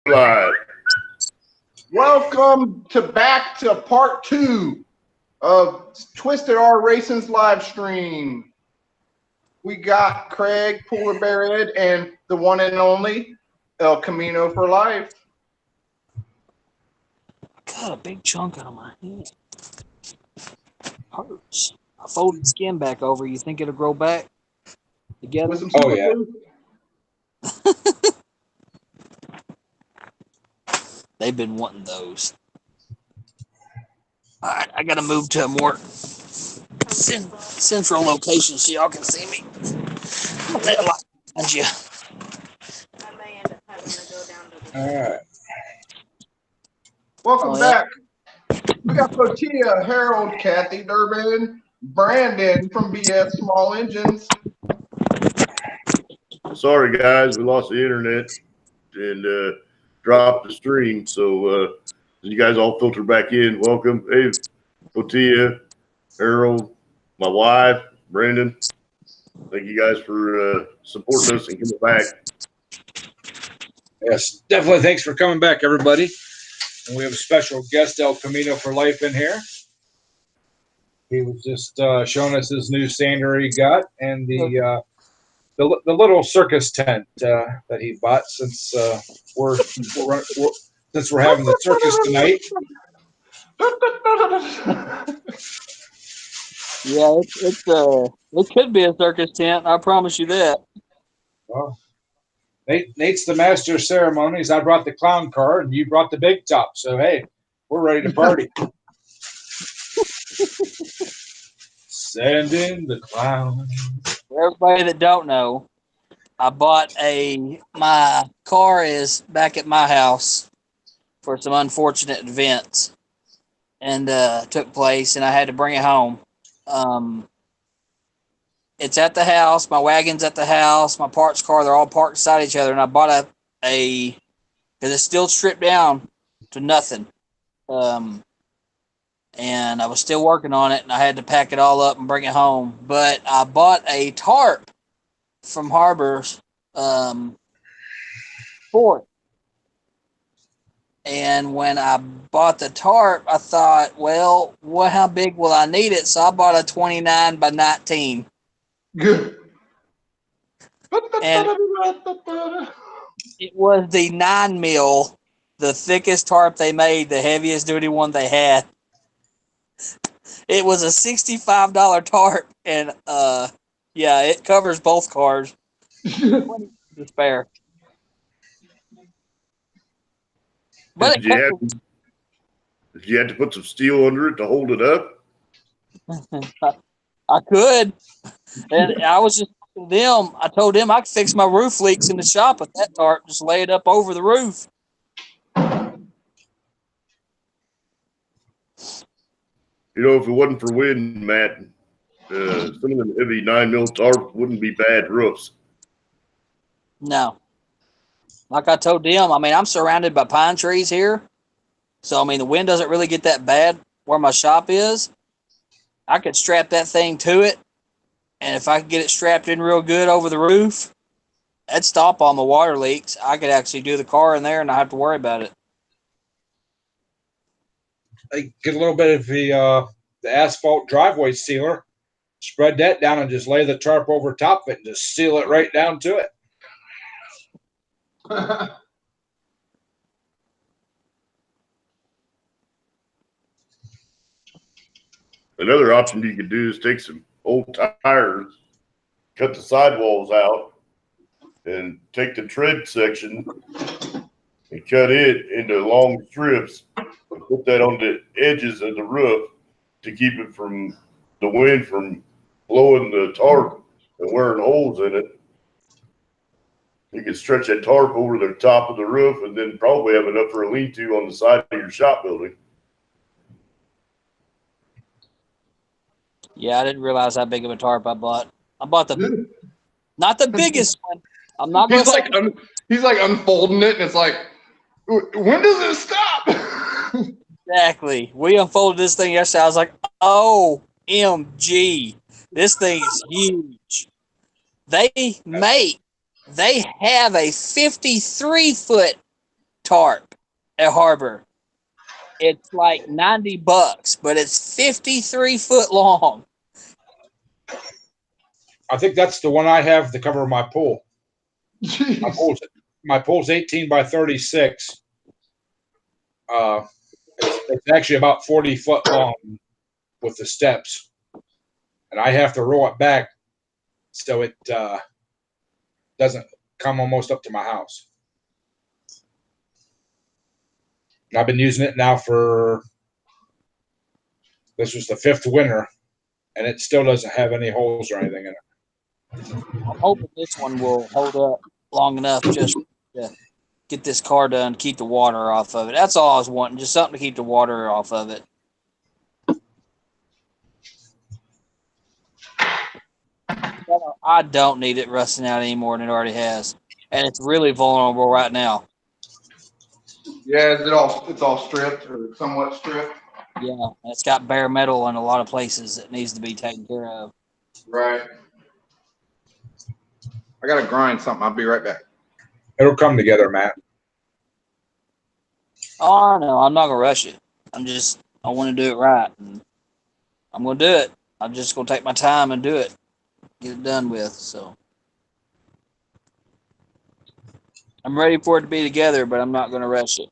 Live. Welcome back to part 2 of Twisted R Racing's live stream. We got Craig, Polar Bear Ed, and the one and only El Camino for Life. Got a big chunk out of my head. Hurts. I folded skin back over. You think it'll grow back together? With some Oh, yeah. They've been wanting those. All right, I got to move to a more central location so y'all can see me. You. I may end up having to go down to the. All right. Welcome back. We got Tortilla, Harold, Kathy, Durbin, Brandon from BS Small Engines. Sorry, guys, we lost the internet and dropped the stream. So you guys all filter back in. Welcome. Hey, Tortilla, Harold, my wife, Brandon. Thank you guys for supporting us and coming back. Yes, definitely. Thanks for coming back, everybody. And we have a special guest, El Camino for Life, in here. He was just showing us his new sander he got and the little circus tent that he bought since we're having the circus tonight. Yeah, it could be a circus tent. I promise you that. Well, Nate's the master of ceremonies. I brought the clown car, and you brought the big top. So hey, we're ready to party. Send in the clown. For everybody that don't know, I bought my car is back at my house for some unfortunate events and took place, and I had to bring it home. It's at the house. My wagon's at the house. My parts car, they're all parked beside each other. And I bought because it's still stripped down to nothing. And I was still working on it, and I had to pack it all up and bring it home. But I bought a tarp from Harbor's for it. And when I bought the tarp, I thought, well, how big will I need it? So I bought a 29 by 19. Good. And it was the 9mm, the thickest tarp they made, the heaviest duty one they had. It was a $65 tarp, and it covers both cars. To spare. But Did you have to put some steel under it to hold it up? I could. And I was just I told them I could fix my roof leaks in the shop with that tarp, just lay it up over the roof. You know, if it wasn't for wind, Matt, some of them heavy 9mm tarps wouldn't be bad roofs. No. Like I told them, I mean, I'm surrounded by pine trees here. So, I mean, the wind doesn't really get that bad where my shop is. I could strap that thing to it. And if I could get it strapped in real good over the roof, that'd stop all my water leaks. I could actually do the car in there and not have to worry about it. I get a little bit of the asphalt driveway sealer, spread that down, and just lay the tarp over top of it and just seal it right down to it. Another option you could do is take some old tires, cut the sidewalls out, and take the tread section and cut it into long strips and put that on the edges of the roof to keep it from the wind from blowing the tarp and wearing holes in it. You can stretch that tarp over the top of the roof and then probably have enough for a lean-to on the side of your shop building. Yeah, I didn't realize how big of a tarp I bought. I bought not the biggest one. I'm not going to say. He's like unfolding it, and it's like, when does it stop? Exactly. We unfolded this thing yesterday. I was like, OMG. This thing is huge. They have a 53-foot tarp at Harbor. It's like $90, but it's 53 foot long. I think that's the one I have to cover my pool. Jeez. My pool's 18 by 36. It's actually about 40 foot long with the steps, and I have to roll it back so it doesn't come almost up to my house. And I've been using it now this was the 5th winter, and it still doesn't have any holes or anything in it. I'm hoping this one will hold up long enough just to get this car done, keep the water off of it. That's all I was wanting, just something to keep the water off of it. I don't need it rusting out any more than it already has. And it's really vulnerable right now. Yeah, it's all stripped or somewhat stripped. Yeah, it's got bare metal in a lot of places that needs to be taken care of. Right. I gotta grind something. I'll be right back. It'll come together, Matt. Oh, no, I'm not gonna rush it. I want to do it right. And I'm gonna do it. I'm just gonna take my time and do it. Get it done with. So I'm ready for it to be together, but I'm not gonna rush it.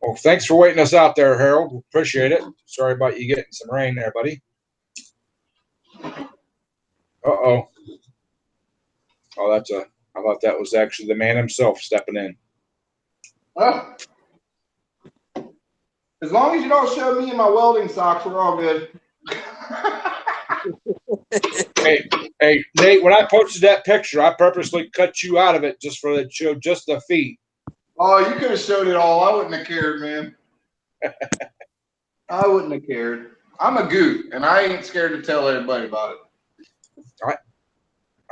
Well, thanks for waiting us out there, Harold. We appreciate it. Sorry about you getting some rain there, buddy. Uh-oh. Oh, I thought that was actually the man himself stepping in. Well, as long as you don't show me in my welding socks, we're all good. Hey, Nate, when I posted that picture, I purposely cut you out of it just for that show, just the feet. Oh, you could have showed it all. I wouldn't have cared, man. I wouldn't have cared. I'm a goot, and I ain't scared to tell everybody about it.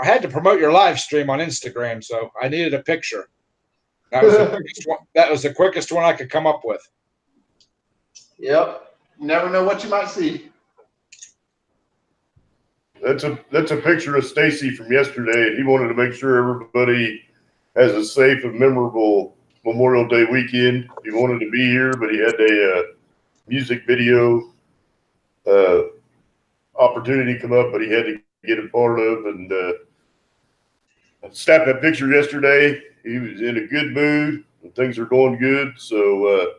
I had to promote your live stream on Instagram, so I needed a picture. That was the quickest one. That was the quickest one I could come up with. Yep. You never know what you might see. That's a picture of Stacy from yesterday. He wanted to make sure everybody has a safe and memorable Memorial Day weekend. He wanted to be here, but he had a music video opportunity come up, but he had to get a part of. And I snapped that picture yesterday. He was in a good mood, and things are going good. So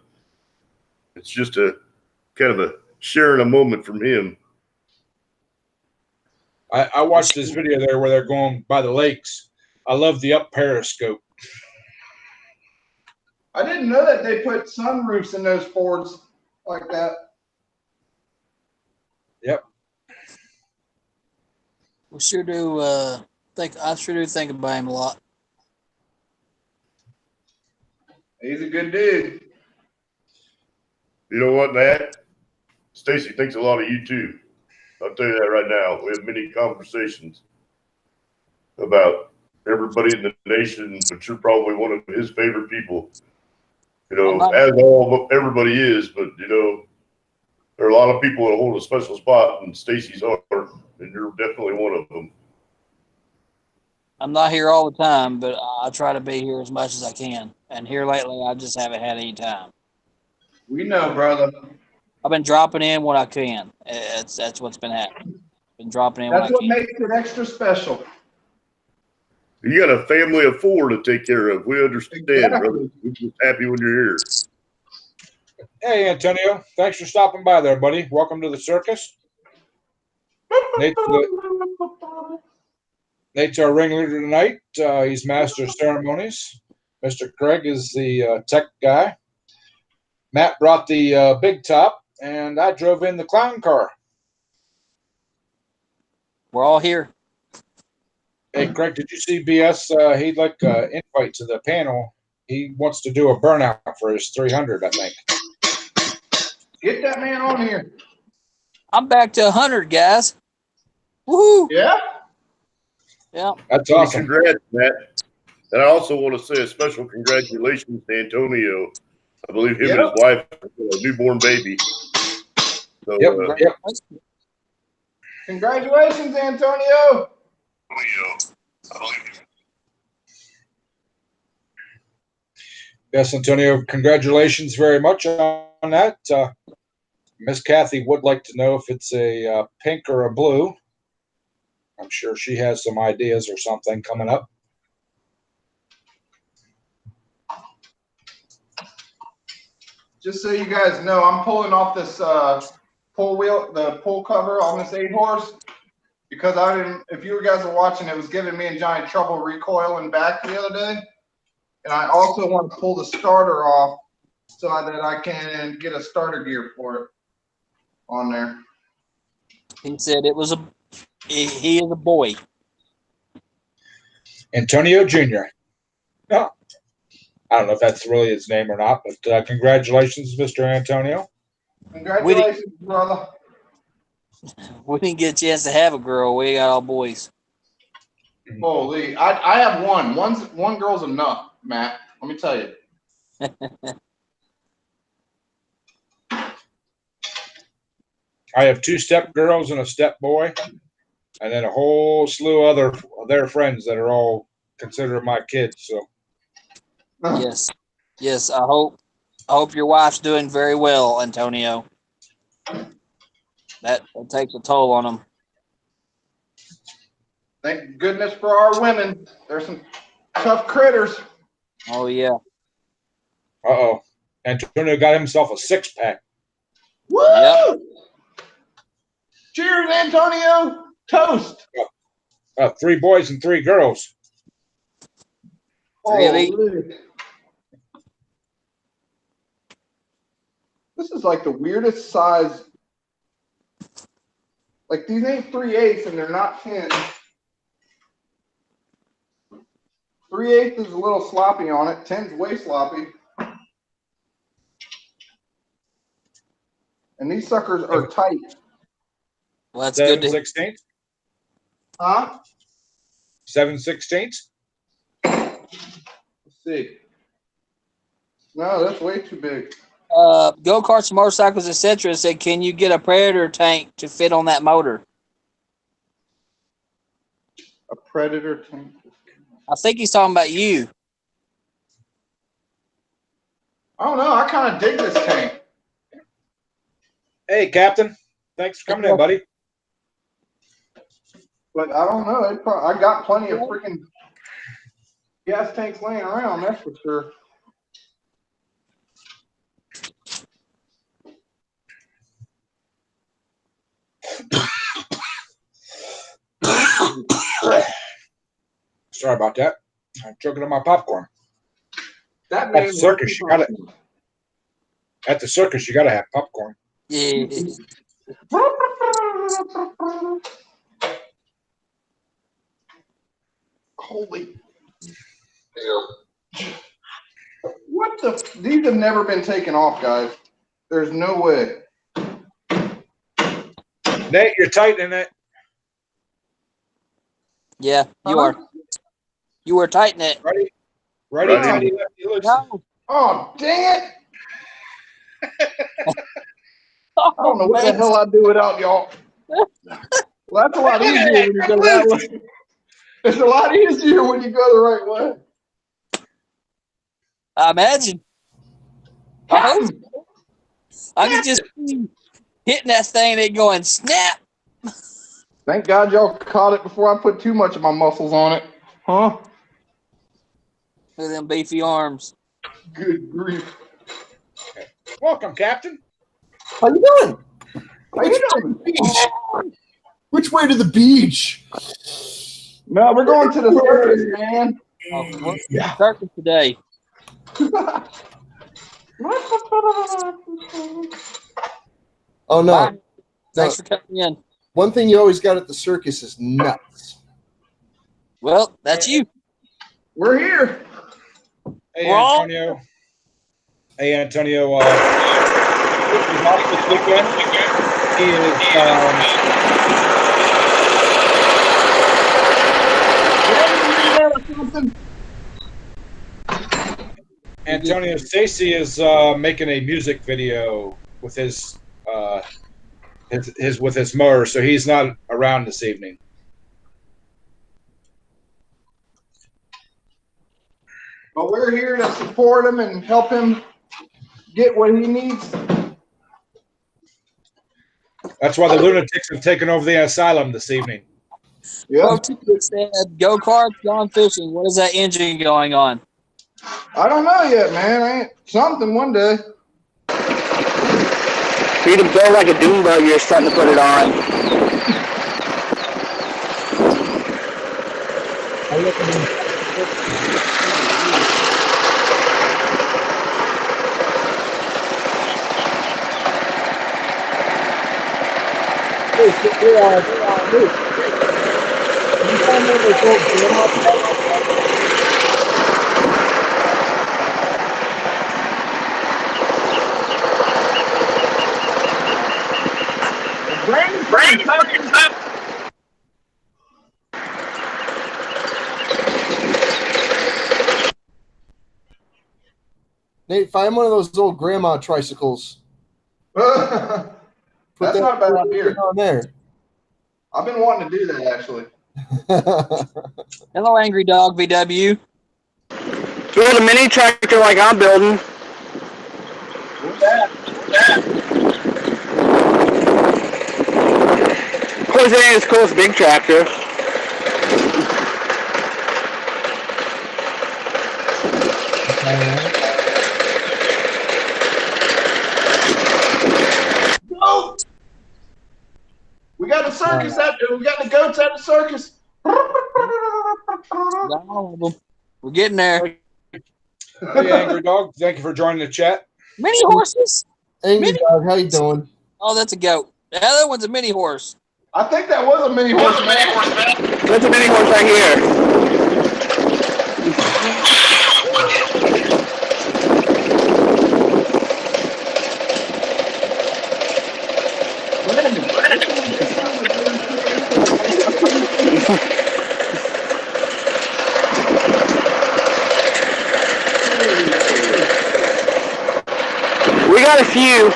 it's just a kind of a sharing a moment from him. I watched this video there where they're going by the lakes. I love the up periscope. I didn't know that they put sunroofs in those Fords like that. Yep. We sure do I sure do think about him a lot. He's a good dude. You know what, Matt? Stacy thinks a lot of you too. I'll tell you that right now. We have many conversations about everybody in the nation, but you're probably one of his favorite people. You know, as everybody is, but you know, there are a lot of people that hold a special spot in Stacy's heart, and you're definitely one of them. I'm not here all the time, but I try to be here as much as I can. And here lately, I just haven't had any time. We know, brother. I've been dropping in when I can. That's what's been happening. Been dropping in That's when I what can. makes it extra special. You got a family of 4 to take care of. We understand, Exactly. brother. We're just happy when you're here. Hey, Antonio. Thanks for stopping by there, buddy. Welcome to the circus. Nate's our ringleader tonight. He's master of ceremonies. Mr. Craig is the tech guy. Matt brought the big top, and I drove in the clown car. We're all here. Hey, Craig, did you see BS? He'd like invite to the panel. He wants to do a burnout for his 300, I think. Get that man on here. I'm back to 100, guys. Woohoo! Yeah? Yeah. That's awesome. Congrats, Matt. And I also want to say a special congratulations to Antonio. I believe him and his wife have a newborn baby. So, Yep. Congratulations, Antonio. Yes, Antonio, congratulations very much on that. Miss Kathy would like to know if it's a pink or a blue. I'm sure she has some ideas or something coming up. Just so you guys know, I'm pulling off this the pull cover on this 8-horse because I didn't. If you guys are watching, it was giving me and Johnny trouble recoiling back the other day, and I also want to pull the starter off so that I can get a starter gear for it on there. He said it was he is a boy. Antonio Jr. No, I don't know if that's really his name or not, but congratulations, Mr. Antonio. Congratulations, brother. We didn't get a chance to have a girl. We got all boys. Holy, I have one. One girl's enough, Matt. Let me tell you. I have 2 step girls and a step boy, and then a whole slew of their friends that are all considered my kids. So Yes. I hope your wife's doing very well, Antonio. That takes a toll on them. Thank goodness for our women. There's some tough critters. Oh yeah. Uh-oh. Antonio got himself a 6-pack. Woo! Yep. Cheers, Antonio. Toast. 3 boys and 3 girls. Really? Holy. This is like the weirdest size. Like these ain't 3/8 and they're not 10. 3/8 is a little sloppy on it. 10's way sloppy. And these suckers are tight. Well, that's good to 7/16? Huh? 7/16? Let's see. No, that's way too big. Go-karts, motorcycles, etc. said, can you get a Predator tank to fit on that motor? A Predator tank. I think he's talking about you. I don't know. I kind of dig this tank. Hey, Captain. Thanks for coming in, buddy. But I don't know. I got plenty of freaking gas tanks laying around, that's for sure. Sorry about that. I'm choking on my popcorn. That At the circus, you gotta. At the circus, you gotta have popcorn. Yeah. Holy. What the? These have never been taken off, guys. There's no way. Nate, you're tightening it. Yeah, you are. You were tightening it. Ready, Ready. tighty, lefty, loosey. No. Oh, dang it. I don't know what the man. hell I'd do without y'all. Well, that's a lot easier when you go that way. It's a lot easier when you go the right way. I imagine. I could just see hitting that thing and it going snap. Thank God y'all caught it before I put too much of my muscles on it. Huh? With them beefy arms. Good grief. Welcome, Captain. How you doing? How you doing? Beach. Which way to the beach? No, we're going to the circus, man. We're Yeah. circus today. Oh no. Bye. No. Thanks for coming in. One thing you always got at the circus is nuts. Well, that's you. We're here. Hey, Well- Antonio. Hey, Antonio. He's off this weekend. He Antonio Stacy is making a music video with his with his mower, so he's not around this evening. But we're here to support him and help him get what he needs. That's why the lunatics have taken over the asylum this evening. Yeah. Pro Ticket said, go karts, gone fishing. What is that engine going on? I don't know yet, man. Ain't something one day. For you to build like a dune buggy or something to put it on. Nate, find one of those old grandma tricycles. That's Put that not a bad idea. on there. I've been wanting to do that actually. Hello, Angry Dog VW. Build a mini tractor like I'm building. Of course, it ain't as cool as a big tractor. We got the circus we got the goats at the circus. Got all of them. We're getting there. Hey, Angry Dog, thank you for joining the chat. Mini horses? Angry Dog, how you doing? Oh, that's a goat. The other one's a mini horse. I think that was a mini horse, man. That's a mini horse right here. We got a few.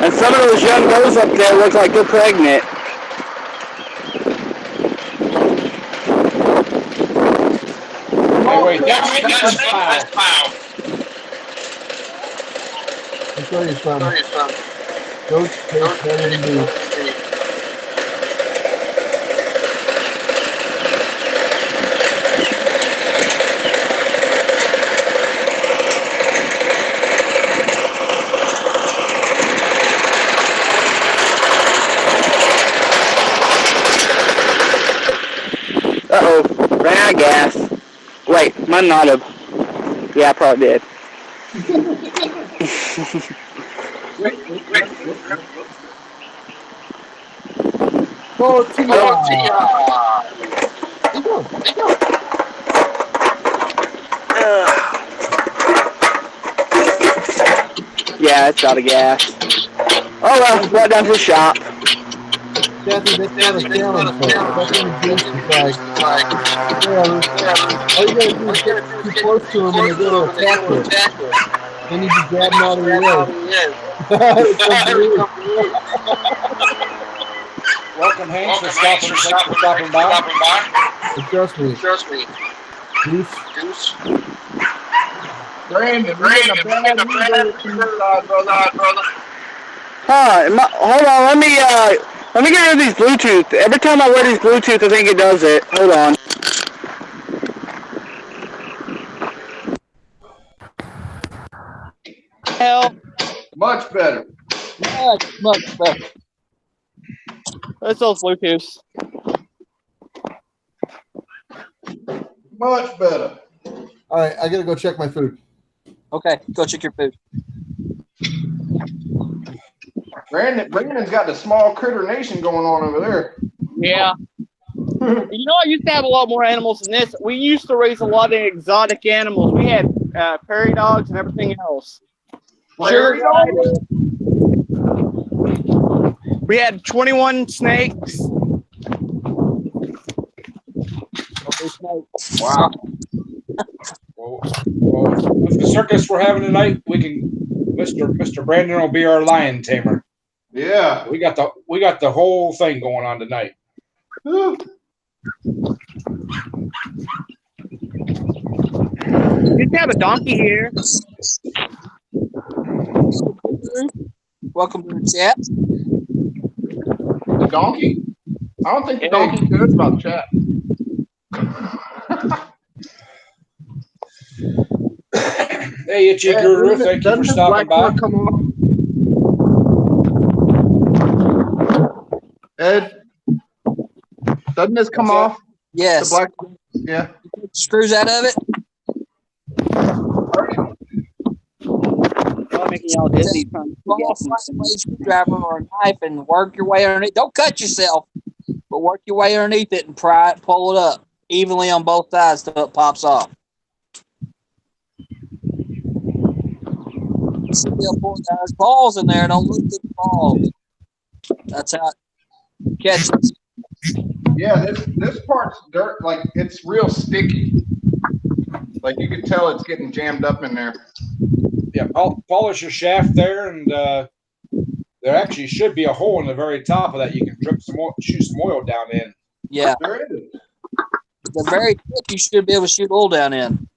And some of those young does up there look like they're pregnant. Hey, wait, that's foul. I'll show you something. Goats taste better than beef. Uh-oh, ran out of gas. Wait, might not have. Yeah, I probably did. Yeah, it's out of gas. Oh well, right down to the shop. Kathy, that's not a challenge, folks. That's in the juice. It's like, whatever. All you gotta do is get too close to them and they go to attack you. Then you just grab them out of the way. Welcome, Hank, for stopping by. Trust me. Juice. Brandon, we're getting a bad inside, brother. Hold on, let me get rid of these Bluetooth. Every time I wear these Bluetooth, I think it does it. Hold on. Hell, Much better. Much better. it's those Bluetooths. Much better. All right, I gotta go check my food. Okay, go check your food. Brandon's got the small critter nation going on over there. Yeah. You know, I used to have a lot more animals than this. We used to raise a lot of exotic animals. We had prairie dogs and everything else. Prairie dogs? We had 21 snakes. Wow. Well, with the circus we're having tonight, we can. Mr. Brandon will be our lion tamer. Yeah. We got the whole thing going on tonight. Whew. You can have a donkey here. Welcome to the chat. The donkey? I don't think the donkey cares about chat. Hey, Itchy Ed, Guru, doesn't thank you doesn't for this stopping black by. part come off? Ed, doesn't this come What's that? off? Yes. The black, yeah. Screws out of it. I'm making y'all dizzy. Pull a flat blade screwdriver or a knife and work your way underneath. Don't cut yourself, but work your way underneath it and pry it, pull it up evenly on both sides till it pops off. Should be a point. There's balls in there. Don't look at the balls. That's how it catches. Yeah, this part's dirt, like it's real sticky. Like you can tell it's getting jammed up in there. Yeah, polish your shaft there, and there actually should be a hole in the very top of that. You can drip some oil, shoot some oil down in. Yeah, There is. the very tip you should be able to shoot oil down in.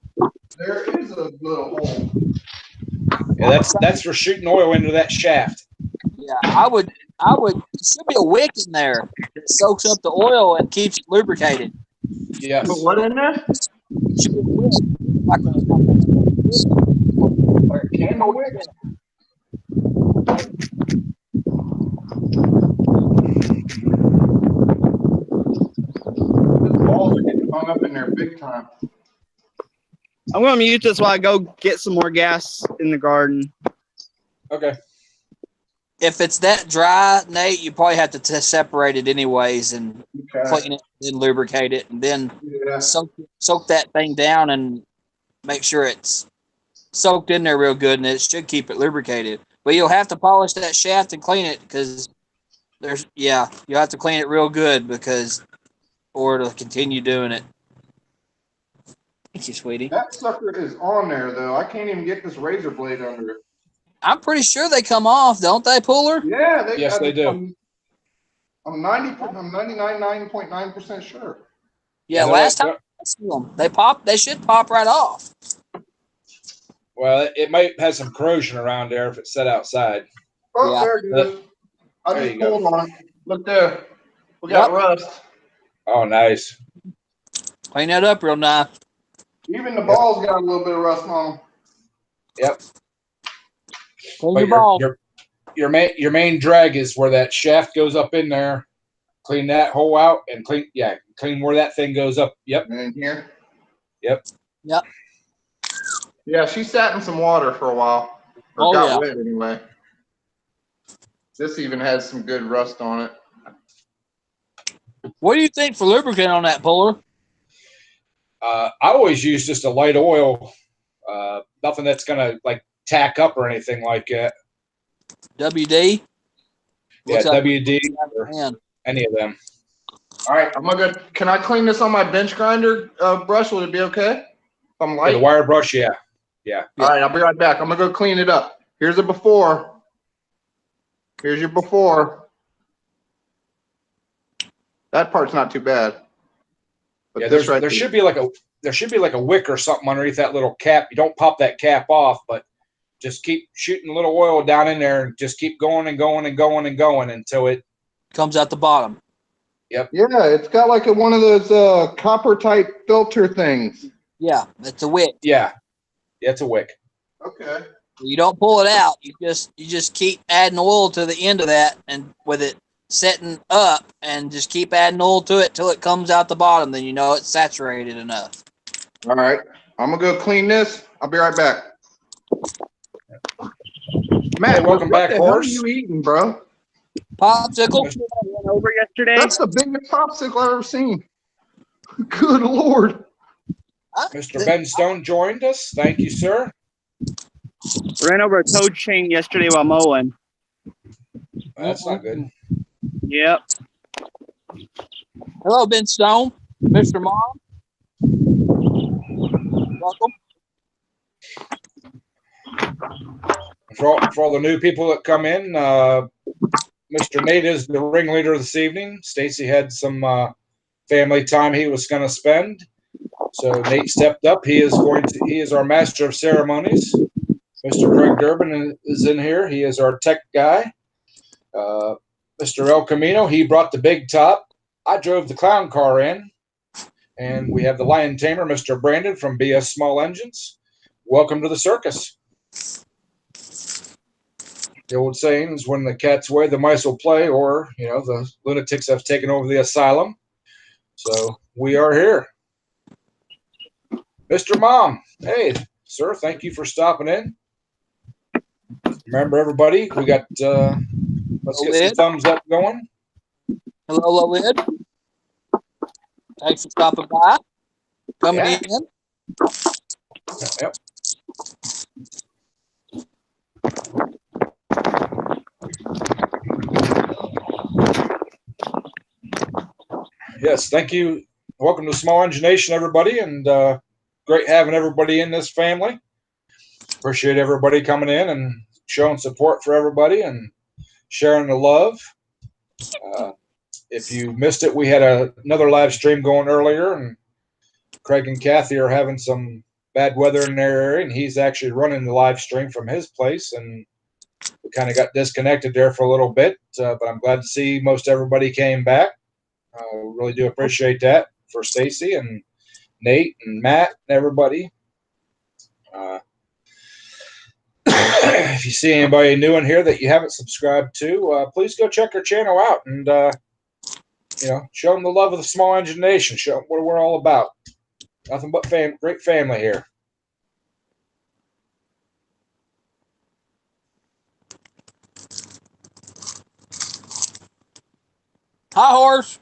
There is a little hole. Yeah, that's for shooting oil into that shaft. Yeah, I would. There should be a wick in there that soaks up the oil and keeps it lubricated. Yes. Put what in there? Should be a wick, like a Like a candle wick? These balls are getting hung up in there big time. I'm going to mute this while I go get some more gas in the garden. Okay. If it's that dry, Nate, you probably have to separate it anyways and Okay. clean it, then lubricate it, and then Yeah. soak that thing down and make sure it's soaked in there real good, and it should keep it lubricated. But you'll have to polish that shaft and clean it because you'll have to clean it real good or it'll continue doing it. Thank you, sweetie. That sucker is on there though. I can't even get this razor blade under it. I'm pretty sure they come off, don't they, Puller? Yeah, Yes, they do. I'm 99.9% sure. Yeah, they're last like- time I see them, they should pop right off. Well, it might have some corrosion around there if it's set outside. Oh, Yeah. there it is. I There just you go. pulled on it. Look there. We got rust. Oh, nice. Clean that up real nice. Even the balls got a little bit of rust on them. Yep. Clean But your ball. your main drag is where that shaft goes up in there. Clean that hole out and clean where that thing goes up. Yep. In here. Yep. Yep. Yeah, she sat in some water for a while. Or Oh, got yeah. wet anyway. This even has some good rust on it. What do you think for lubricant on that, Puller? I always use just a light oil. Nothing that's gonna like tack up or anything like that. WD? Yeah, Looks like- WD or Man. any of them. All right, can I clean this on my bench grinder brush? Would it be okay? If I'm Yeah, light? the wire brush, yeah. All right, I'll be right back. I'm gonna go clean it up. Here's a before. Here's your before. That part's not too bad. But Yeah, this there right should be like a wick or something underneath that little cap. You don't pop that cap off, but just keep shooting a little oil down in there and just keep going and going and going and going until it. Comes out the bottom. Yeah, it's got like one of those copper type filter things. Yeah, it's a wick. Yeah, it's a wick. Okay. You don't pull it out. You just keep adding oil to the end of that, and with it setting up, and just keep adding oil to it till it comes out the bottom. Then you know it's saturated enough. All right. I'm gonna go clean this. I'll be right back. Matt, Hey, welcome what back, the hell horse. are you eating, bro? Popsicle. Went over yesterday. That's the biggest popsicle I've ever seen. Good Lord. Mr. Ben Stone joined us. Thank you, sir. Ran over a toad chain yesterday while mowing. That's not good. Yep. Hello, Ben Stone, Mr. Mom. Welcome. For all the new people that come in, Mr. Nate is the ringleader this evening. Stacy had some family time he was going to spend, so Nate stepped up. He is our master of ceremonies. Mr. Craig Durbin is in here. He is our tech guy. Mr. El Camino, he brought the big top. I drove the clown car in. And we have the lion tamer, Mr. Brandon from BS Small Engines. Welcome to the circus. The old saying is when the cat's away, the mice will play, or, the lunatics have taken over the asylum. So we are here. Mr. Mom, hey, sir, thank you for stopping in. Remember, everybody, we got, let's get some thumbs up going. Hello, Lid. Thanks for stopping by. Coming in. Yep. Yes, thank you. Welcome to Small Engine Nation, everybody, and great having everybody in this family. Appreciate everybody coming in and showing support for everybody and sharing the love. If you missed it, we had another live stream going earlier, and Craig and Kathy are having some bad weather in their area, and he's actually running the live stream from his place, and we kind of got disconnected there for a little bit, but I'm glad to see most everybody came back. We really do appreciate that for Stacy and Nate and Matt and everybody. If you see anybody new in here that you haven't subscribed to, please go check our channel out and show them the love of the Small Engine Nation. Show them what we're all about. Nothing but great family here. Hi, Horse.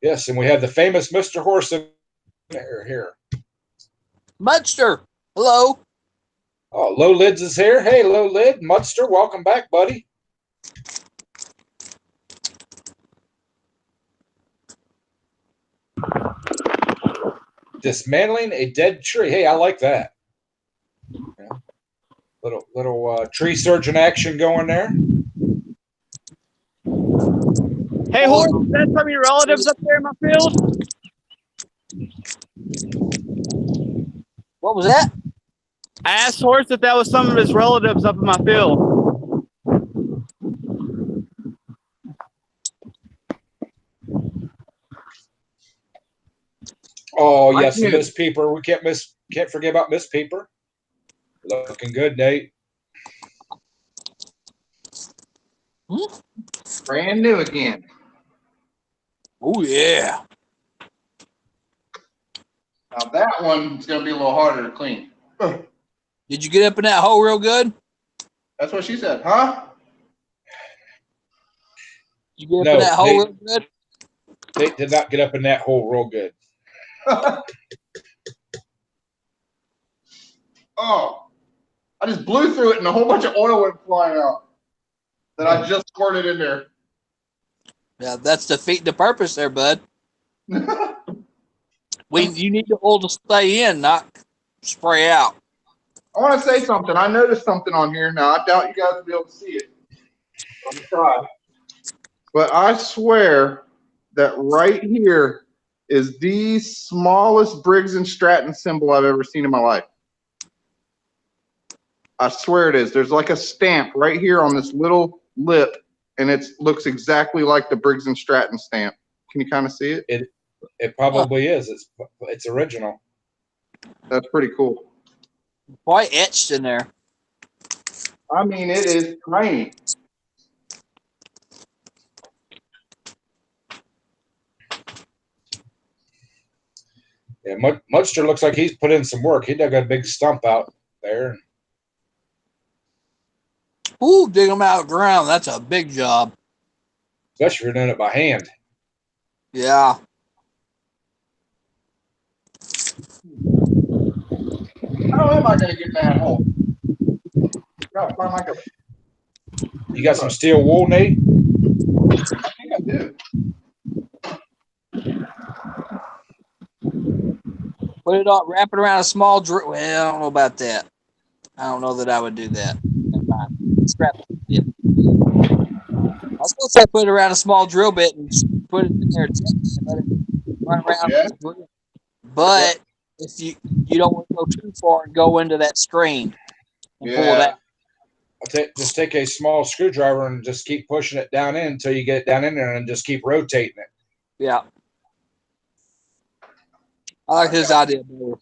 Yes, and we have the famous Mr. Horse in here. Mudster. Hello. Oh, Low Lids is here. Hey, Low Lid. Mudster, welcome back, buddy. Dismantling a dead tree. Hey, I like that. Yeah. Little tree surgeon action going there. Hey, Horse, is that some of your relatives up there in my field? What was that? I asked Horse if that was some of his relatives up in my field. Oh yes, Miss Peeper. We can't forget about Miss Peeper. Looking good, Nate. Brand new again. Oh yeah. Now that one's gonna be a little harder to clean. Did you get up in that hole real good? That's what she said, huh? Did you get up in that hole real good? Nate did not get up in that hole real good. Oh, I just blew through it and a whole bunch of oil went flying out that I just squirted in there. Yeah, that's defeating the purpose there, bud. You need the oil to stay in, not spray out. I want to say something. I noticed something on here. Now, I doubt you guys will be able to see it. I'm going to try. But I swear that right here is the smallest Briggs & Stratton symbol I've ever seen in my life. I swear it is. There's like a stamp right here on this little lip, and it looks exactly like the Briggs & Stratton stamp. Can you kind of see it? It probably is. It's original. That's pretty cool. Quite etched in there. I mean, it is tiny. Yeah, Mudster looks like he's put in some work. He dug a big stump out there. Ooh, dig them out of the ground. That's a big job. Especially if you're doing it by hand. Yeah. How am I going to get in that hole? Gotta find like a. You got some steel wool, Nate? I think I do. Put it on, wrap it around a small drill. Well, I don't know about that. I don't know that I would do that. Never mind. Scrap it. Yeah. was going to say put it around a small drill bit and put it in there and let it run around. Yeah. But if you don't want to go too far and go into that stream and pull it out. Just take a small screwdriver and just keep pushing it down in until you get it down in there, and just keep rotating it. Yeah. I like his idea better.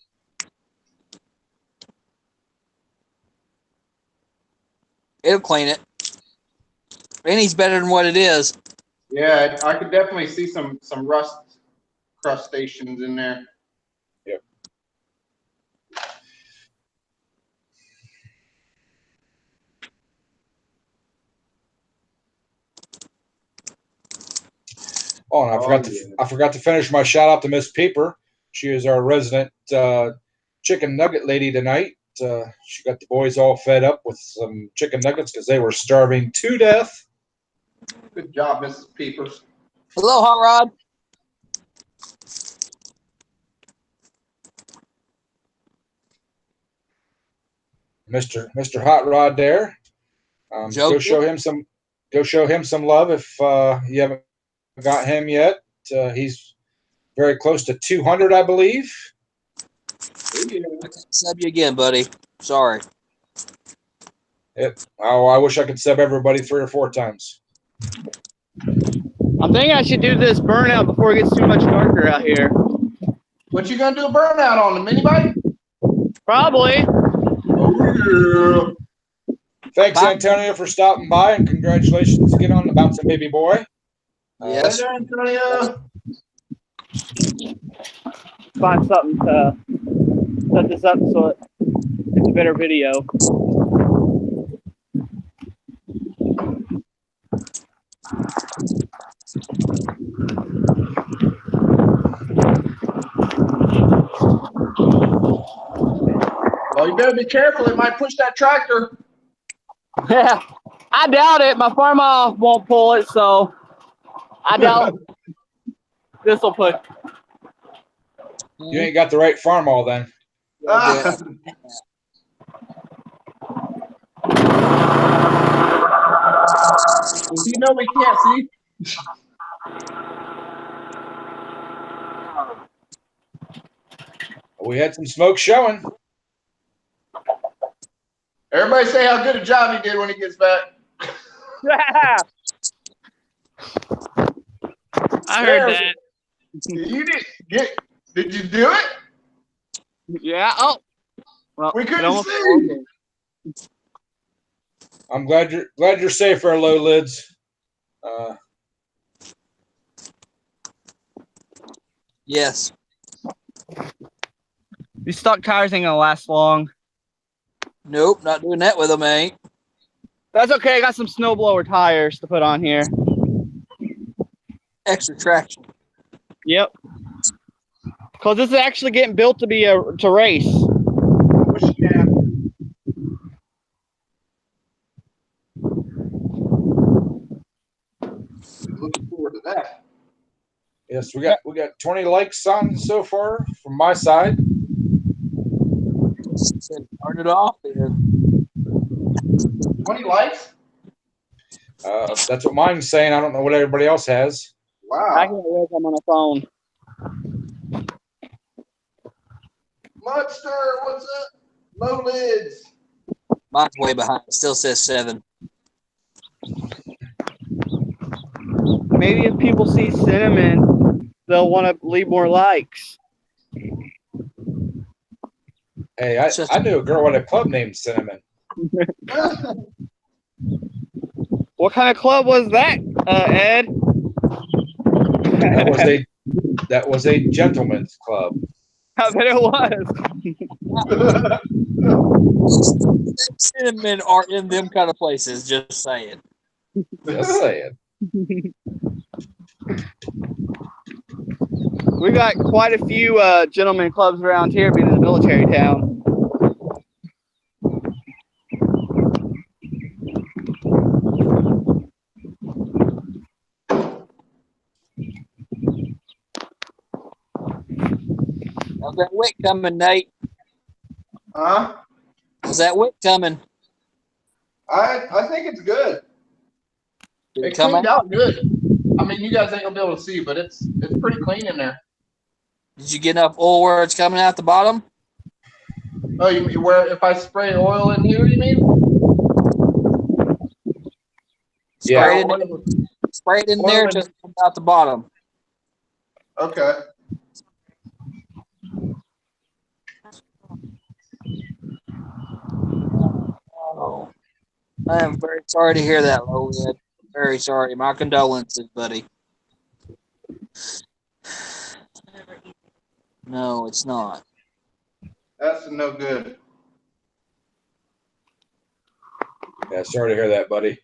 It'll clean it. Any's better than what it is. Yeah, I could definitely see some rust crustaceans in there. Yep. Oh, and I forgot to finish my shout out to Miss Peeper. She is our resident chicken nugget lady tonight. She got the boys all fed up with some chicken nuggets because they were starving to death. Good job, Mrs. Peepers. Hello, Hot Rod. Mr. Hot Rod there. Go show him some love if you haven't got him yet. He's very close to 200, I believe. I can't sub you again, buddy. Sorry. Oh, I wish I could sub everybody 3 or 4 times. I'm thinking I should do this burnout before it gets too much darker out here. What you gonna do a burnout on, the mini bike? Probably. Oh, yeah. Thanks, Antonio, for stopping by, and congratulations again on the bouncing baby boy. Yes. Antonio. Find something to set this up so it's a better video. Well, you better be careful. It might push that tractor. Yeah, I doubt it. My farm won't pull it, so I doubt this will put. You ain't got the right farm all then. Ah. You know we can't see. We had some smoke showing. Everybody say how good a job he did when he gets back. I heard that. You did you do it? Yeah. Oh. Well, We couldn't see. I'm glad you're safe there, low lids. Yes. These stock tires ain't gonna last long. Nope, not doing that with them, ain't. That's okay. I got some snowblower tires to put on here. Extra traction. Yep. Because this is actually getting built to be to race. Push it down. Looking forward to that. Yes, we got 20 likes on so far from my side. Turn it off. 20 likes? That's what mine's saying. I don't know what everybody else has. Wow. I can't realize I'm on a phone. Monster, what's up? Low lids. Mine's way behind. It still says 7. Maybe if people see cinnamon, they'll want to leave more likes. Hey, I knew a girl at a club named Cinnamon. What kind of club was that, Ed? That was a gentleman's club. I bet it was. Cinnamon are in them kind of places, just saying. Just saying. We got quite a few gentlemen clubs around here, being in a military town. How's that wick coming, Nate? Huh? How's that wick coming? I think it's good. Did It it come cleaned out? out good. I mean, you guys ain't gonna be able to see, but it's pretty clean in there. Did you get enough oil where it's coming out the bottom? Oh, you where if I spray oil in here, you mean? Yeah. Spray it in, spray it in Oil there in- till it comes out the bottom. Okay. Oh, I am very sorry to hear that, Lowhead. Very sorry. My condolences, buddy. No, it's not. That's no good. Yeah, sorry to hear that, buddy.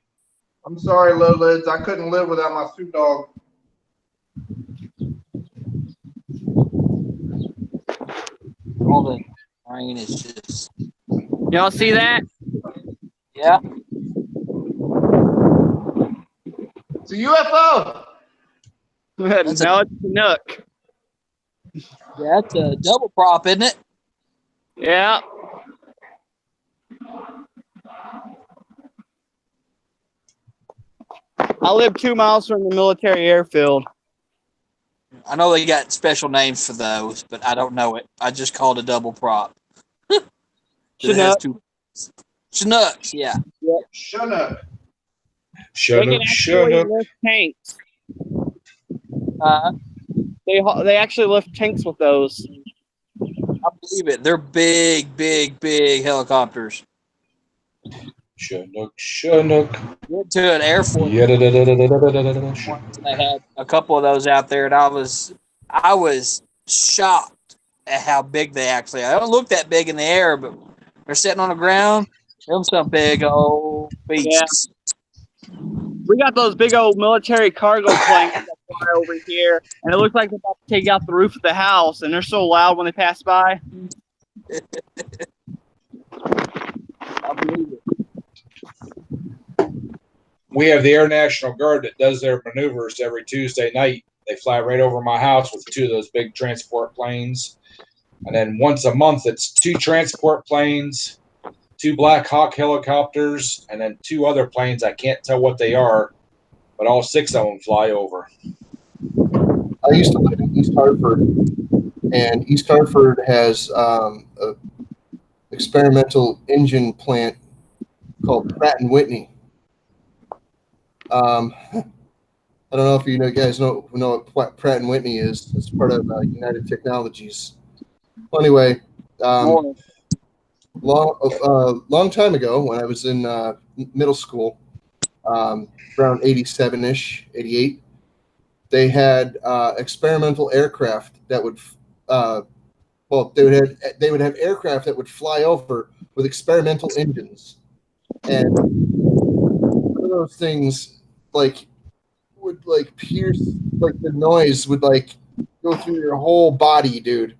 I'm sorry, low lids. I couldn't live without my Snoop Dogg. All the rain is just, Y'all see that? yeah. It's a UFO. That's No, it's a Chinook. Yeah, it's a double prop, isn't it? Yeah. I live 2 miles from the military airfield. I know they got special names for those, but I don't know it. I just called a double prop. It has Chinook. two Chinooks, yeah. Chinook. They can actually lift tanks. They actually lift tanks with those. I believe it. They're big, big, big helicopters. Chinook. Went to an Air Force. Yeah. They had a couple of those out there, and I was shocked at how big they actually are. They don't look that big in the air, but they're sitting on the ground. Them some big old beasts. We got those big old military cargo planes that fly over here, and it looks like they're about to take out the roof of the house, and they're so loud when they pass by. I believe it. We have the Air National Guard that does their maneuvers every Tuesday night. They fly right over my house with 2 of those big transport planes. And then once a month, it's 2 transport planes, 2 Black Hawk helicopters, and then 2 other planes. I can't tell what they are, but all 6 of them fly over. I used to live in East Hartford, and East Hartford has a experimental engine plant called Pratt and Whitney. I don't know if you guys know what Pratt and Whitney is. It's part of United Technologies. Well, anyway, long time ago when I was in middle school, around 87-ish, 88, they had experimental aircraft that would they would have aircraft that would fly over with experimental engines, and one of those things would pierce, the noise would go through your whole body, dude.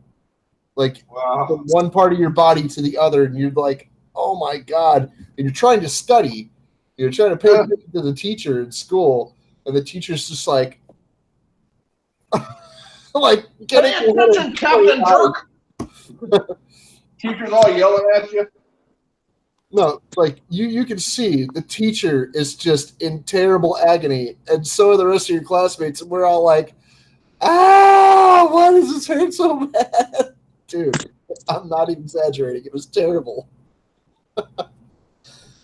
Wow. From one part of your body to the other, and you're like, oh my god. And you're trying to study, you're trying to pay attention to the teacher in school, and the teacher's just like Pay attention, Captain Jerk. Teacher's all yelling at you. No, you can see the teacher is just in terrible agony, and so are the rest of your classmates, and we're all like, why does this hurt so bad? Dude, I'm not even exaggerating. It was terrible. But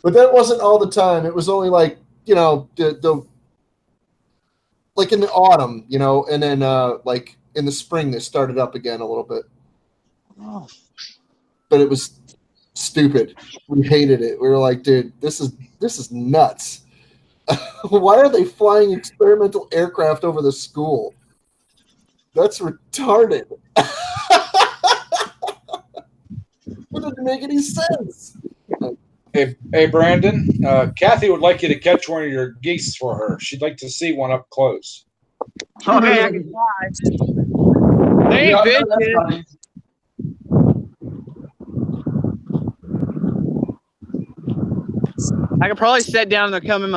that wasn't all the time. It was only the in the autumn, and then in the spring they started up again a little bit. Oh. But it was stupid. We hated it. We were like, dude, this is nuts. Why are they flying experimental aircraft over the school? That's retarded. It doesn't make any sense. Hey, Brandon, Kathy would like you to catch one of your geese for her. She'd like to see one up close. Okay, I can try. They ain't vicious. I could probably sit down and they're coming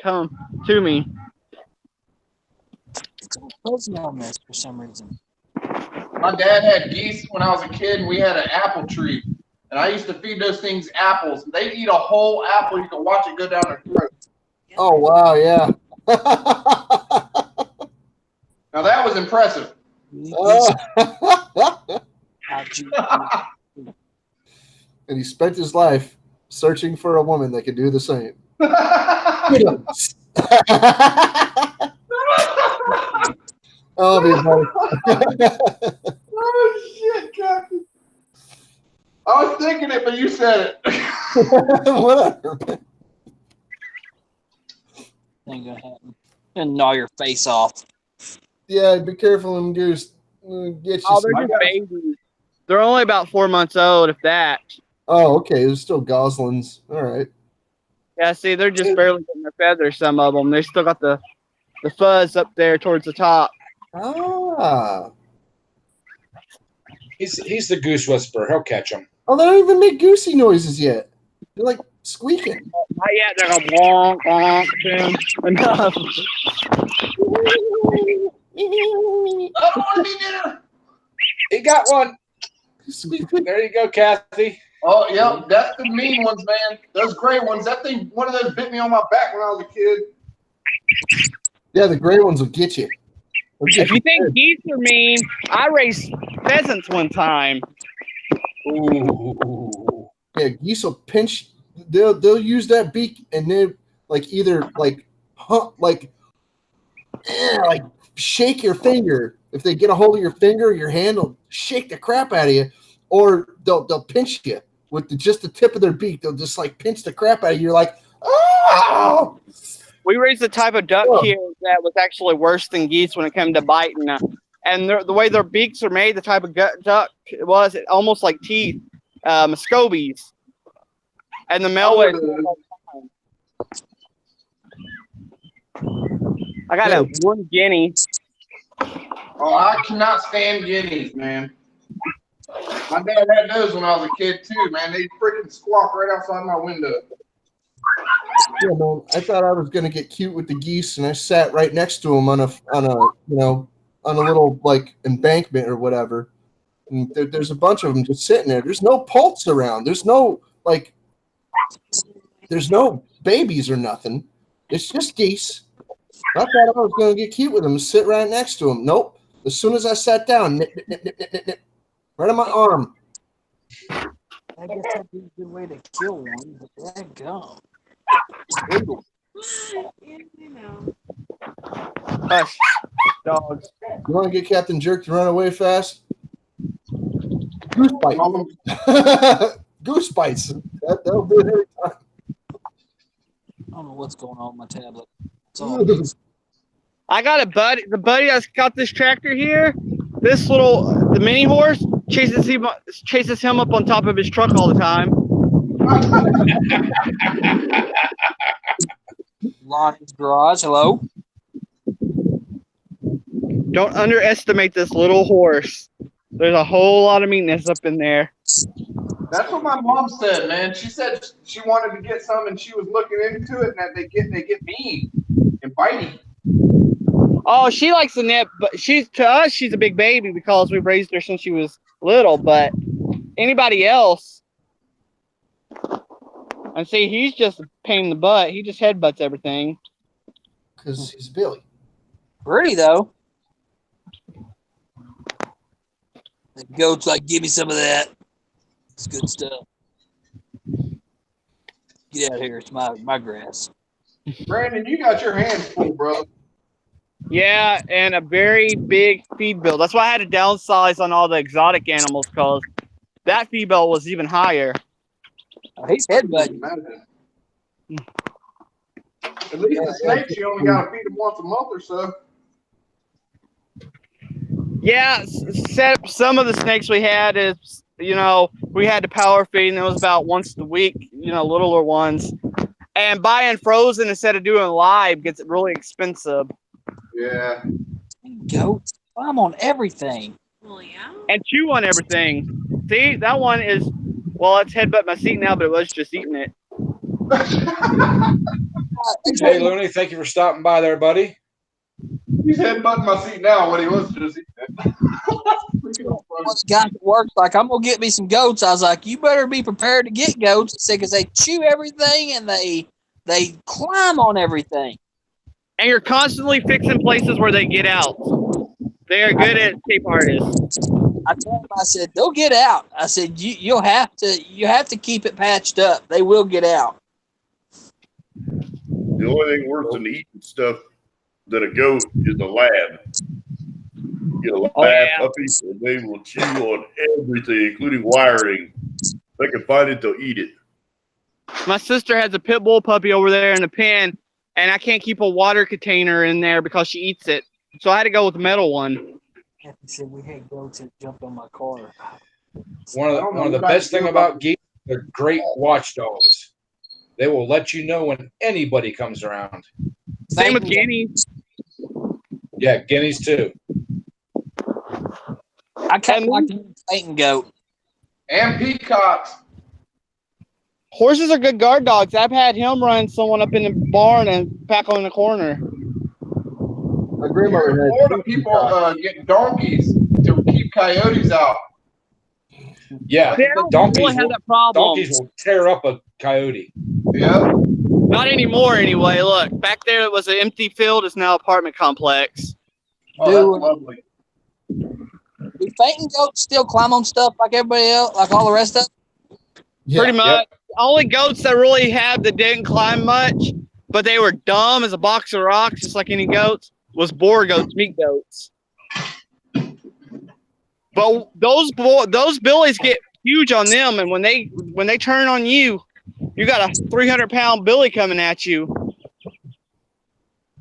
come to me. It's all fuzzy on this for some reason. My dad had geese when I was a kid, and we had an apple tree. And I used to feed those things apples. They'd eat a whole apple. You could watch it go down their throat. Oh wow, yeah. Now that was impressive. And he spent his life searching for a woman that could do the same. I love you, buddy. Oh shit, Captain. I was thinking it, but you said it. Whatever. Ain't gonna happen. And gnaw your face off. Yeah, be careful, them goose. Get you Oh, some- they're just babies. They're only about 4 months old, if that. Oh, okay. There's still goslings. All right. Yeah, see, they're just barely getting their feathers, some of them. They still got the fuzz up there towards the top. Ah. He's the goose whisperer. He'll catch them. Oh, they don't even make goosey noises yet. They're like squeaking. Not yet. They're going wonk, wonk, soon. Enough. Oh, I need dinner. He got one. Squeaking. There you go, Kathy. Oh, yep, that's the mean ones, man. Those gray ones. That thing, one of those bit me on my back when I was a kid. Yeah, the gray ones will get you. They'll get If you think geese are mean, I raised pheasants one time. Ooh. Yeah, geese will pinch. They'll use that beak and they like either like like shake your finger. If they get a hold of your finger, your hand will shake the crap out of you, or they'll pinch you with just the tip of their beak. They'll just like pinch the crap out of you. You're like, oh! We raised a type of duck Oh. here that was actually worse than geese when it came to biting. And the way their beaks are made, the type of duck it was almost like teeth, Muscovies. And the male was. I got a one guinea. Oh, I cannot stand guineas, man. My dad had those when I was a kid too, man. They freaking squawk right outside my window. Yeah, man. I thought I was gonna get cute with the geese, and I sat right next to them on a little like embankment or whatever. And there's a bunch of them just sitting there. There's no pulse around. There's no babies or nothing. It's just geese. I thought I was gonna get cute with them and sit right next to them. Nope. As soon as I sat down, nip, nip, nip, nip, nip, nip, nip, right on my arm. I guess that'd be a good way to kill one, but that gum. You know. Hush, dogs. You want to get Captain Jerk to run away fast? Goose bite. Goose bites. That'll do it every time. I don't know what's going on with my tablet. It's all good. I got a buddy. The buddy that's got this tractor here, the mini horse chases him up on top of his truck all the time. Lonnie's garage. Hello. Don't underestimate this little horse. There's a whole lot of meanness up in there. That's what my mom said, man. She said she wanted to get some, and she was looking into it, and that they get mean and bitey. Oh, she likes the nip, but to us she's a big baby because we've raised her since she was little. But anybody else, and see, he's just a pain in the butt. He just headbutts everything. Because he's Billy. Pretty though. The goat's like, give me some of that. It's good stuff. Get out of here. It's my grass. Brandon, you got your hands full, brother. Yeah, and a very big feed bill. That's why I had to downsize on all the exotic animals because that feed bill was even higher. He's headbutting. Imagine. At least the snakes, you only got to feed them once a month or so. Yeah, some of the snakes we had is, we had to power feed, and it was about once a week, littler ones. And buying frozen instead of doing live gets really expensive. Yeah. Goats. I'm on everything. Well, yeah. And chew on everything. See, that one is, it's headbutt my seat now, but it was just eating it. Hey, Looney, thank you for stopping by there, buddy. He's headbutting my seat now when he was just eating it. The guy at work like, I'm gonna get me some goats. I was like, you better be prepared to get goats, because they chew everything and they They climb on everything. And you're constantly fixing places where they get out. They are good at escape artists. I told them, I said, they'll get out. I said, you have to keep it patched up. They will get out. The only thing worse than eating stuff that a goat is a lab. You get a lab puppy, and they will chew on everything, including wiring. If they can find it, they'll eat it. My sister has a pit bull puppy over there in the pen, and I can't keep a water container in there because she eats it. So I had to go with the metal one. Kathy said we had goats that jumped on my car. One of the best thing about geese, they're great watchdogs. They will let you know when anybody comes around. Same with guineas. Yeah, guineas too. I kind of like the fainting goat. And peacocks. Horses are good guard dogs. I've had him run someone up in the barn and pack on the corner. My grandmother had Florida people get donkeys to keep coyotes out. Yeah, They don't donkeys really have will, that problem. donkeys will tear up a coyote. Yeah. Not anymore, anyway. Look, back there it was an empty field. It's now an apartment complex. Oh, Dude. that's lovely. Do fainting goats still climb on stuff like everybody else, like all the rest of them? Yeah. Pretty much. Only goats that really have that didn't climb much, but they were dumb as a box of rocks, just like any goats, was boar goats, meat goats. But those billies get huge on them, and when they turn on you, you got a 300-pound billy coming at you.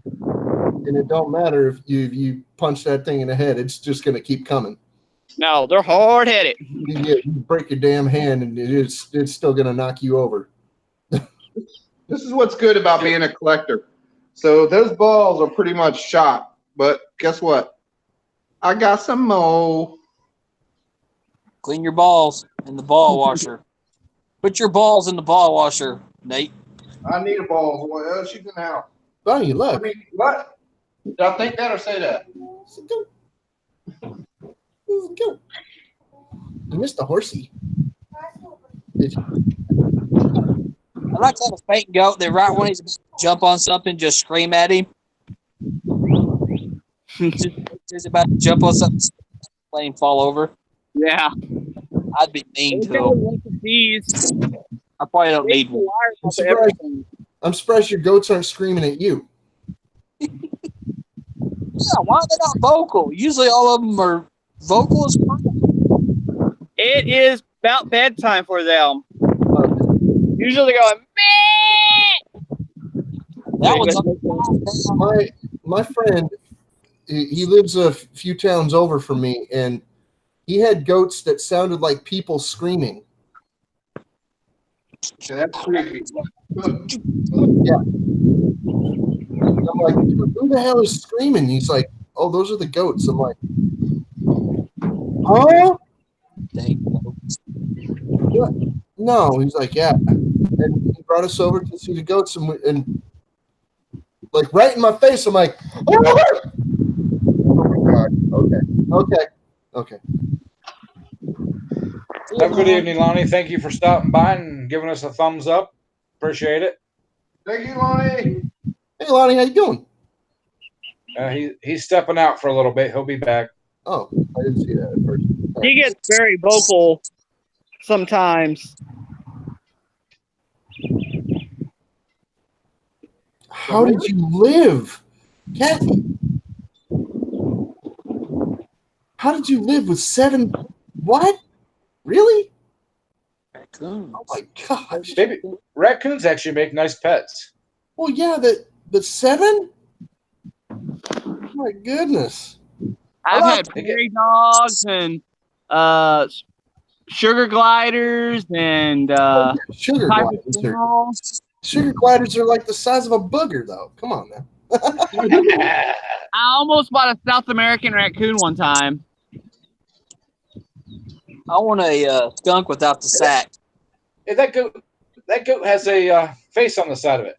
And it don't matter if you punch that thing in the head; it's just going to keep coming. No, they're hard-headed. You break your damn hand, and it's still going to knock you over. This is what's good about being a collector. So those balls are pretty much shot, but guess what? I got some more. Clean your balls in the ball washer. Put your balls in the ball washer, Nate. I need a ball. What else you can have? Bonnie, I look. mean, what? Did I think that or say that? It's a goat. It's a goat. You missed a horsey. Did you? I like to have a fainting goat that right when he's about to jump on something, just scream at him. He's about to jump on something, let him fall over. Yeah. I'd be mean to him. These. I probably don't need one. I'm surprised your goats aren't screaming at you. Yeah, why are they not vocal? Usually all of them are vocal as fuck. It is about bedtime for them. Usually they're going, meh! That was My friend, he lives a few towns over from me, and he had goats that sounded like people screaming. Yeah, that's creepy. Yeah. I'm like, who the hell is screaming? He's like, oh, those are the goats. I'm like, huh? Dang. What? No. He's like, yeah. And he brought us over to see the goats, and like right in my face, I'm like, oh my God. Okay. Have a good evening, Lonnie. Thank you for stopping by and giving us a thumbs up. Appreciate it. Thank you, Lonnie. Hey, Lonnie, how you doing? He's stepping out for a little bit. He'll be back. Oh, I didn't see that at first. He gets very vocal sometimes. How did you live, Kathy? How did you live with 7? What? Really? Raccoons. Oh my gosh. Maybe raccoons actually make nice pets. Well, yeah, the 7? Oh my goodness. I've had prairie dogs and sugar gliders and Sugar gliders are like the size of a booger, though. Come on now. I almost bought a South American raccoon one time. I want a skunk without the sack. Hey, that goat has a face on the side of it.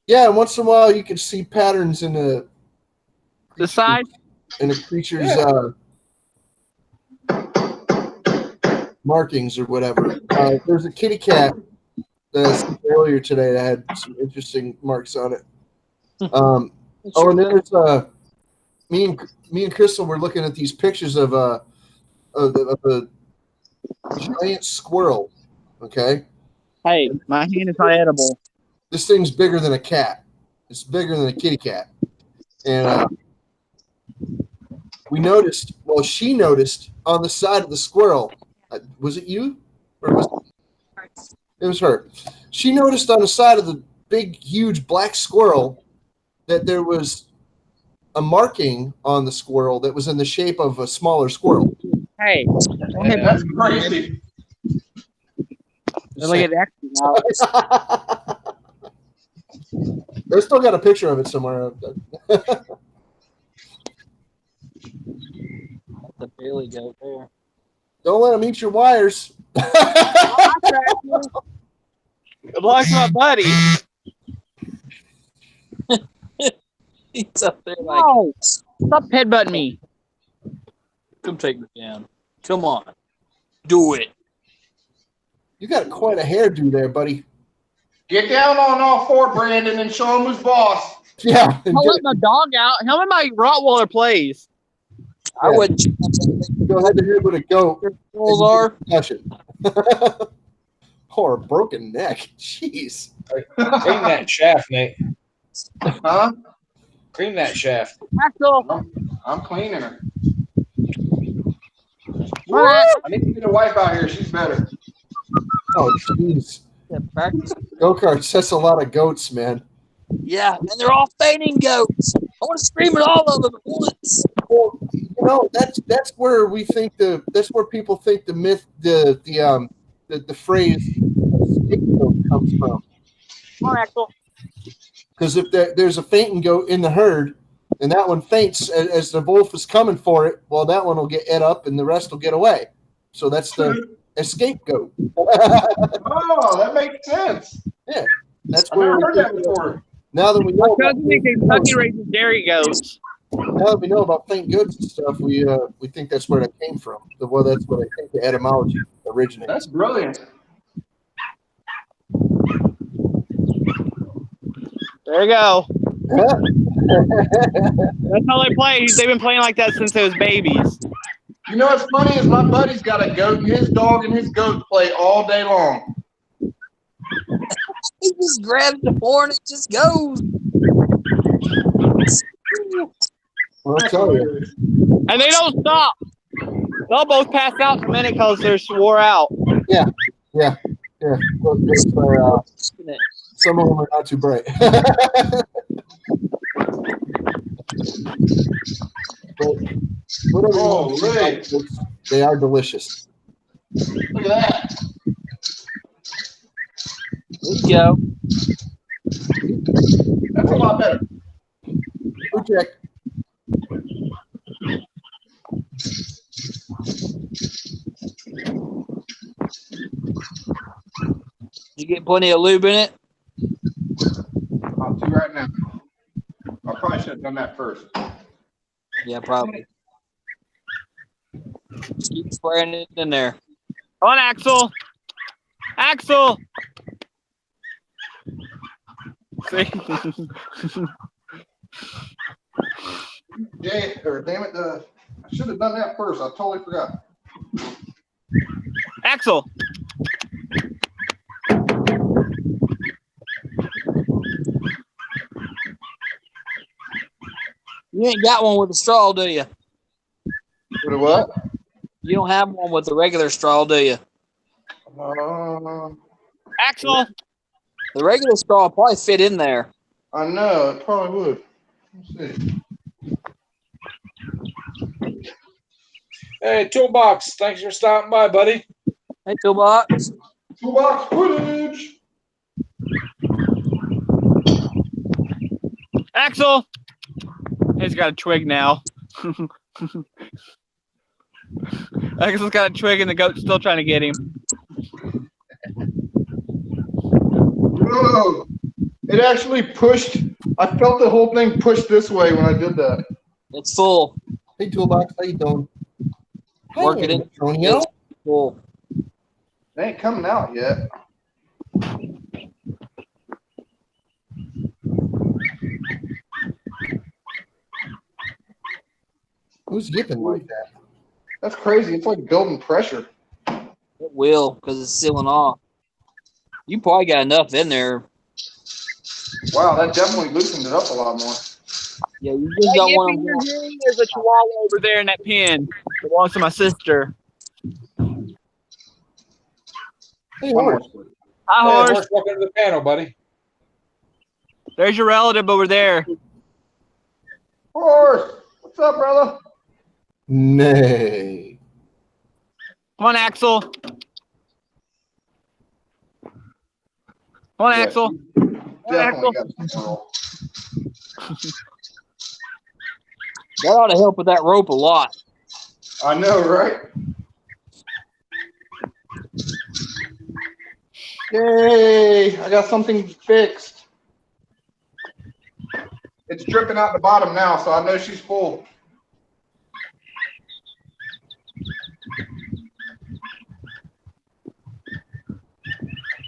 Yeah, and once in a while you can see patterns in The side? a creature's markings or whatever. There's a kitty cat earlier today that had some interesting marks on it. And then there's me and Crystal were looking at these pictures of a giant squirrel. Okay, Hey, my hand is not edible. this thing's bigger than a cat. It's bigger than a kitty cat, and we noticed. Well, she noticed on the side of the squirrel. Was it you, or was it was her? She noticed on the side of the big, huge black squirrel that there was a marking on the squirrel that was in the shape of a smaller squirrel. Hey, That's crazy. look at that now. They still got a picture of it somewhere. The Billy goat there. Don't let them eat your wires. Like my buddy. He's up there like, No, stop headbutting me. come take me down. Come on. Do it. You got quite a hairdo there, buddy. Get down on all four, Brandon, and show him who's boss. Yeah. and I'll let my dog out. How many my Rottweiler plays? I Yeah. wouldn't. Go head to head with a goat. Rules are. Concussion. Or a broken neck. Jeez. Clean that shaft, Nate. Huh? Clean that shaft. Axel, I'm cleaning her. what? I need to get a wife out here. She's better. Oh, jeez. Go-karts, that's a lot of goats, man. Yeah, and they're all fainting goats. I want to scream at all of them at once. Well, you know, that's where we think that's where people think the myth, the phrase scapegoat comes from. Come on, Axel. Because if there's a fainting goat in the herd, and that one faints as the wolf is coming for it, well, that one will get ate up, and the rest will get away. So that's the scapegoat. Oh, that makes sense. That's I've where never heard that before. now that we My know cousin in Kentucky raises dairy goats. now that we know about faint goats and stuff, we think that's where that came from. Well, that's what I think the etymology originates. That's brilliant. There you go. That's how they play. They've been playing like that since they was babies. You know what's funny is my buddy's got a goat, and his dog and his goat play all day long. He just grabs the horn and just goes. Well, I'll tell you. And they don't stop. They'll both pass out in a minute because they're wore out. Yeah. Well, it's, some of them are not too bright. But whatever you want to Holy. say, they are delicious. Look at that. There you go. That's a lot better. Food check. You get plenty of lube in it? I'll do right now. I probably should have done that first. Yeah, probably. Just keep spraying it in there. Come on, Axel. Axel. See? Damn it, I should have done that first. I totally forgot. Axel. You ain't got one with a straw, do you? With a what? You don't have one with a regular straw, do you? Axel. The regular straw will probably fit in there. I know, it probably would. Let's see. Hey, Toolbox, thanks for stopping by, buddy. Hey, Toolbox. Toolbox footage. Axel. He's got a twig now. Axel's got a twig and the goat's still trying to get him. Whoa. It actually pushed. I felt the whole thing pushed this way when I did that. It's full. Hey, Toolbox, how you doing? Work it in. Antonio. Full. They ain't coming out yet. Who's yipping like that? That's crazy. It's like building pressure. It will, because it's sealing off. You probably got enough in there. Wow, that definitely loosened it up a lot more. Yeah, you just don't want them. There's a chihuahua over there in that pen. It belongs to my sister. Hey, Horse. Hi, Hey, horse. Horse, welcome to the panel, buddy. There's your relative over there. Horse, what's up, brother? Nay. Come on, Axel. Come on, Yeah, Axel. Definitely got some control. That ought to help with that rope a lot. I know, right? Yay! I got something fixed. It's dripping out the bottom now, so I know she's full.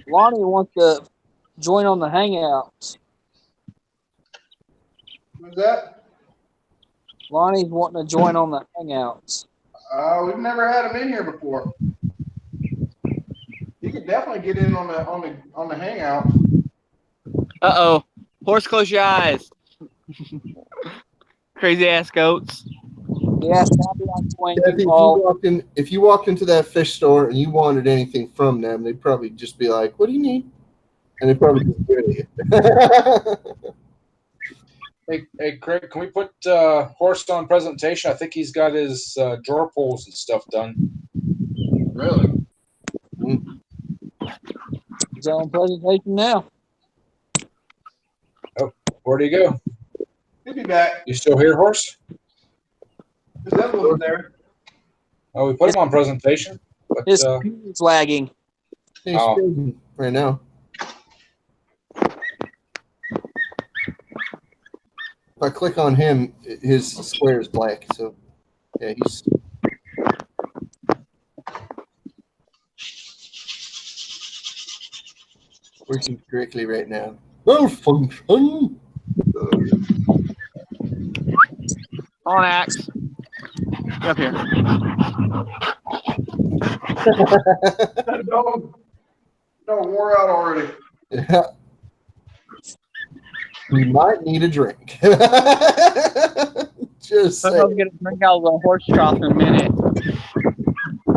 Lonnie wants to join on the Hangouts. What's that? Lonnie's wanting to join on the Hangouts. We've never had him in here before. You can definitely get in on the hangout. Uh-oh. Horse, close your eyes. Crazy ass goats. Yes, I'll be on Twain. Kathy, if you walked into that fish store and you wanted anything from them, they'd probably just be like, "What do you need?" And they'd probably just give it to you. Hey, Craig, can we put Horse on presentation? I think he's got his drawer pulls and stuff done. Really? He's on presentation now. Where'd he go? He'll be back. You still here, Horse? Is that over there? Oh, we put him on presentation. But, His computer's lagging. He's Oh. freezing right now. If I click on him, his square is black. So, yeah, he's. Working correctly right now. Oh, function! On, Axe. Get up here. That dog wore out already. Yeah. We might need a drink. Just So saying. I'm going to drink out of the horse trough in a minute.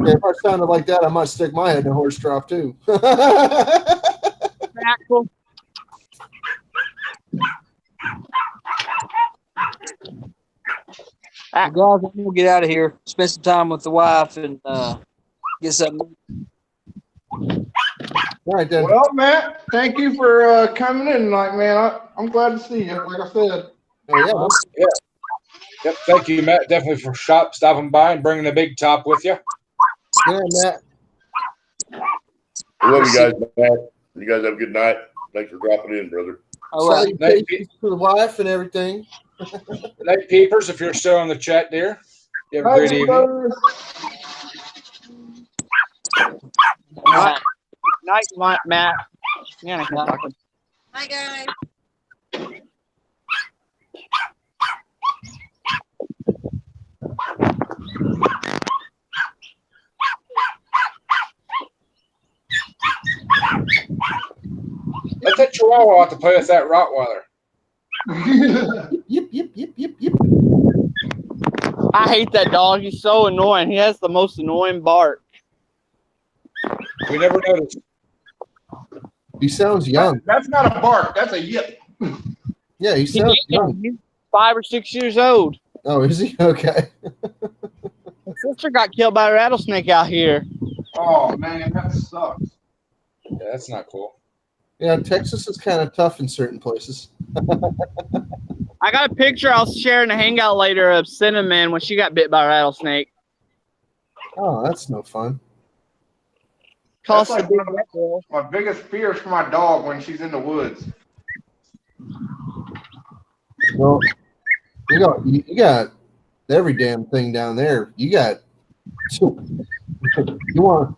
If I sounded like that, I might stick my head in a horse trough too. Axel. Well, guys, I'm gonna get out of here. Spend some time with the wife and get something. All right, then. Well, Matt, thank you for coming in tonight, man. I'm glad to see you. Like I said. Oh, yeah. Yep, thank you, Matt, definitely for stopping by and bringing the big top with you. Yeah, Matt. I love you guys, man. You guys have a good night. Thanks for dropping in, brother. All right. Salutations to the wife and everything. Good night, peepers, if you're still in the chat, dear. You have a great evening. Night, Matt. Yeah, I can talk. Hi, guys. Let that Chihuahua out to play with that Rottweiler. Yep. I hate that dog. He's so annoying. He has the most annoying bark. We never noticed. He sounds young. That's not a bark. That's a yip. Yeah, he sounds young. He's 5 or 6 years old. Oh, is he? Okay. My sister got killed by a rattlesnake out here. Oh, man, that sucks. Yeah, that's not cool. Yeah, Texas is kind of tough in certain places. I got a picture I'll share in the hangout later of Cinnamon when she got bit by a rattlesnake. Oh, that's no fun. Tossed That's the like big one of girl. my biggest fears for my dog when she's in the woods. Well, you got every damn thing down there. You got you want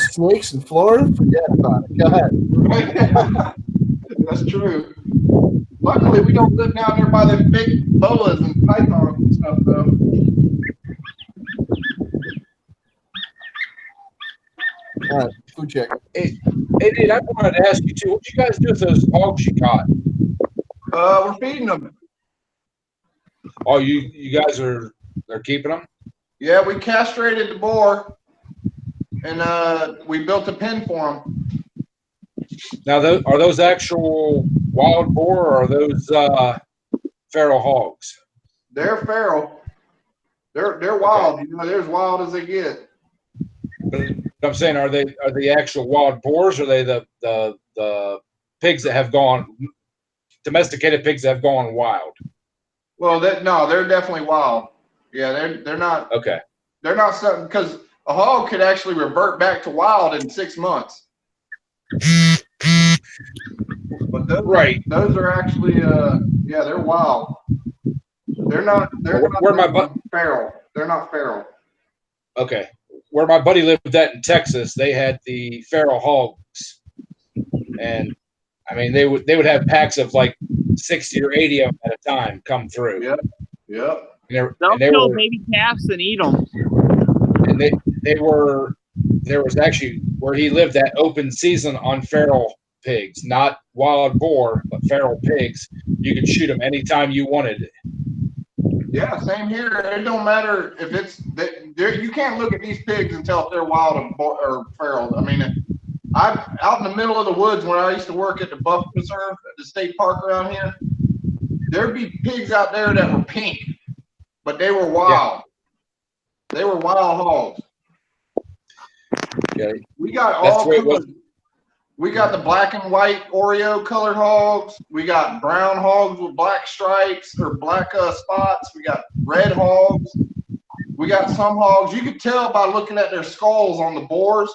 snakes in Florida? Forget about it. Go ahead. That's true. Luckily, we don't live down there by the big boas and pythons and stuff, though. All right, food check. Hey, dude, I wanted to ask you too. What you guys do with those hogs you caught? We're feeding them. Oh, you guys they're keeping them? Yeah, we castrated the boar, and we built a pen for them. Now, are those actual wild boar or are those feral hogs? They're feral. They're wild. You know, they're as wild as they get. But I'm saying, are they actual wild boars? Or are they the pigs that have gone domesticated pigs that have gone wild? Well, no, they're definitely wild. Yeah, they're not. Okay. They're not something because a hog could actually revert back to wild in 6 months. But those are actually yeah, they're wild. They're not feral. They're not feral. Okay. Where my buddy lived at in Texas, they had the feral hogs, and I mean they would have packs of like 60 or 80 of them at a time come through. Yep. Yep. They'll kill baby calves and eat them. And there was actually where he lived at open season on feral pigs, not wild boar, but feral pigs. You could shoot them anytime you wanted. Yeah, same here. It don't matter if you can't look at these pigs and tell if they're wild or feral. I mean, I'm out in the middle of the woods when I used to work at the Buff Preserve at the state park around here. There'd be pigs out there that were pink, but they were wild. Yeah. They were wild hogs. Okay. We got all colors. We got the black and white Oreo colored hogs. We got brown hogs with black stripes or black spots. We got red hogs. We got some hogs. You could tell by looking at their skulls on the boars.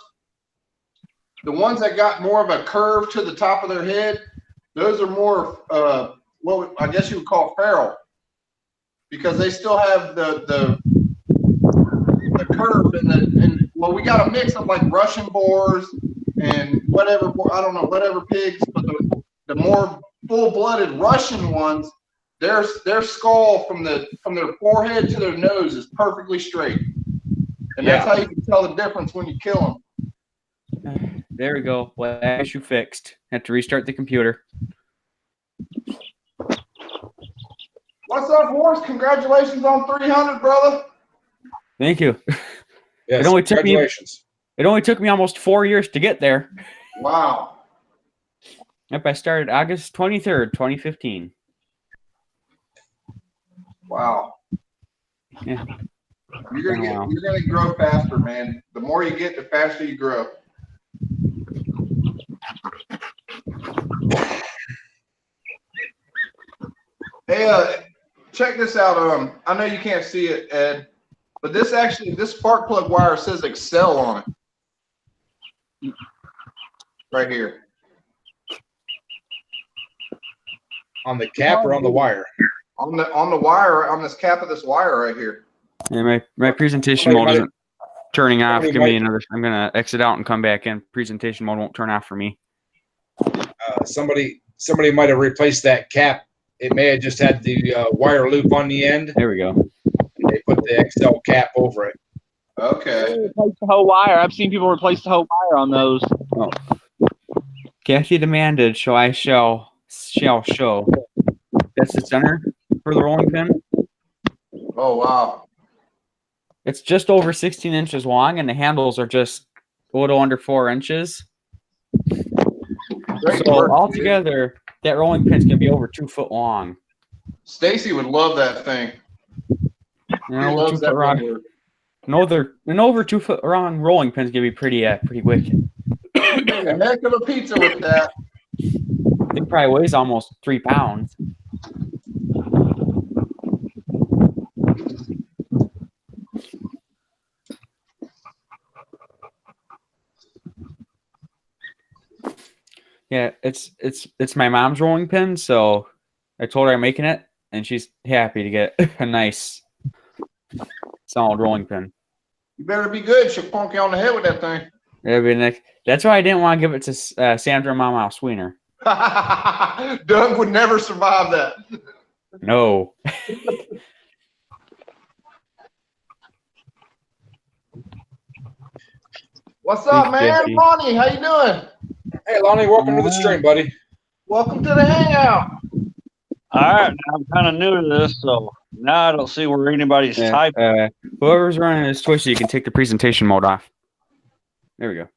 The ones that got more of a curve to the top of their head, those are more, what I guess you would call feral, because they still have the curve and well, we got a mix of like Russian boars and whatever, I don't know, whatever pigs, but the more full-blooded Russian ones, their skull from their forehead to their nose is perfectly straight, and that's how you can tell the difference when you kill them. There we go. Well, issue fixed. Have to restart the computer. What's up, Horse? Congratulations on 300, brother. Thank you. Yes, it only took me almost 4 years to get there. Wow. Yep, I started August 23rd, 2015. Wow. Yeah. You're gonna grow faster, man. The more you get, the faster you grow. Hey, check this out. I know you can't see it, Ed, but this spark plug wire says Excel on it. Right here. On the cap or on the wire? On the wire, on this cap of this wire right here. Yeah, my presentation mode isn't turning off. Give me another. I'm gonna exit out and come back in. Presentation mode won't turn off for me. Somebody might have replaced that cap. It may have just had the wire loop on the end. There we go. They put the XL cap over it. Okay. Replace the whole wire. I've seen people replace the whole wire on those. Oh. Kathy demanded, so I shall show. That's the center for the rolling pin. Oh, wow. It's just over 16 inches long, and the handles are just a little under 4 inches. Great So work, altogether, that rolling pin's gonna be over 2 foot long. Stacy would love that thing. Loves that long. An over 2 foot long rolling pin's gonna be pretty wicked. A heck of a pizza with that. It probably weighs almost 3 pounds. Yeah, it's my mom's rolling pin, so I told her I'm making it, and she's happy to get a nice solid rolling pin. You better be good. She'll punk you on the head with that thing. That'd be next. That's why I didn't want to give it to Sandra Mama Sweener. Doug would never survive that. No. What's up, Thank you, man? Jesse. Lonnie, how you doing? Hey, Lonnie, welcome to the stream, buddy. Welcome to the hangout. All right, now I'm kind of new to this, so now I don't see where anybody's Yeah, typing. whoever's running this Twitch, you can take the presentation mode off. There we go.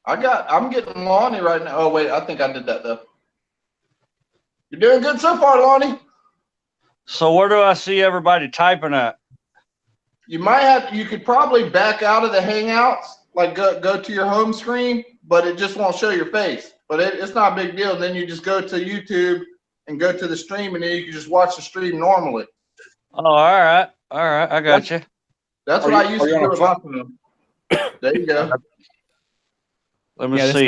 I'm getting Lonnie right now. Oh wait, I think I did that though. You're doing good so far, Lonnie. So where do I see everybody typing at? You could probably back out of the hangouts, like go to your home screen, but it just won't show your face. But it's not a big deal. And then you just go to YouTube and go to the stream, and then you can just watch the stream normally. Oh, all right, I got you. That's what I used to do with my phone. There you go. Let me Yeah, see.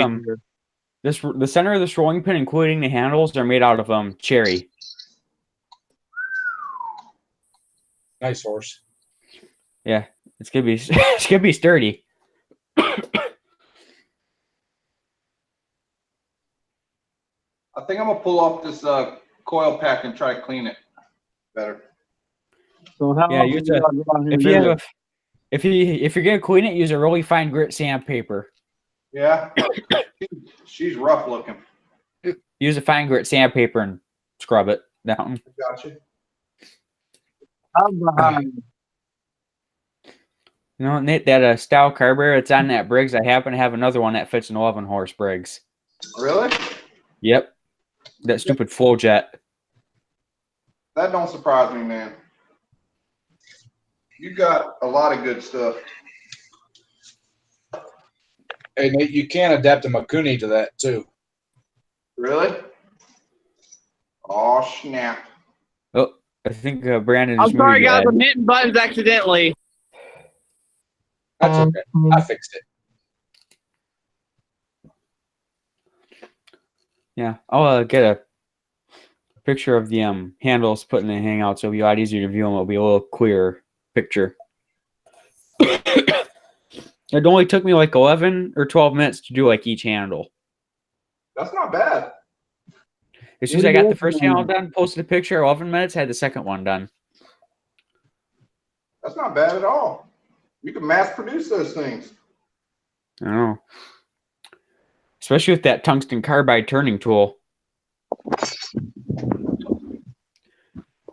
the center of this rolling pin, including the handles, are made out of cherry. Nice horse. Yeah, it's gonna be it's gonna be sturdy. I think I'm gonna pull off this coil pack and try to clean it better. So how Yeah, long use do you guys want if to you do have if you're gonna clean it, use a really fine grit sandpaper. Yeah, she's rough looking. Use a fine grit sandpaper and scrub it down. Gotcha. I'm behind. You know, Nate, that style carburetor, it's on that Briggs. I happen to have another one that fits an 11 horse Briggs. Really? Yep. That stupid flow jet. That don't surprise me, man. You got a lot of good stuff. Hey, Nate, you can adapt a Makuni to that too. Really? Oh, snap. Oh, I think Brandon I'm just sorry, moved guys. ahead. I'm hitting buttons accidentally. That's okay. I fixed it. Yeah, I'll get a picture of the handles put in the Hangout, so it'll be a lot easier to view them. It'll be a little clearer picture. It only took me like 11 or 12 minutes to do like each handle. That's not bad. As soon as I got the first handle done, posted a picture, 11 minutes, had the second one done. That's not bad at all. You can mass produce those things. I don't know. Especially with that tungsten carbide turning tool.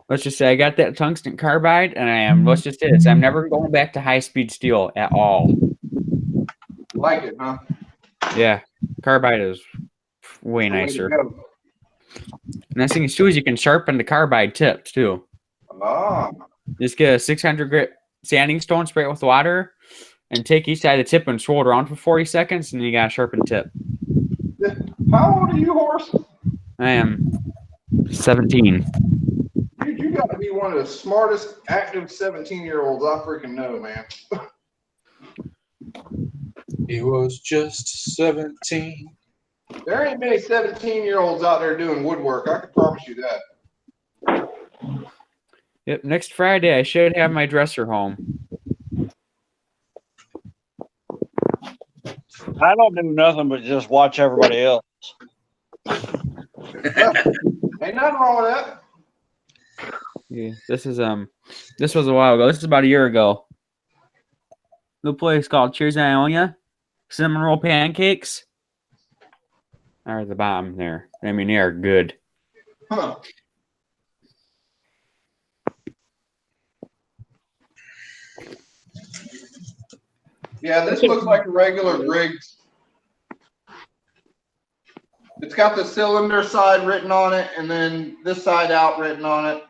Let's just say I got that tungsten carbide, and let's just say this, I'm never going back to high-speed steel at all. Like it, huh? Yeah, carbide is way Way to nicer. go. And the thing is, too, is you can sharpen the carbide tips, too. Ah, Just get a 600 grit sanding stone, spray it with water, and take each side of the tip and swirl it around for 40 seconds, and then you got a sharpened tip. how old are you, Horse? I am 17. Dude, you got to be one of the smartest active 17-year-olds I freaking know, man. He was just 17. There ain't many 17-year-olds out there doing woodwork. I can promise you that. Yep, next Friday I should have my dresser home. I don't do nothing but just watch everybody else. Ain't nothing wrong with that. Yeah, this was a while ago. This is about a year ago. The place called Cheers and Ionia. Cinnamon roll pancakes are the bomb there. I mean, they are good. Huh. Yeah, this looks like a regular Briggs. It's got the cylinder side written on it, and then this side out written on it.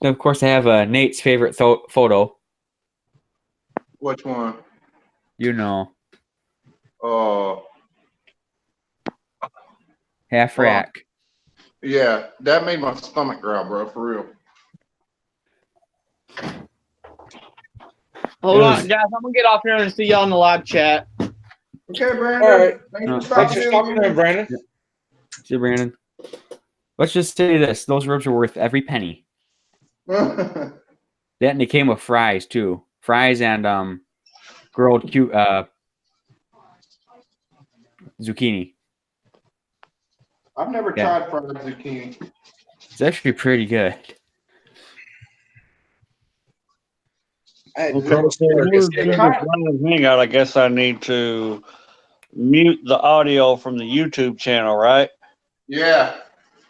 And of course, I have Nate's favorite photo. Which one? You know, Oh, half rack. yeah, that made my stomach growl, bro, for real. Hold on, guys. I'm gonna get off here and see y'all in the live chat. Okay, Brandon. All right. Thanks for Thanks for stopping stopping in, Brandon. See, Brandon. Let's just say this: those ribs are worth every penny. in. That and they came with fries too. Fries and grilled cute zucchini. I've never Yeah. tried fried zucchini. It's actually pretty good. I, Okay, so in order to do this live hangout, I guess I need to mute the audio from the YouTube channel, right? Yeah.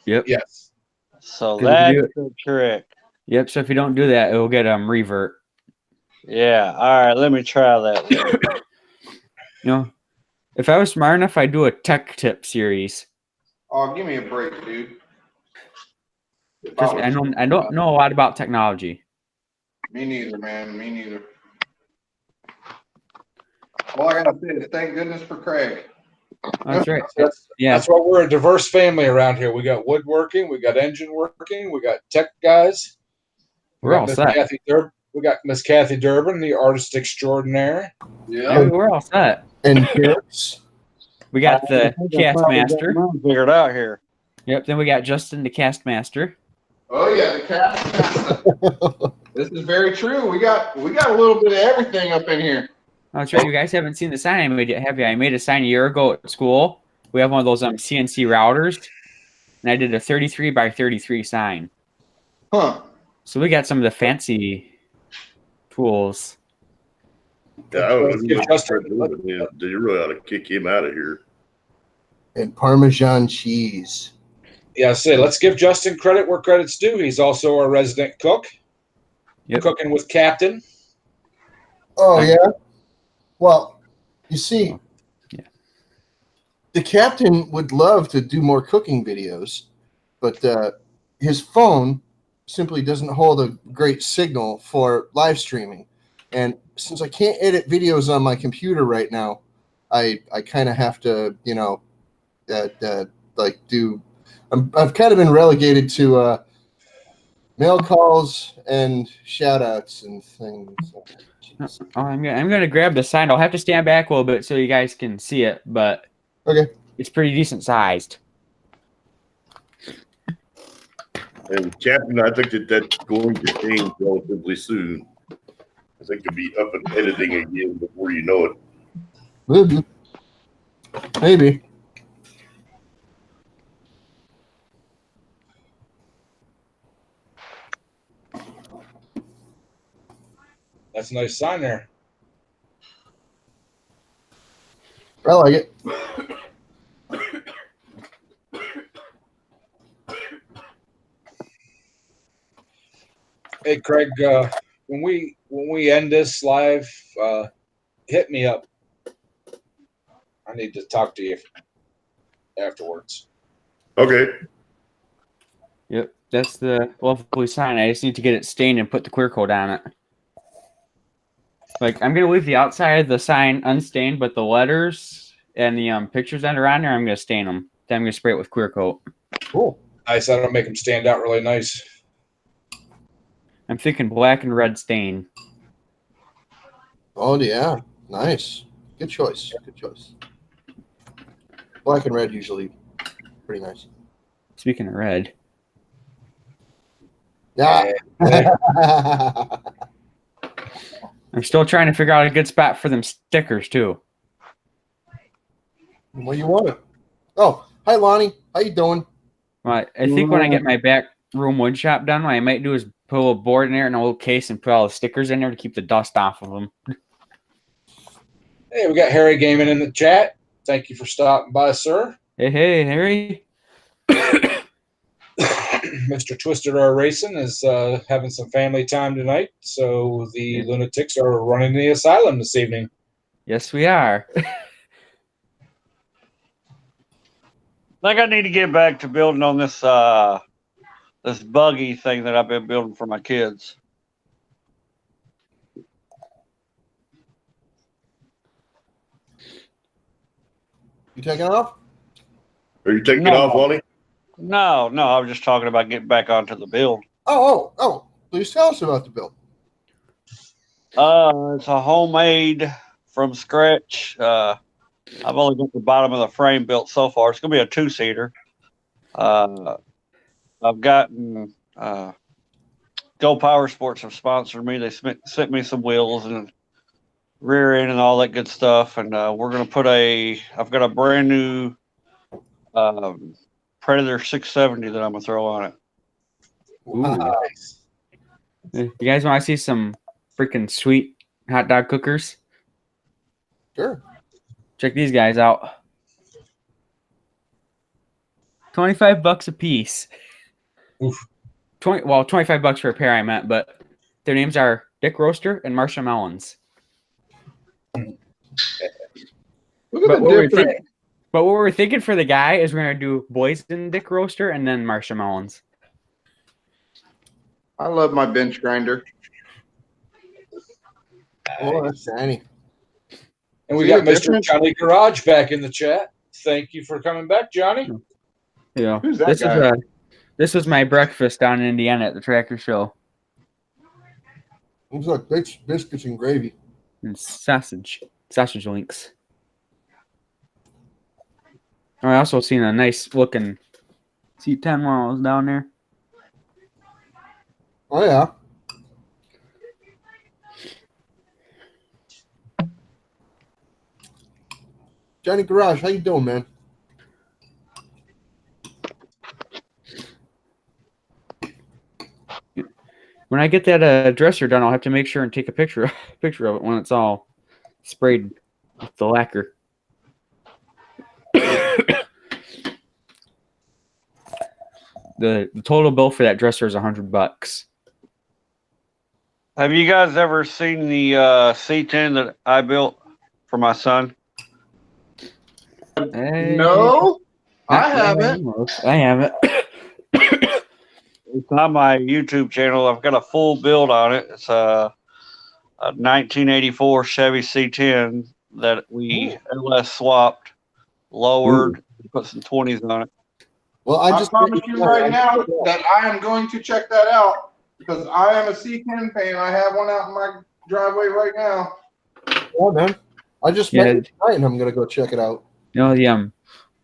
Yep. yes. So Good to that's do it. the trick. Yep. So if you don't do that, it will get revert. Yeah. All right. Let me try that. Then. You know, if I was smart enough, I'd do a tech tip series. Oh, give me a break, dude. Just I don't know a lot about technology. Me neither, man. Me neither. All I gotta say is thank goodness for Craig. That's right. That's, Yeah. that's why we're a diverse family around here. We got woodworking, we got engine working, we got tech guys. We're all set. We got Miss Kathy Durbin, the artist extraordinaire. Yeah, we're all set. And carrots. We got the cast master. Figured out here. Yep. Then we got Justin, the cast master. Oh yeah, the cast. This is very true. We got a little bit of everything up in here. Oh, that's right. You guys haven't seen the sign I made yet, have you? I made a sign a year ago at school. We have one of those CNC routers, and I did a 33 by 33 sign. Huh. So we got some of the fancy tools. Yeah, I don't know who you really ought to kick him out of here. And Parmesan cheese. Yeah, let's give Justin credit where credit's due. He's also our resident cook. Yep. Cooking with Captain. Oh, yeah? Well, you see, the captain would love to do more cooking videos, but his phone simply doesn't hold a great signal for live streaming. And since I can't edit videos on my computer right now, I kind of have to, I've kind of been relegated to mail calls and shout outs and things. Oh, I'm gonna grab the sign. I'll have to stand back a little bit so you guys can see it, but okay, it's pretty decent sized. And Captain, I think that's going to change relatively soon. I think you'll be up and editing again before you know it. Maybe. That's a nice sign there. I like it. Hey, Craig, when we end this live, hit me up. I need to talk to you afterwards. Okay. Yep, that's the lovely sign. I just need to get it stained and put the clear coat on it. Like, I'm gonna leave the outside of the sign unstained, but the letters and the pictures that are on there, I'm gonna stain them. Then I'm gonna spray it with clear coat. Cool. Nice. That'll make them stand out really nice. I'm thinking black and red stain. Oh yeah, nice. Good choice. Good choice. Black and red usually pretty nice. Speaking of red. Yeah. I'm still trying to figure out a good spot for them stickers too. What do you want it? Oh, hi Lonnie. How you doing? Well, I think when I get my back room wood shop done, what I might do is put a little board in there and a little case and put all the stickers in there to keep the dust off of them. Hey, we got Harry Gaming in the chat. Thank you for stopping by, sir. Hey, Harry. Mr. Twisted R Racing is having some family time tonight, so the lunatics are running the asylum this evening. Yes, we are. I think I need to get back to building on this this buggy thing that I've been building for my kids. You taking off? Are you taking off, Lonnie? No, I was just talking about getting back onto the build. Oh. Please tell us about the build. It's a homemade from scratch. I've only got the bottom of the frame built so far. It's gonna be a 2-seater. I've gotten Go Power Sports have sponsored me. They sent me some wheels and rear end and all that good stuff. And we're gonna put I've got a brand new Predator 670 that I'm gonna throw on it. Ooh. You guys want to see some freaking sweet hot dog cookers. Sure. Check these guys out. $25 a piece. Oof. 25 bucks for a pair, I meant, but their names are Dick Roaster and Marsha Melons. Look at But the what, we're difference. but what we're thinking for the guy is we're gonna do Boysen Dick Roaster and then Marsha Melons. I love my bench grinder. Oh, that's shiny. And we See got the Mr. difference? Johnny Garage back in the chat. Thank you for coming back, Johnny. Yeah. Who's that guy? This was my breakfast down in Indiana at the tractor show. Looks like biscuits and gravy. And sausage links. I also seen a nice looking C10 while I was down there. Oh yeah. Johnny Garage, how you doing, man? When I get that dresser done, I'll have to make sure and take a picture of it when it's all sprayed with the lacquer. The total bill for that dresser is $100. Have you guys ever seen the C10 that I built for my son? No, I haven't. I haven't. It's on my YouTube channel. I've got a full build on it. It's a 1984 Chevy C10 that we LS swapped, lowered, put some 20s on it. Well, I just promise you right now that I am going to check that out because I am a C10 fan. I have one out in my driveway right now. Yeah, man. I just met it tonight, and I'm gonna go check it out. You know,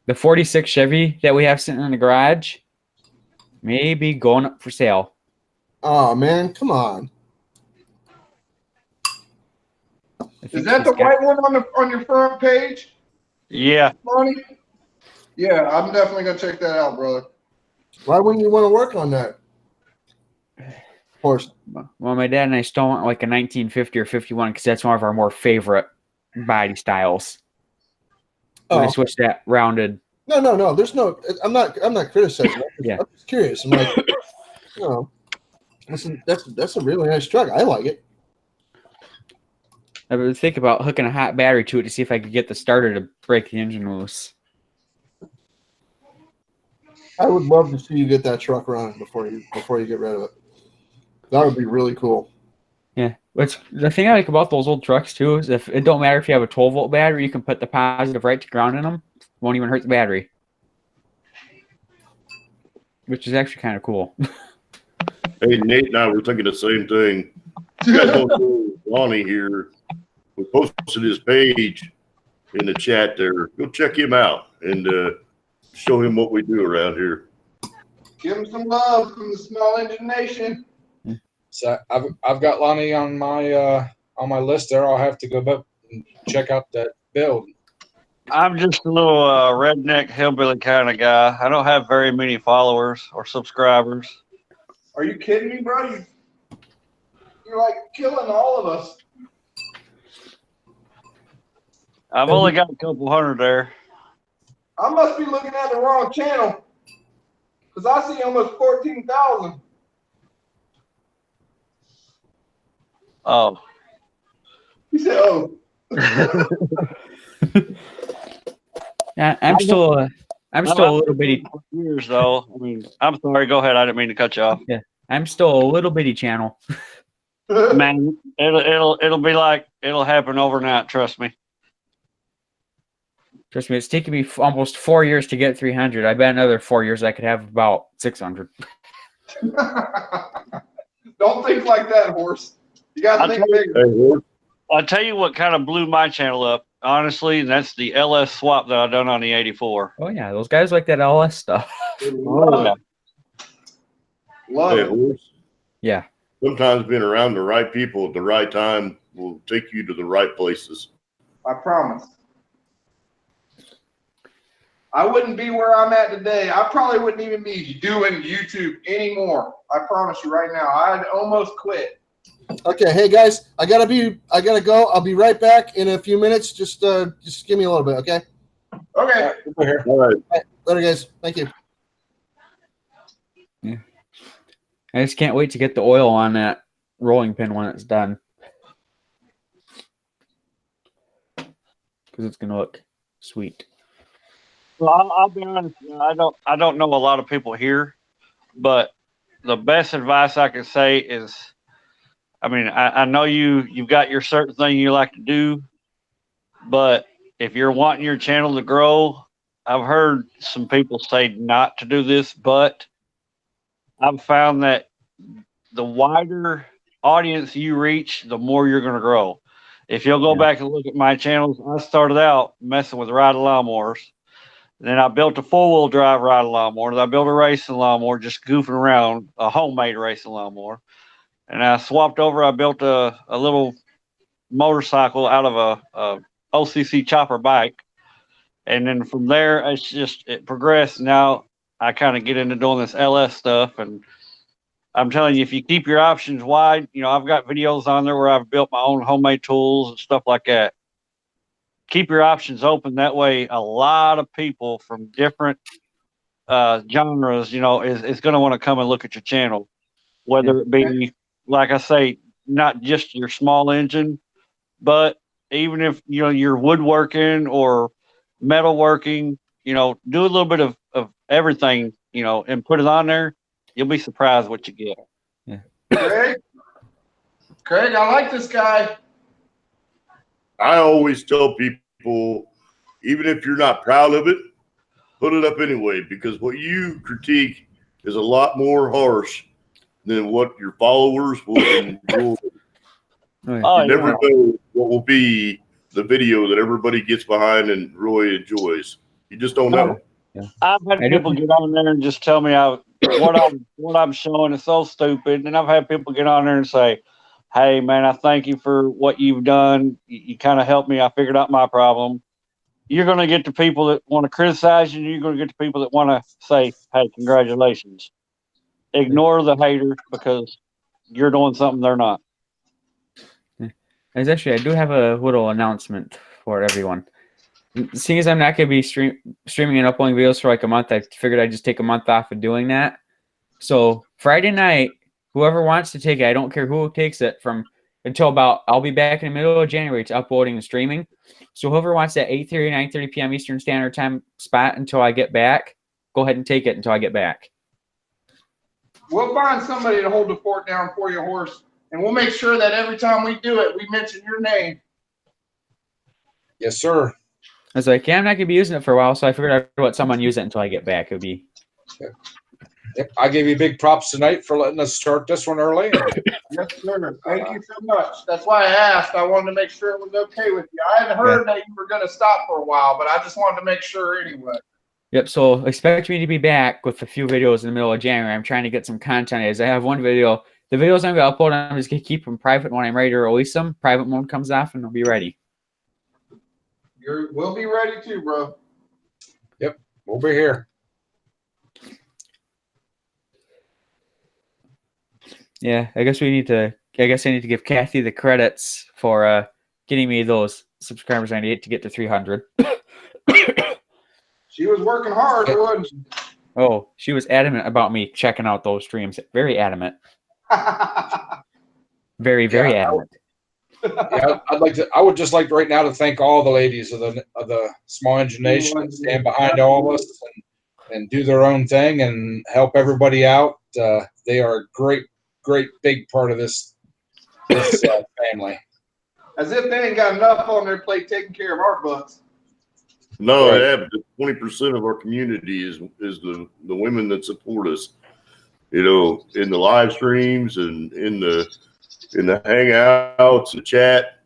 the 46 Chevy that we have sitting in the garage may be going up for sale. Oh man, come on. Is that the white one on your front page, Yeah. Lonnie? Yeah, I'm definitely gonna check that out, brother. Why wouldn't you want to work on that? Of course. Well, my dad and I still want like a 1950 or 51 because that's one of our more favorite body styles. When I switched that rounded. No. There's no. I'm not criticizing. Yeah. I'm just curious. I'm like, that's a really nice truck. I like it. I would think about hooking a hot battery to it to see if I could get the starter to break the engine loose. I would love to see you get that truck running before you get rid of it. That would be really cool. Yeah, but the thing I like about those old trucks too is if it don't matter if you have a 12-volt battery, you can put the positive right to ground in them. Won't even hurt the battery, which is actually kind of cool. Hey, Nate and I were thinking the same thing. You guys don't know Lonnie here. We posted his page in the chat there. Go check him out and show him what we do around here. Give him some love from the Small Engine Nation. So I've got Lonnie on my list there. I'll have to go back and check out that build. I'm just a little redneck hillbilly kind of guy. I don't have very many followers or subscribers. Are you kidding me, bro? You're like killing all of us. I've only got a couple hundred there. I must be looking at the wrong channel because I see almost 14,000. Oh. You said, "Oh." Yeah, I'm still a little bitty. Years though. I mean, I'm sorry. Go ahead. I didn't mean to cut you off. Yeah, I'm still a little bitty channel. Man, it'll be like it'll happen overnight. Trust me. Trust me, it's taken me almost 4 years to get 300. I bet another 4 years I could have about 600. Don't think like that, horse. You got to think bigger. I'll tell you what kind of blew my channel up, honestly, and that's the LS swap that I done on the 84. Oh yeah, those guys like that LS stuff. Oh, yeah. Love Hey, it. horse. Yeah. Sometimes being around the right people at the right time will take you to the right places. I promise. I wouldn't be where I'm at today. I probably wouldn't even be doing YouTube anymore. I promise you right now. I'd almost quit. Okay, hey guys, I gotta go. I'll be right back in a few minutes. Just give me a little bit, okay? Okay. We're here. All right. Later, guys. Thank you. I just can't wait to get the oil on that rolling pin when it's done. Because it's gonna look sweet. Well, I'll be honest. I don't know a lot of people here, but the best advice I can say is, I mean, I know you've got your certain thing you like to do, but if you're wanting your channel to grow, I've heard some people say not to do this, but I've found that the wider audience you reach, the more you're going to grow. If you'll go back and look at my channels, I started out messing with riding lawnmowers. Then I built a 4-wheel drive riding lawnmower. Then I built a racing lawnmower, just goofing around, a homemade racing lawnmower. And I swapped over. I built a little motorcycle out of a OCC chopper bike. And then from there, it progressed. Now I kind of get into doing this LS stuff. And I'm telling you, if you keep your options wide, I've got videos on there where I've built my own homemade tools and stuff like that. Keep your options open. That way, a lot of people from different genres, is going to want to come and look at your channel. Whether it be, like I say, not just your small engine, but even if, you're woodworking or metalworking, do a little bit of everything, and put it on there. You'll be surprised what you get. Craig, I like this guy. I always tell people, even if you're not proud of it, put it up anyway, because what you critique is a lot more harsh than what your followers will enjoy. You never know what will be the video that everybody gets behind and Roy enjoys. You just don't know. I've had people get on there and just tell me what I'm showing is so stupid, and I've had people get on there and say, "Hey, man, I thank you for what you've done. You kind of helped me. I figured out my problem." You're going to get the people that want to criticize you, and you're going to get the people that want to say, "Hey, congratulations." Ignore the haters because you're doing something they're not. I do have a little announcement for everyone. Seeing as I'm not going to be streaming and uploading videos for like a month, I figured I'd just take a month off of doing that. So Friday night, whoever wants to take it, I don't care who takes it I'll be back in the middle of January to uploading and streaming. So whoever wants that 8:30, 9:30 p.m. Eastern Standard Time spot until I get back, go ahead and take it until I get back. We'll find somebody to hold the fort down for your horse, and we'll make sure that every time we do it, we mention your name. Yes, sir. I was like, I'm not going to be using it for a while, so I figured I'd let someone use it until I get back. It would be. Yep. I gave you big props tonight for letting us start this one early. Yes, sir. Thank you so much. That's why I asked. I wanted to make sure it was okay with you. I hadn't heard that you were going to stop for a while, but I just wanted to make sure anyway. Yep, so expect me to be back with a few videos in the middle of January. I'm trying to get some content. I have one video. The videos I'm going to upload, I'm just going to keep them private. When I'm ready to release them, private mode comes off, and they'll be ready. We'll be ready too, bro. Yep, we'll be here. Yeah, I guess I need to give Kathy the credits for getting me those subscribers I need to get to 300. She was working hard, wasn't she? Oh, she was adamant about me checking out those streams. Very adamant. Very, very adamant. Yeah, I would just like right now to thank all the ladies of the Small Engine Nation that stand behind all of us and do their own thing and help everybody out. They are a great big part of this family. As if they ain't got enough on their plate taking care of our butts. No, right. 20% of our community is the women that support us. In the live streams and in the hangouts, the chat,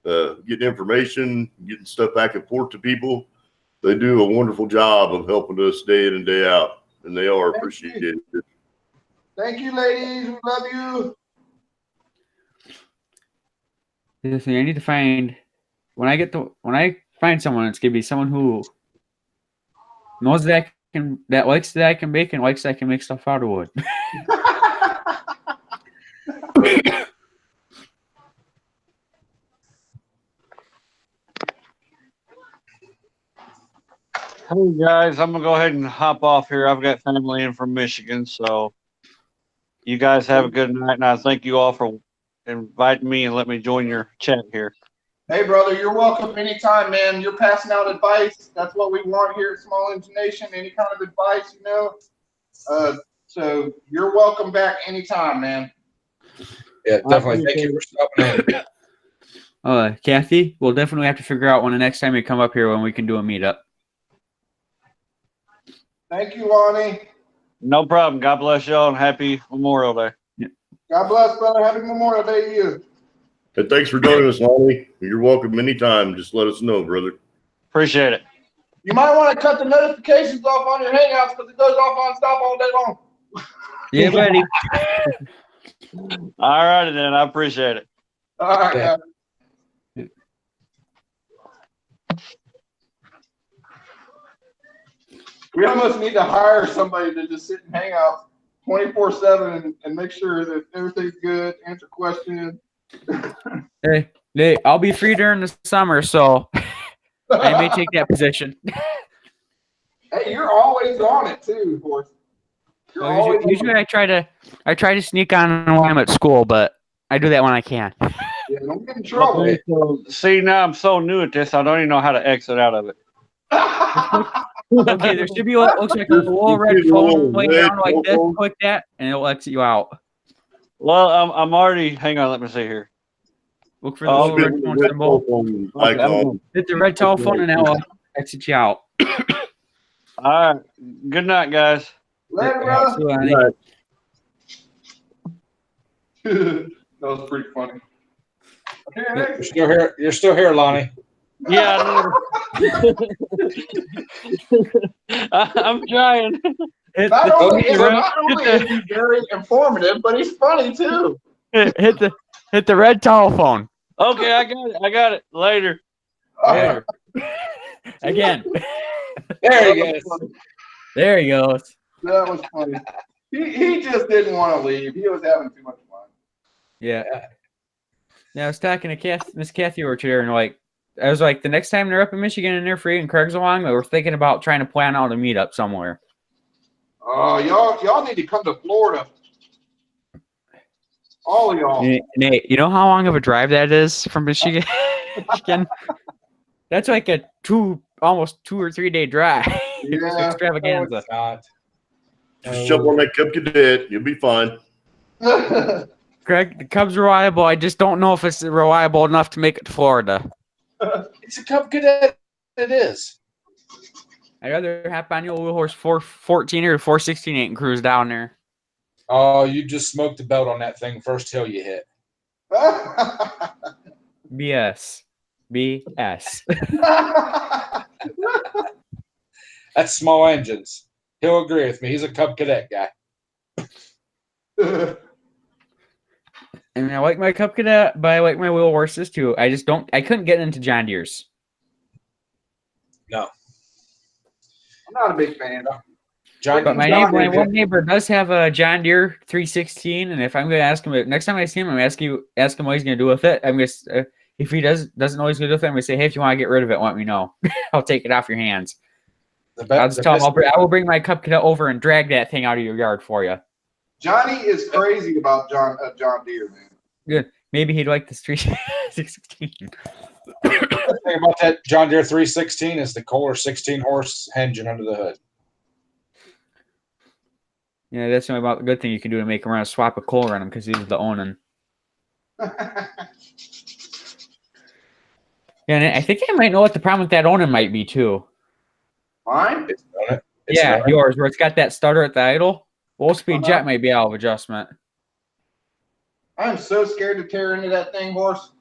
getting information, getting stuff back and forth to people. They do a wonderful job of helping us day in and day out, and they are appreciated. Thank you, ladies. We love you. I need to find when I find someone, it's gonna be someone who knows that likes that I can bake and likes that I can make stuff out of wood. Hey guys, I'm gonna go ahead and hop off here. I've got family in from Michigan, so you guys have a good night, and I thank you all for inviting me and let me join your chat here. Hey, brother, you're welcome anytime, man. You're passing out advice. That's what we want here at Small Engine Nation. Any kind of advice, you know. So you're welcome back anytime, man. Yeah, definitely. Thank you for stopping in. Kathy, we'll definitely have to figure out when the next time you come up here when we can do a meetup. Thank you, Lonnie. No problem. God bless y'all and happy Memorial Day. God bless, brother. Happy Memorial Day to you. And thanks for joining us, Lonnie. You're welcome anytime. Just let us know, brother. Appreciate it. You might want to cut the notifications off on your Hangouts because it goes off on stop all day long. Yeah, buddy. All righty then. I appreciate it. All right. Yeah. We almost need to hire somebody to just sit and hang out 24/7 and make sure that everything's good, answer questions. Hey, I'll be free during the summer, so I may take that position. Hey, you're always on it too, of course. You're Well, always usually on I try to sneak on when I'm at school, but I do that when I can. it. Yeah, don't get in trouble. Okay, so, see, now I'm so new at this, I don't even know how to exit out of it. Okay, there should be what looks like a little red phone way down like this. Click that, and it'll exit you out. Well, I'm already. Hang on, let me see here. Look for the little red phone symbol. Icon. Hit the red telephone, and that'll exit you out. All right. Good night, guys. Later, brother. So, Annie, That was pretty funny. Okay, You're still here, Lonnie. Yeah, I'm trying. not only is he very informative, but he's funny too. hit the red telephone. Okay, I got it. Later. There. Again. There he goes. There he goes. That was funny. He just didn't want to leave. He was having too much fun. Yeah. Now I was talking to Miss Kathy Orchard, and I was like, the next time they're up in Michigan and they're free in Craigswong, we're thinking about trying to plan out a meetup somewhere. Oh, y'all need to come to Florida. All of y'all. Nate, you know how long of a drive that is from Michigan? That's like a almost 2 or 3 day drive. It's Yeah. extravaganza. Just jump on that Cub Cadet. You'll be fine. Craig, the Cub's reliable. I just don't know if it's reliable enough to make it to Florida. It's a Cub Cadet. It is. I'd rather hop on your Wheel Horse 414 or 416 and cruise down there. Oh, you just smoked the belt on that thing first hill you hit. BS. BS. That's small engines. He'll agree with me. He's a Cub Cadet guy. And I like my Cub Cadet, but I like my Wheel Horses too. I couldn't get into John Deere's. No. I'm not a big fan. John, But my one neighbor does have a John Deere 316, and if I'm going to ask him next time I see him, I'm going to ask him what he's going to do with it. I'm going to if he doesn't know what he's going to do with it, I'm going to say, hey, if you want to get rid of it, let me know. I'll take it off your hands. I'll just tell him I will bring my Cub Cadet over and drag that thing out of your yard for you. Johnny is crazy about John Deere, man. Good. Maybe he'd like this 316. The thing about that John Deere 316 is the Kohler 16 horse engine under the hood. Yeah, that's the only about the good thing you can do to make him run a swap a Kohler on him because he's the owning. Yeah, and I think I might know what the problem with that owning might be too. Mine? Yeah, yours, where it's got that starter at the idle. Low speed jet might be out of adjustment. I'm so scared to tear into that thing, horse.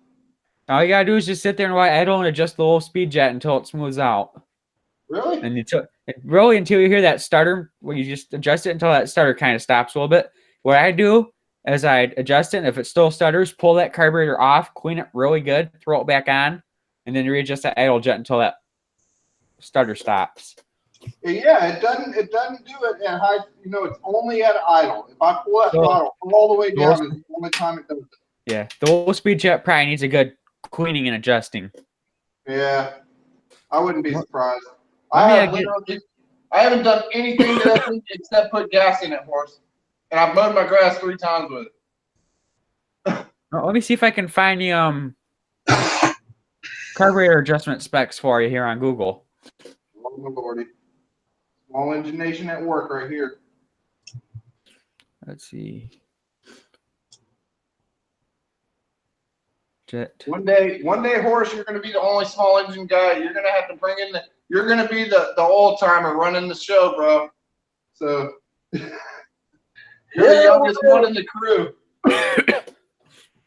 All you gotta do is just sit there and idle and adjust the low speed jet until it smooths out. Really? And until you hear that starter, when you just adjust it until that starter kind of stops a little bit. What I do is I adjust it, and if it still stutters, pull that carburetor off, clean it really good, throw it back on, and then readjust that idle jet until that starter stops. Yeah, it doesn't do it at high. You know, it's only at idle. If I pull that throttle all the way down, it's the only time it does it. Yeah, the low speed jet probably needs a good cleaning and adjusting. Yeah, I wouldn't be surprised. I haven't done anything to that thing except put gas in it, horse. And I've mowed my grass 3 times with it. Let me see if I can find the carburetor adjustment specs for you here on Google. Oh, my lordy. Small Engine Nation at work right here. Let's see. Jet. One day, horse, you're going to be the only small engine guy. You're going to have to bring in you're going to be the old timer running the show, bro. So you're the youngest one in the crew.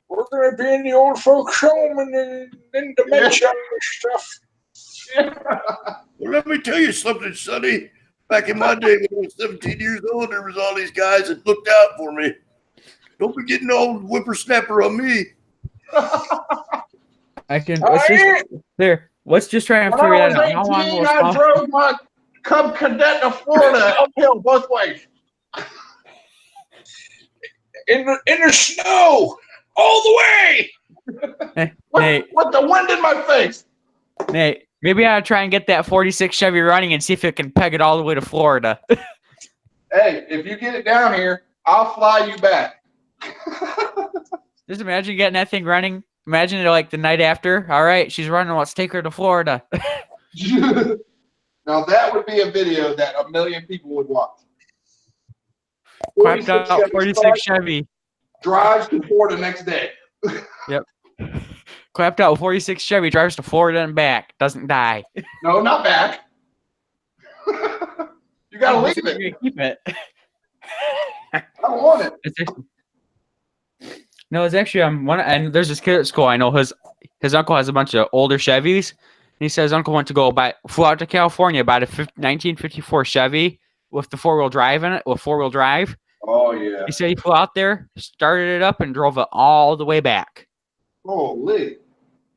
We're going to be in the old folks' home and in dementia and stuff. Well, let me tell you something, Sonny. Back in my day when I was 17 years old, there was all these guys that looked out for me. Don't be getting old whippersnapper on me. I can. Let's just try and figure When I that out. was 18, I drove my Cub Cadet to Florida uphill both ways. In the snow, all the way. With the wind in my face. Nate, maybe I ought to try and get that 46 Chevy running and see if it can peg it all the way to Florida. Hey, if you get it down here, I'll fly you back. Just imagine getting that thing running. Imagine it like the night after. All right, she's running. Let's take her to Florida. Now that would be a video that 1 million people would watch. Clapped out 46 Chevy. Drives to Florida next day. Yep. Clapped out 46 Chevy, drives to Florida and back. Doesn't die. No, not back. You gotta leave it. Keep it. I don't want it. It's actually and there's this kid at school. I know his uncle has a bunch of older Chevys, and he says uncle went to flew out to California, bought a 1954 Chevy with the 4-wheel drive in it, with 4-wheel drive. Oh yeah. He said he flew out there, started it up, and drove it all the way back. Holy.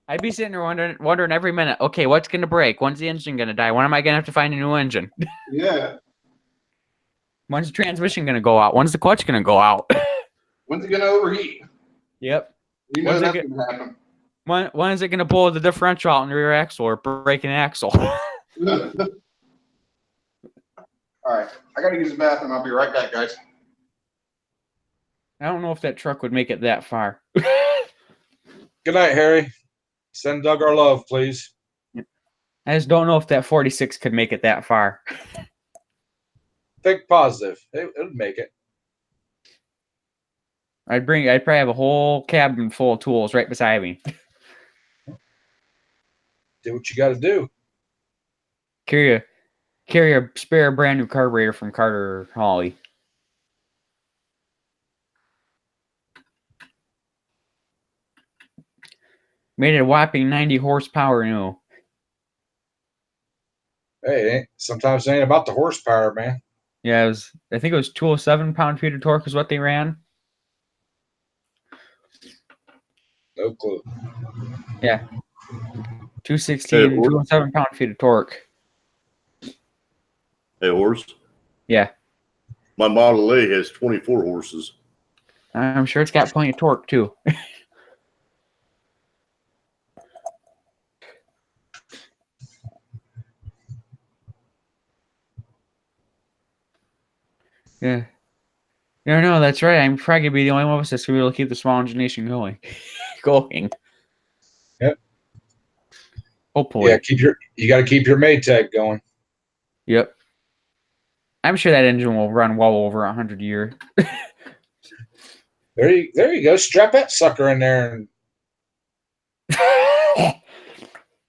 I'd be sitting there wondering every minute, okay, what's gonna break? When's the engine gonna die? When am I gonna have to find a new engine? Yeah. When's the transmission gonna go out? When's the clutch gonna go out? When's it gonna overheat? Yep. You know that's gonna happen. When is it gonna pull the differential out in the rear axle or break an axle? All right, I gotta use the bathroom. I'll be right back, guys. I don't know if that truck would make it that far. Good night, Harry. Send Doug our love, please. I just don't know if that 46 could make it that far. Think positive. It would make it. I'd probably have a whole cabin full of tools right beside me. Do what you got to do. Carry a spare brand new carburetor from Carter Hawley. Made it a whopping 90 horsepower new. Hey, sometimes it ain't about the horsepower, man. Yeah, I think it was 207 pound-feet of torque is what they ran. No clue. Yeah. 216, 207 pound-feet of torque. Hey, horse. Yeah. My Model A has 24 horses. I'm sure it's got plenty of torque, too. Yeah. No, that's right. I'm probably gonna be the only one of us that's gonna be able to keep the small engine nation going. Yep. Hopefully. Yeah, you gotta keep your Maytag going. Yep. I'm sure that engine will run well over 100 a year. There you go. Strap that sucker in there and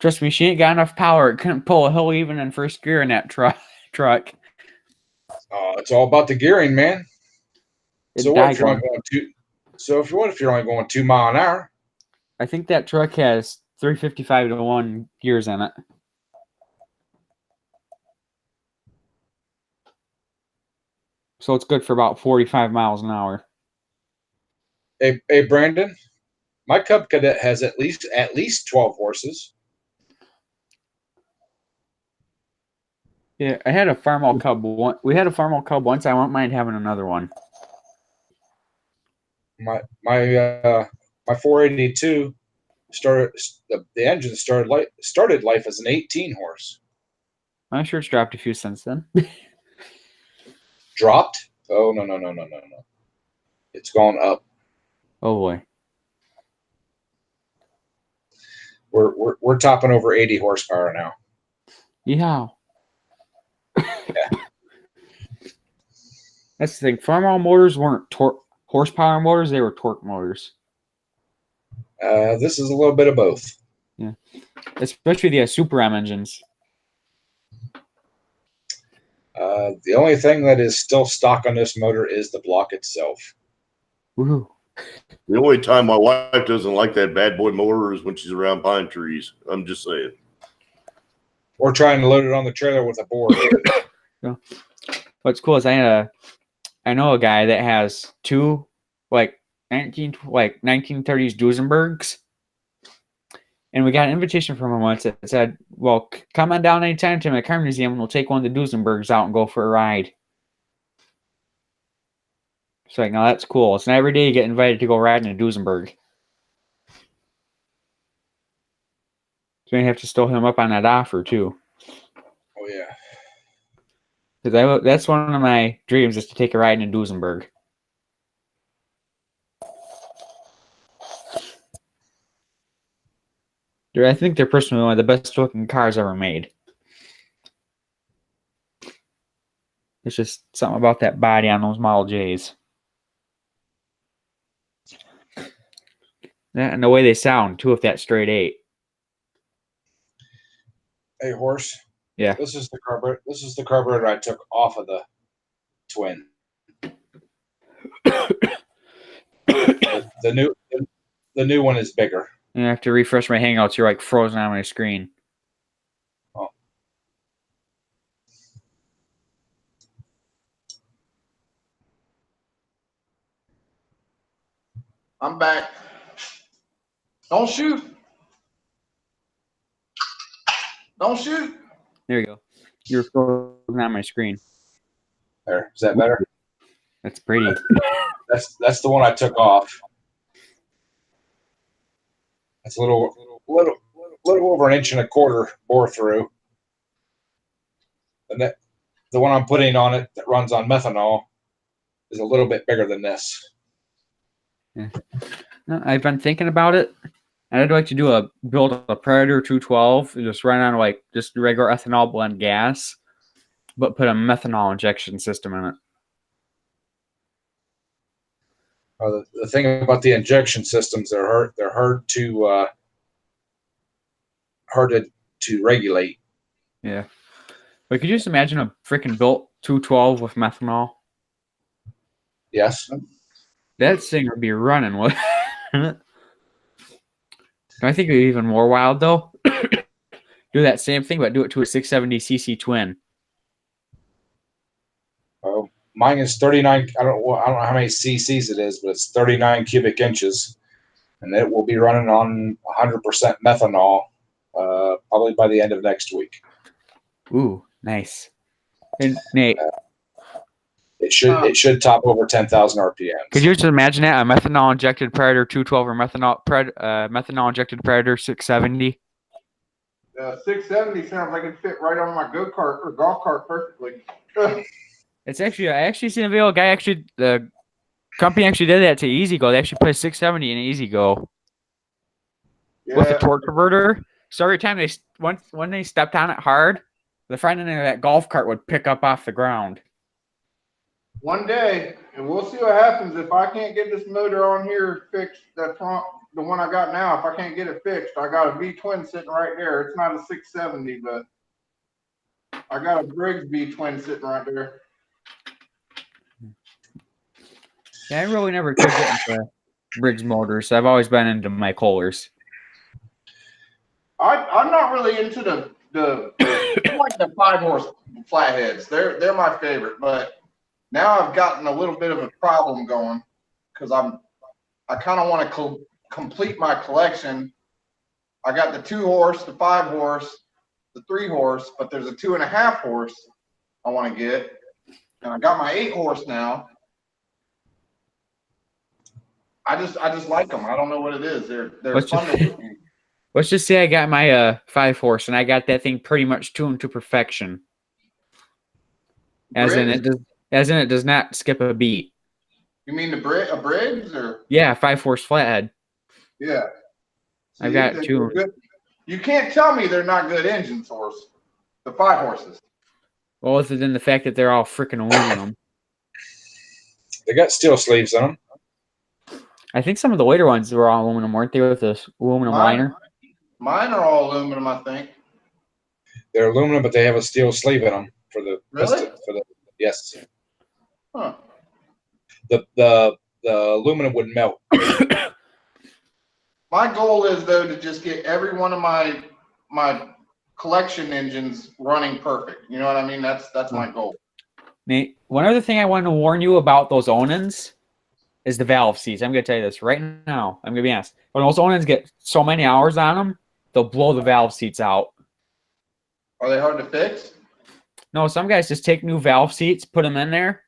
Trust me, she ain't got enough power. It couldn't pull a hill even in first gear in that truck. It's all about the gearing, man. So what if you're only going 2 mile an hour? I think that truck has 355 to 1 gears in it. So it's good for about 45 miles an hour. Hey, Brandon, my Cub Cadet has at least 12 horses. Yeah, I had a Farmall Cub. We had a Farmall Cub once. I won't mind having another one. My 482 started. The engine started life as an 18 horse. My shirt's dropped a few since then. Dropped? Oh, no. It's gone up. Oh boy. We're topping over 80 horsepower now. Yeah. That's the thing. Farmall motors weren't horsepower motors; they were torque motors. This is a little bit of both. Yeah, especially the Super M engines. The only thing that is still stock on this motor is the block itself. Woohoo! The only time my wife doesn't like that bad boy motor is when she's around pine trees. I'm just saying. We're trying to load it on the trailer with a board. Yeah. What's cool is I know a guy that has two 1930s Duesenbergs, and we got an invitation from him once that said, "Well, come on down anytime to my car museum, and we'll take one of the Duesenbergs out and go for a ride." It's like, no, that's cool. It's not every day you get invited to go riding a Duesenberg. So you have to stow him up on that offer too. Oh yeah. Because that's one of my dreams is to take a ride in a Duesenberg. I think they're personally one of the best looking cars ever made. It's just something about that body on those Model Js. Yeah, and the way they sound too, with that straight 8. Hey, horse. Yeah. This is the carburetor I took off of the twin. The new one is bigger. And I have to refresh my Hangouts. You're like frozen on my screen. Oh. I'm back. Don't shoot. Don't shoot. There you go. You're frozen on my screen. There. Is that better? That's pretty. That's the one I took off. It's a little over 1.25 inch bore through. And the one I'm putting on it that runs on methanol is a little bit bigger than this. Yeah. No, I've been thinking about it. I'd like to build a Predator 212, just run on just regular ethanol blend gas, but put a methanol injection system in it. The thing about the injection systems, they're hard to regulate. Yeah, but could you just imagine a freaking built 212 with methanol? Yes, that thing would be running. What? I think it'd be even more wild though. Do that same thing, but do it to a 670cc twin. Oh, mine is 39. I don't know how many cc's it is, but it's 39 cubic inches, and it will be running on 100% methanol, probably by the end of next week. Ooh, nice. And Nate, it should top over 10,000 RPMs. Could you just imagine that, a methanol injected Predator 212 or methanol injected Predator 670? 670 sounds like it fit right on my go-kart or golf cart perfectly. It's actually, I actually seen a video. A guy the company actually did that to EasyGo. They actually put a 670 in EasyGo with a torque converter. So every time when they stepped on it hard, the front end of that golf cart would pick up off the ground. One day, and we'll see what happens if I can't get this motor on here fixed. The one I got now, if I can't get it fixed, I got a V-twin sitting right there. It's not a 670, but I got a Briggs V-twin sitting right there. Yeah, I really never could get into Briggs motors. I've always been into my Kohlers. I'm not really into the I like the 5-horse flatheads. They're my favorite, but now I've gotten a little bit of a problem going because I kind of want to complete my collection. I got the 2-horse, the 5-horse, the 3-horse, but there's a 2.5-horse I want to get, and I got my 8-horse now. I just like them. I don't know what it is. They're fun to look at. Let's just say I got my 5-horse and I got that thing pretty much tuned to perfection. As in it does not skip a beat. You mean a Briggs or? Yeah, 5-horse flathead. Yeah. I've got they're two. good. You can't tell me they're not good engines, horse. The 5-horses. Well, other than the fact that they're all freaking aluminum. They got steel sleeves on them. I think some of the later ones were all aluminum, weren't they, with this aluminum liner? Mine are all aluminum, I think. They're aluminum, but they have a steel sleeve in them for the Really? Yes. Huh. The aluminum would melt. My goal is though to just get every one of my collection engines running perfect. You know what I mean? That's my goal. Nate, one other thing I wanted to warn you about those Onins is the valve seats. I'm going to tell you this right now. I'm going to be honest. When those Onins get so many hours on them, they'll blow the valve seats out. Are they hard to fix? No, some guys just take new valve seats, put them in there,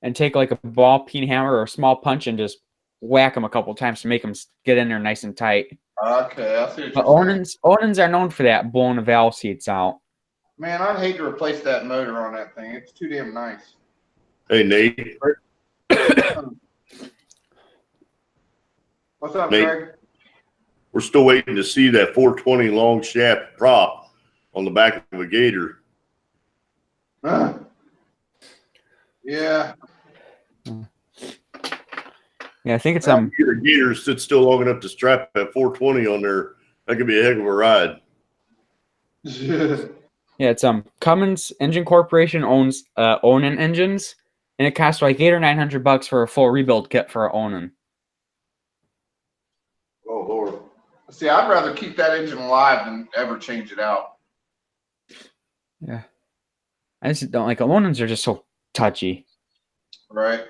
and take like a ball peen hammer or a small punch and just whack them a couple times to make them get in there nice and tight. Okay, I see what But you're saying. Onins are known for that, blowing the valve seats out. Man, I'd hate to replace that motor on that thing. It's too damn nice. Hey, Nate. What's up, Nate. Greg? We're still waiting to see that 420 long shaft prop on the back of a Gator. Yeah. Yeah, I think it's Get a Gator sit still long enough to strap that 420 on there. That could be a heck of a ride. Yeah, it's Cummins Engine Corporation owns Onan engines, and it costs like $800 or $900 for a full rebuild kit for an Onan. Oh Lord. See, I'd rather keep that engine alive than ever change it out. Yeah, I just don't like Onans are just so touchy. Right.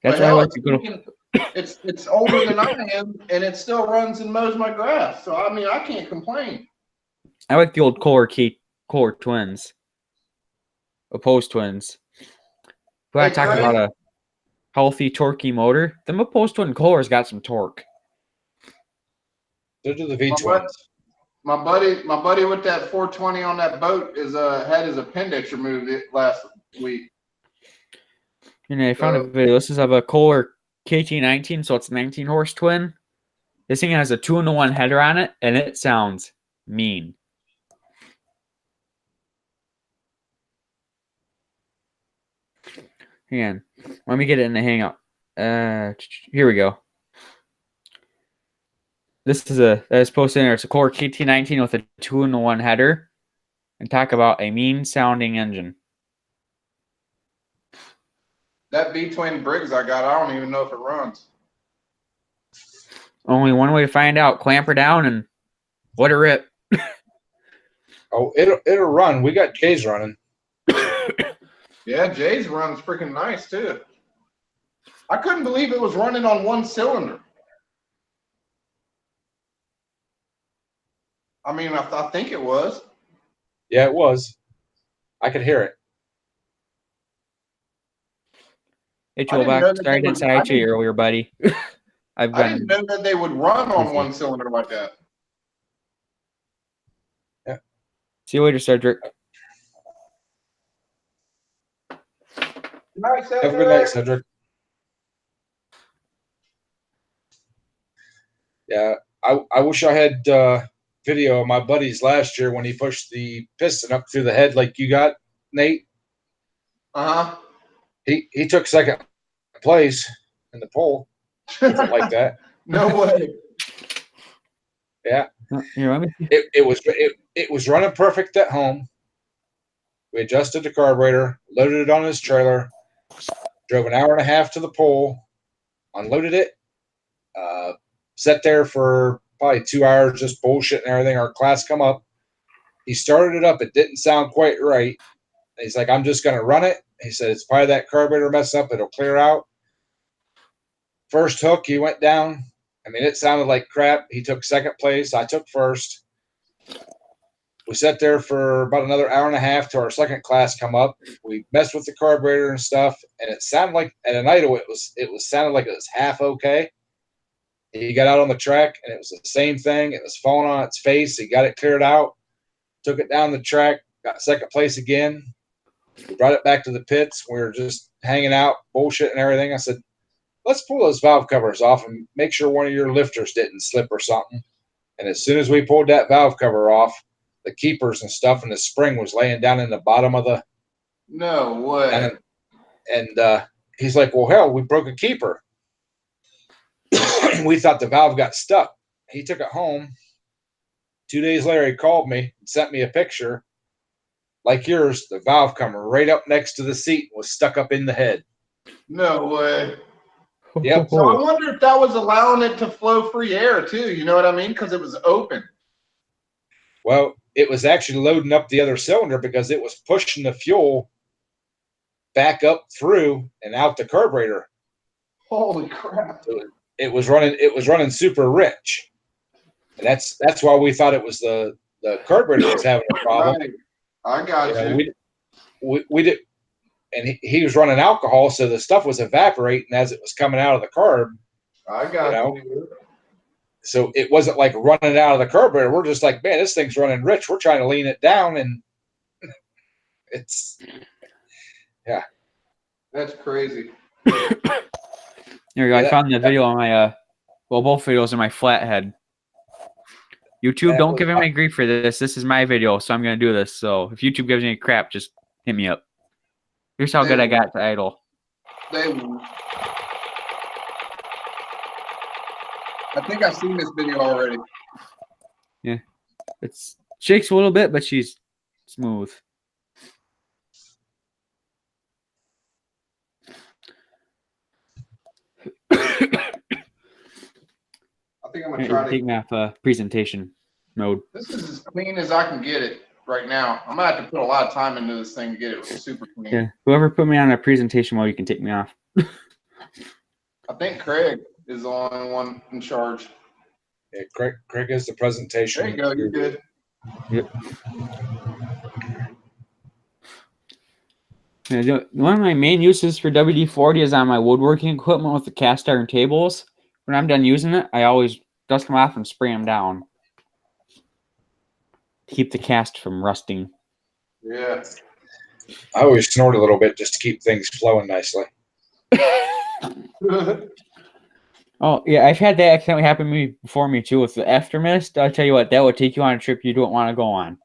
That's But why I hell, like to go. it's older than I am, and it still runs and mows my grass. So I mean, I can't complain. I like the old Kohler twins, opposed twins. But I Hey, talk Craig? about a healthy, torquey motor. The opposed twin Kohler's got some torque. Those are the V My twins. My buddy with that 420 on that boat had his appendix removed last week. And I found a video. This is of a Kohler KT19, so it's a 19-horse twin. This thing has a 2-in-1 header on it, and it sounds mean. Hang on. Let me get it in the hang up. Here we go. This is that's posted in there. It's a Kohler KT19 with a 2-in-1 header. And talk about a mean sounding engine. That V-twin Briggs I got, I don't even know if it runs. Only one way to find out. Clamp her down and let her rip. Oh, it'll run. We got Jay's running. Yeah, Jay's runs freaking nice too. I couldn't believe it was running on one cylinder. I mean, I think it was. Yeah, it was. I could hear it. Hey, I Joel, didn't know back. that Sorry I they didn't would- say hi to you earlier, buddy. I didn't know that they would run on one cylinder like that. See you later, Cedric. Nice, Have a good night, Cedric. Yeah, I wish I had video of my buddies last year when he pushed the piston up through the head like you got, Nate. Uh-huh. He took second place in the poll. Something like that. No way. Yeah. Here, let me. It was running perfect at home. We adjusted the carburetor, loaded it on his trailer, drove an hour and a half to the pole, unloaded it, sat there for probably 2 hours just bullshitting everything. Our class come up. He started it up. It didn't sound quite right. He's like, I'm just going to run it. He said, it's probably that carburetor mess up. It'll clear out. First hook, he went down. I mean, it sounded like crap. He took second place. I took first. We sat there for about another hour and a half till our second class come up. We messed with the carburetor and stuff, and it sounded like at an idle, it was sounded like it was half okay. he got out on the track, and it was the same thing. It was falling on its face. He got it cleared out, took it down the track, got second place again. We brought it back to the pits. We were just hanging out, bullshit and everything. I said, let's pull those valve covers off and make sure one of your lifters didn't slip or something. And as soon as we pulled that valve cover off, the keepers and stuff and the spring was laying down in the bottom of the. No way. And he's like, well, hell, we broke a keeper. We thought the valve got stuck. He took it home. 2 days later, he called me and sent me a picture. Like yours, the valve cover right up next to the seat was stuck up in the head. No way. Yep. So I wonder if that was allowing it to flow free air too. You know what I mean? Because it was open. Well, it was actually loading up the other cylinder because it was pushing the fuel back up through and out the carburetor. Holy crap. So it was running super rich. And that's why we thought it was the carburetor was having a problem. Right. I got you. We did, and he was running alcohol, so the stuff was evaporating as it was coming out of the carb. I got you. So it wasn't like running out of the carburetor. We're just like, man, this thing's running rich. We're trying to lean it down, and it's, yeah. That's crazy. There we go. I found the video on my, both videos on my flathead. YouTube, don't give him any grief for this. This is my video, so I'm going to do this. So if YouTube gives me any crap, just hit me up. Here's how good I got to idle. I think I've seen this video already. Yeah. It's shakes a little bit, but she's smooth. I think I'm going to try to take me off presentation mode. This is as clean as I can get it right now. I'm going to have to put a lot of time into this thing to get it super clean. Yeah. Whoever put me on a presentation mode, you can take me off. I think Craig is the only one in charge. Yeah, Craig is the presentation. There you go. You're good. Yep. Yeah, one of my main uses for WD-40 is on my woodworking equipment with the cast iron tables. When I'm done using it, I always dust them off and spray them down. Keep the cast from rusting. Yeah. I always snort a little bit just to keep things flowing nicely. Oh, yeah, I've had that accidentally happen to me before me, too, with the aftermist. I'll tell you what, that would take you on a trip you don't want to go on.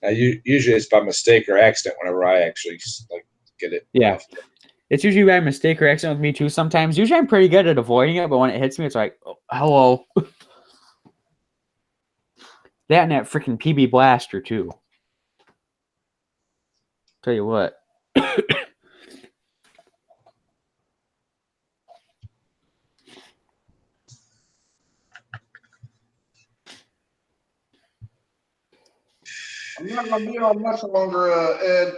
Now, usually it's by mistake or accident whenever I actually get it. Yeah. It's usually by mistake or accident with me, too, sometimes. Usually I'm pretty good at avoiding it, but when it hits me, it's like, oh, hello. That and that freaking PB Blaster, too. Tell you what. I'm not going to be on much longer, Ed.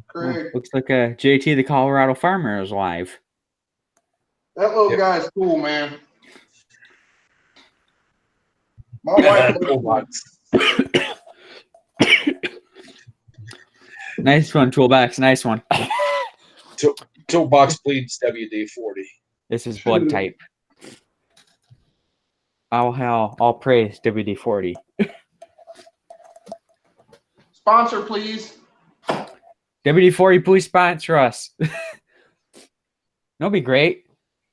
Craig. Looks like JT, the Colorado farmer, is live. That little guy's cool, man. My wife. Nice one, Toolbox. Nice one. Toolbox bleeds WD-40. This is blood type. Oh, hell. All praise WD-40. Sponsor, please. WD-40, please sponsor us. That'd be great.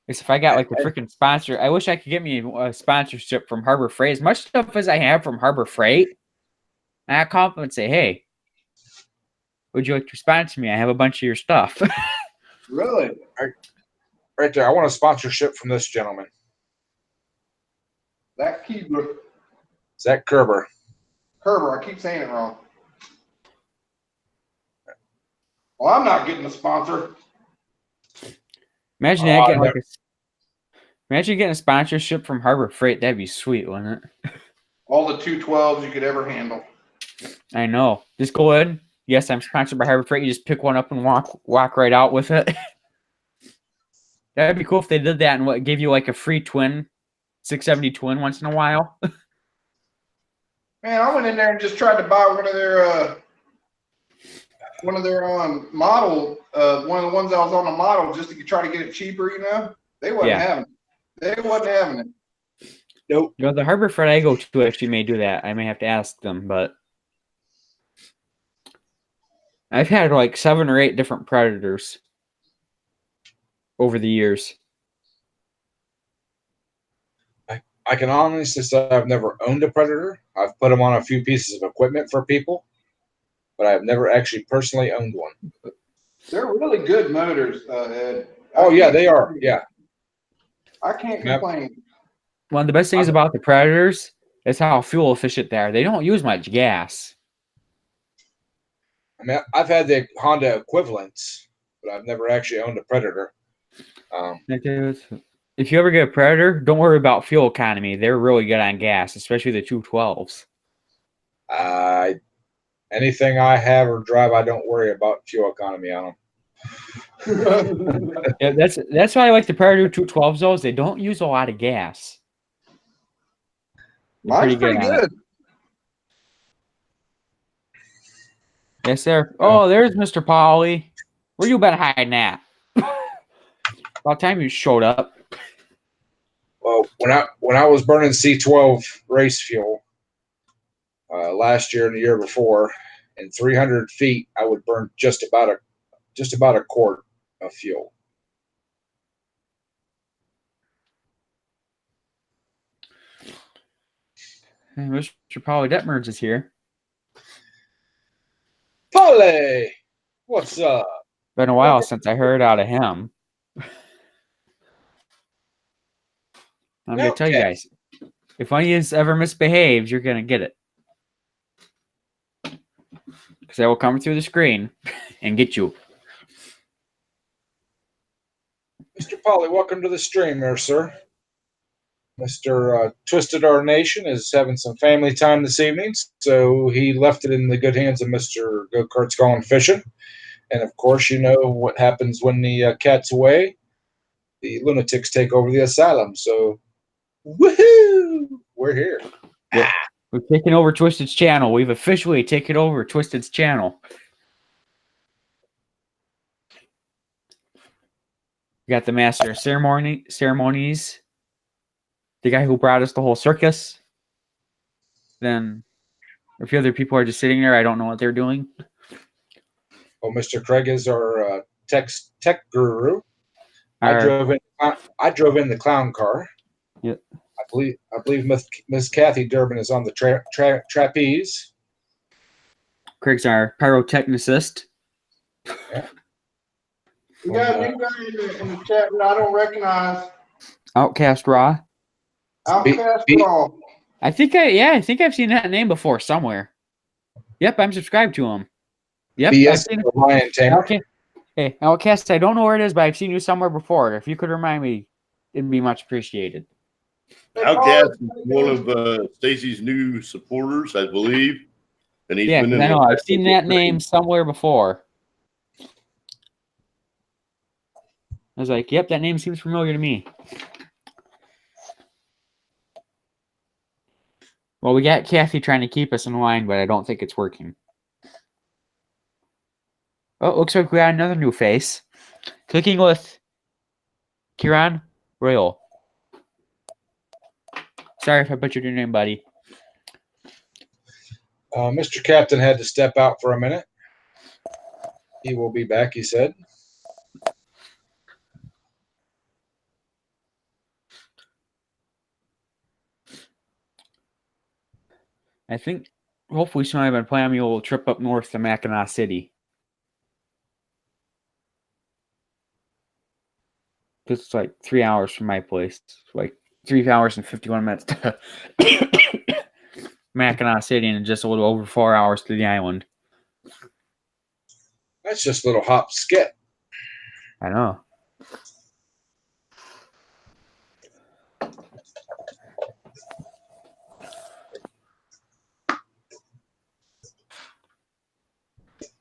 Is if I got like the freaking sponsor. I wish I could get me a sponsorship from Harbor Freight. As much stuff as I have from Harbor Freight, and I call them and say, hey, would you like to sponsor me? I have a bunch of your stuff. Really? Right there. I want a sponsorship from this gentleman. That Keebler. Zach Kerber. Kerber, I keep saying it wrong. Well, I'm not getting a sponsor. Imagine getting a sponsorship from Harbor Freight. That'd be sweet, wouldn't it? All the 212s you could ever handle. I know. Just go ahead. Yes, I'm sponsored by Harbor Freight. You just pick one up and walk right out with it. That'd be cool if they did that and gave you like a free twin, 670 twin once in a while. Man, I went in there and just tried to buy one of their model, one of the ones that was on the model just to try to get it cheaper, you know. They wasn't Yeah. having it. They wasn't having it. Nope. You know, the Harbor Freight I go to actually may do that. I may have to ask them, but I've had like 7 or 8 different Predators over the years. I can honestly say I've never owned a Predator. I've put them on a few pieces of equipment for people, but I've never actually personally owned one. They're really good motors, Ed. Oh yeah, they are. Yeah. I can't Yep. complain. One of the best things about the Predators is how fuel efficient they are. They don't use much gas. I mean, I've had the Honda equivalents, but I've never actually owned a Predator. If you ever get a Predator, don't worry about fuel economy. They're really good on gas, especially the 212s. Anything I have or drive, I don't worry about fuel economy on them. Yeah, that's why I like the Predator 212s. Though, is they don't use a lot of gas. They're Mine's pretty on it. good. Yes, sir. Oh, there's Mr. Polly. Where you been hiding at? About time you showed up. Well, when I was burning C12 race fuel last year and the year before, in 300 feet, I would burn just about a quart of fuel. Hey, Mr. Polly Detmers is here. Polly, what's up? Been a while since I heard out of him. I'm gonna tell you guys, if one of you ever misbehaves, you're gonna get it. Because I will come through the screen and get you. Mr. Polly, welcome to the stream there, sir. Mr. Twisted Our Nation is having some family time this evening, so he left it in the good hands of Mr. Go-Kart's Going Fishing. And of course, you know what happens when the cat's away. The lunatics take over the asylum. So, woohoo! We're here. Yeah. We've taken over Twisted's channel. We've officially taken over Twisted's channel. We got the master of ceremonies, the guy who brought us the whole circus. Then a few other people are just sitting there. I don't know what they're doing. Well, Mr. Craig is our tech guru. I drove in the clown car. Yep. I believe Miss Kathy Durbin is on the trapeze. Craig's our pyrotechnicist. Yeah. We got a new guy in the chat that I don't recognize. Outcast Raw. Outcast Raw. I think I've seen that name before somewhere. Yep, I'm subscribed to him. Yep, I've seen it. Ryan Taylor. Hey, Outcast, I don't know where it is, but I've seen you somewhere before. If you could remind me, it'd be much appreciated. Outcast is one of Stacy's new supporters, I believe. And he's been in I know. I've seen that name somewhere before. I was like, yep, that name seems familiar to me. Well, we got Kathy trying to keep us in line, but I don't think it's working. Oh, it looks like we got another new face. Clicking with Kieran Royal. Sorry if I butchered your name, buddy. Mr. Captain had to step out for a minute. He will be back, he said. I think hopefully soon I've been planning a little trip up north to Mackinac City. It's like 3 hours from my place. It's like 3 hours and 51 minutes to Mackinac City and just a little over 4 hours to the island. That's just a little hop skip. I know.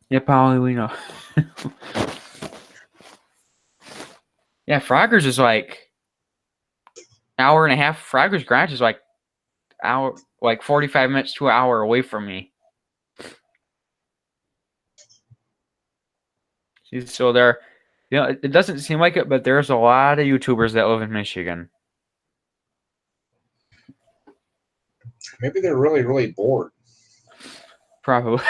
Yeah, probably we know. Yeah, Frogger's is like hour and a half. Frogger's Garage is like 45 minutes to an hour away from me. So You know, it doesn't seem like it, but there's a lot of YouTubers that live in Michigan. Maybe they're really, really bored. Probably.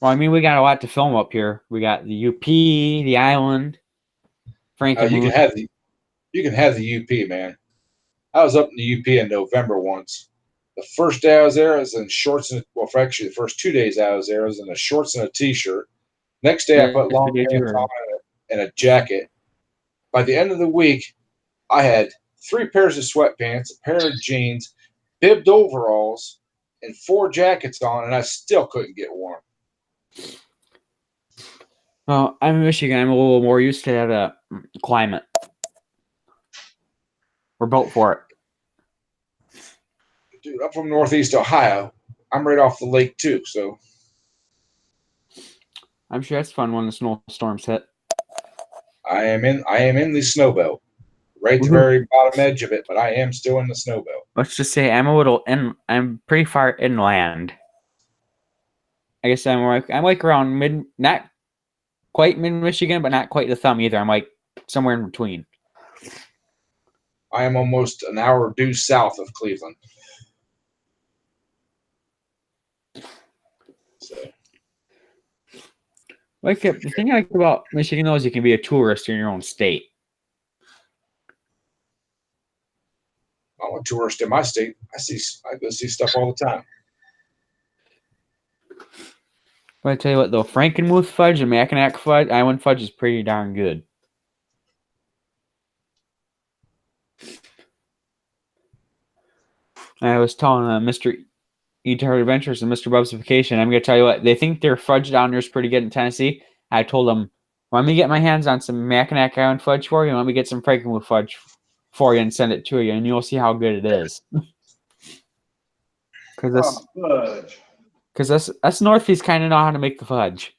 Well, I mean, we got a lot to film up here. We got the UP, the island, You Frankenmuth. can have the UP, man. I was up in the UP in November once. The first day I was there, I was in shorts and actually the first 2 days I was there, I was in a shorts and a t-shirt. Next day I put long pants on and a jacket. By the end of the week, I had 3 pairs of sweatpants, a pair of jeans, bibbed overalls, and 4 jackets on, and I still couldn't get warm. Well, I'm in Michigan. I'm a little more used to that climate. We're built for it. Dude, I'm from Northeast Ohio. I'm right off the lake too, so I'm sure that's fun when the snowstorms hit. I am in the snow belt. Right at the very bottom edge of it, but I am still in the snow belt. Let's just say I'm pretty far inland. I guess I'm like around mid, not quite mid Michigan, but not quite the thumb either. I'm like somewhere in between. I am almost an hour due south of Cleveland. So. Like the thing I like about Michigan though is you can be a tourist in your own state. I'm a tourist in my state. I go see stuff all the time. But I tell you what though, Frankenmuth fudge and Mackinac fudge, Island fudge is pretty darn good. I was telling Mr. Eater Adventures and Mr. Bub's Vacation, I'm going to tell you what, they think their fudge down there is pretty good in Tennessee. I told them, let me get my hands on some Mackinac Island fudge for you, and let me get some Frankenmuth fudge for you and send it to you, and you'll see how good it is. Because us Northeast kind of know how to make the fudge.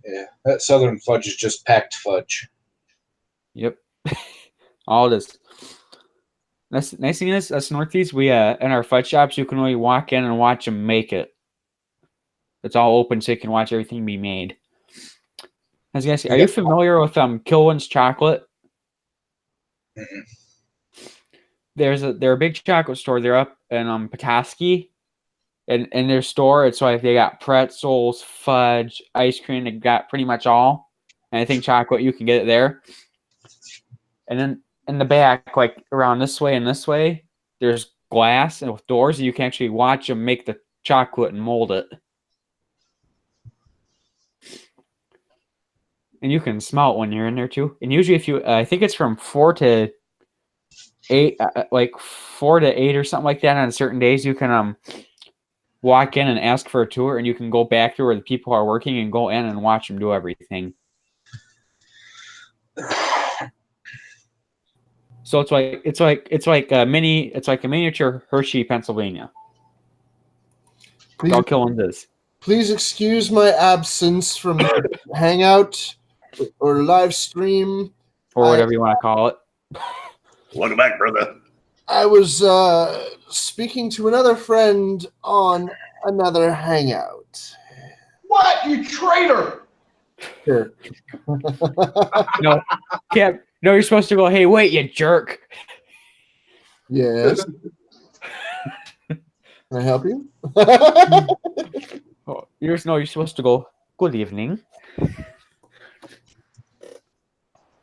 Yeah, that Southern fudge is just packed fudge. Yep. All it is. That's nice thing is, us Northeast, we in our fudge shops, you can only walk in and watch them make it. It's all open, so you can watch everything be made. I was gonna say, are you familiar with Kilwin's chocolate? Mm-mm. They're a big chocolate store. They're up in Petoskey, and in their store, it's like they got pretzels, fudge, ice cream. They got pretty much all. And I think chocolate, you can get it there. And then in the back, like around this way and this way, there's glass and with doors, and you can actually watch them make the chocolate and mold it. And you can smell it when you're in there too. And usually, if you, I think it's from 4 to 8, like 4 to 8 or something like that. On certain days, you can walk in and ask for a tour, and you can go back to where the people are working and go in and watch them do everything. So it's like a miniature Hershey, Pennsylvania. All Killing this. Please excuse my absence from the hangout or live stream. Or whatever you want to call it. Welcome back, brother. I was speaking to another friend on another hangout. What, you traitor? Sure. No, Cap. No, you're supposed to go, hey, wait, you jerk. Yes. Can I help you? Oh, you're supposed to go, good evening.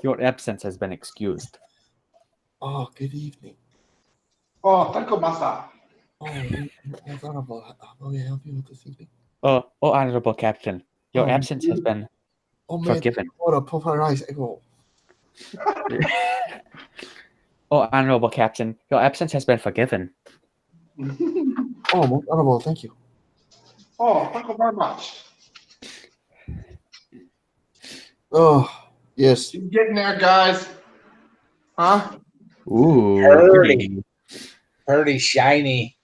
Your absence has been excused. Oh, good evening. Oh, thank you, master. Oh, honorable. How may I help you with this evening? Oh, honorable captain, your absence has been forgiven. Oh, honorable captain, your absence has been forgiven. Oh, most honorable, thank you. Oh, thank you very much. Oh, yes. You getting there, guys? Huh? Ooh. Pretty shiny.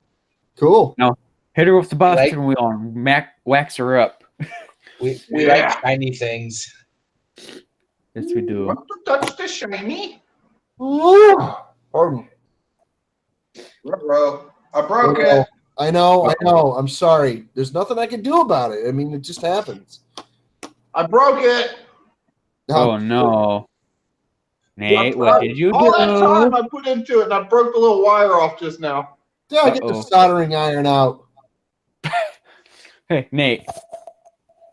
Cool. Now, hit her with the bathroom wheel and wax her up. We like shiny things. Yes, we do. Want to touch the shiny? Pardon. Bro, I broke it. I know. I'm sorry. There's nothing I can do about it. I mean, it just happens. I broke it. Oh no. Nate, what did you All that time do? I put into it, and I broke the little wire off just now. Yeah, get the Uh-oh. soldering iron out. Hey, Nate.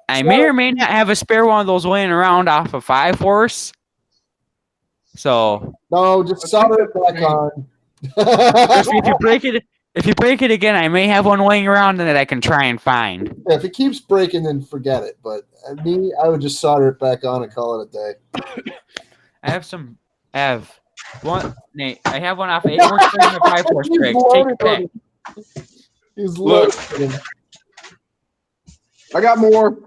I may or may not have a spare one of those laying around off of 5 Horse. So No, just solder it back on. if you break it again, I may have one laying around that I can try and find. Yeah, if it keeps breaking, then forget it. But I would just solder it back on and call it a day. I have one, Nate. I have one off 8 Horse string and a 5 Horse He's string. Take loaded your on pick. it. He's loaded. I got more.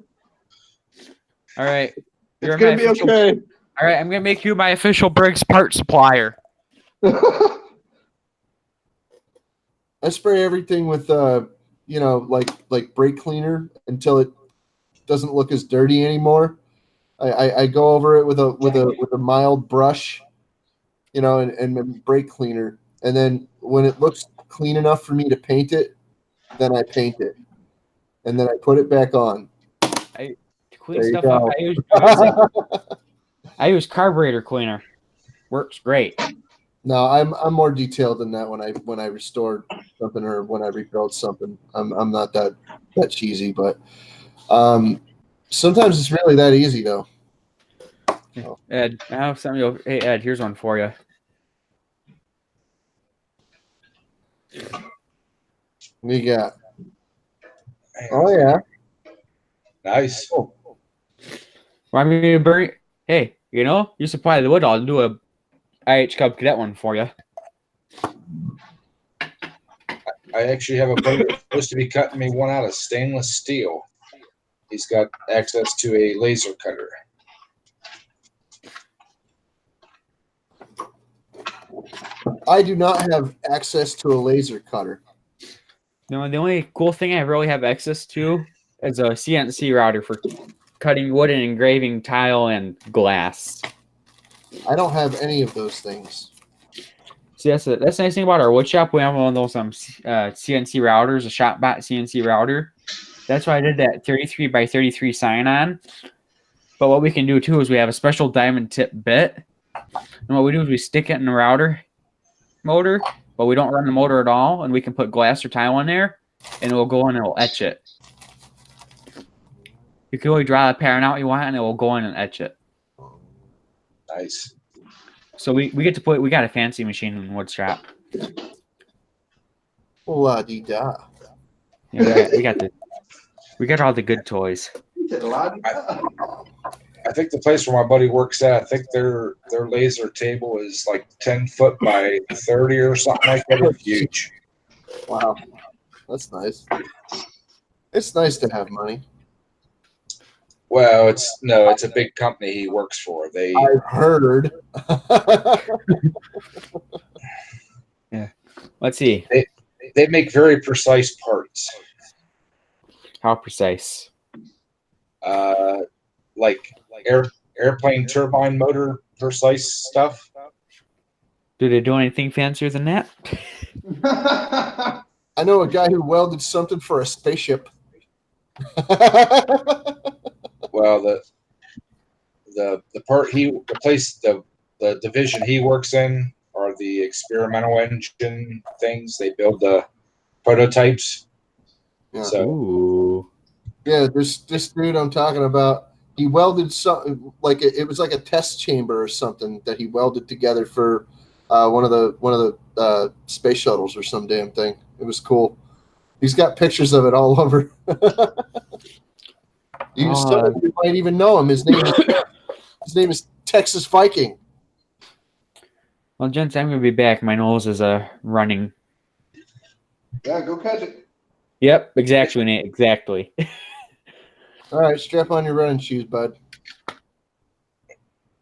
All right. It's gonna be okay. All right, I'm gonna make you my official Briggs part supplier. I spray everything with like brake cleaner until it doesn't look as dirty anymore. I go over it with a mild brush, and brake cleaner, and then when it looks clean enough for me to paint it, then I paint it, and then I put it back on. Clean stuff up. I use carburetor cleaner. Works great. No, I'm more detailed than that when I restore something or when I rebuild something. I'm not that cheesy, but sometimes it's really that easy though. Ed, I have something. Hey Ed, here's one for you. What do you got? Oh yeah, Nice. Oh. Want me to burn? Hey, you supply the wood. I'll do a IH Cub Cadet one for you. I actually have a buddy that's supposed to be cutting me one out of stainless steel. He's got access to a laser cutter. I do not have access to a laser cutter. No, the only cool thing I really have access to is a CNC router for cutting wood and engraving tile and glass. I don't have any of those things. See, that's the nice thing about our wood shop. We have one of those CNC routers, a ShopBot CNC router. That's why I did that 33 by 33 sign on. But what we can do too is we have a special diamond tip bit. And what we do is we stick it in the router motor, but we don't run the motor at all. And we can put glass or tile in there and it will go in and it will etch it. You can only draw the pattern out you want and it will go in and etch it. Nice. So we get to we got a fancy machine in the wood shop. La-di-da. Yeah, we got all the good toys. I think the place where my buddy works at, I think their laser table is like 10 foot by 30 or something like that. It's huge. Wow, that's nice. It's nice to have money. Well, it's a big company he works for. I've heard. Yeah. Let's see. They make very precise parts. How precise? Like airplane turbine motor precise stuff. Do they do anything fancier than that? I know a guy who welded something for a spaceship. Well, the division he works in are the experimental engine things. They build the prototypes. Yeah. So Ooh. Yeah, this dude I'm talking about, he welded something like it was like a test chamber or something that he welded together for one of the space shuttles or some damn thing. It was cool. He's got pictures of it all over. You might even know him. His name is Texas Viking. Well, gents, I'm gonna be back. My nose is running. Yeah, go catch it. Yep, exactly, Nate. Exactly. All right, strap on your running shoes, bud.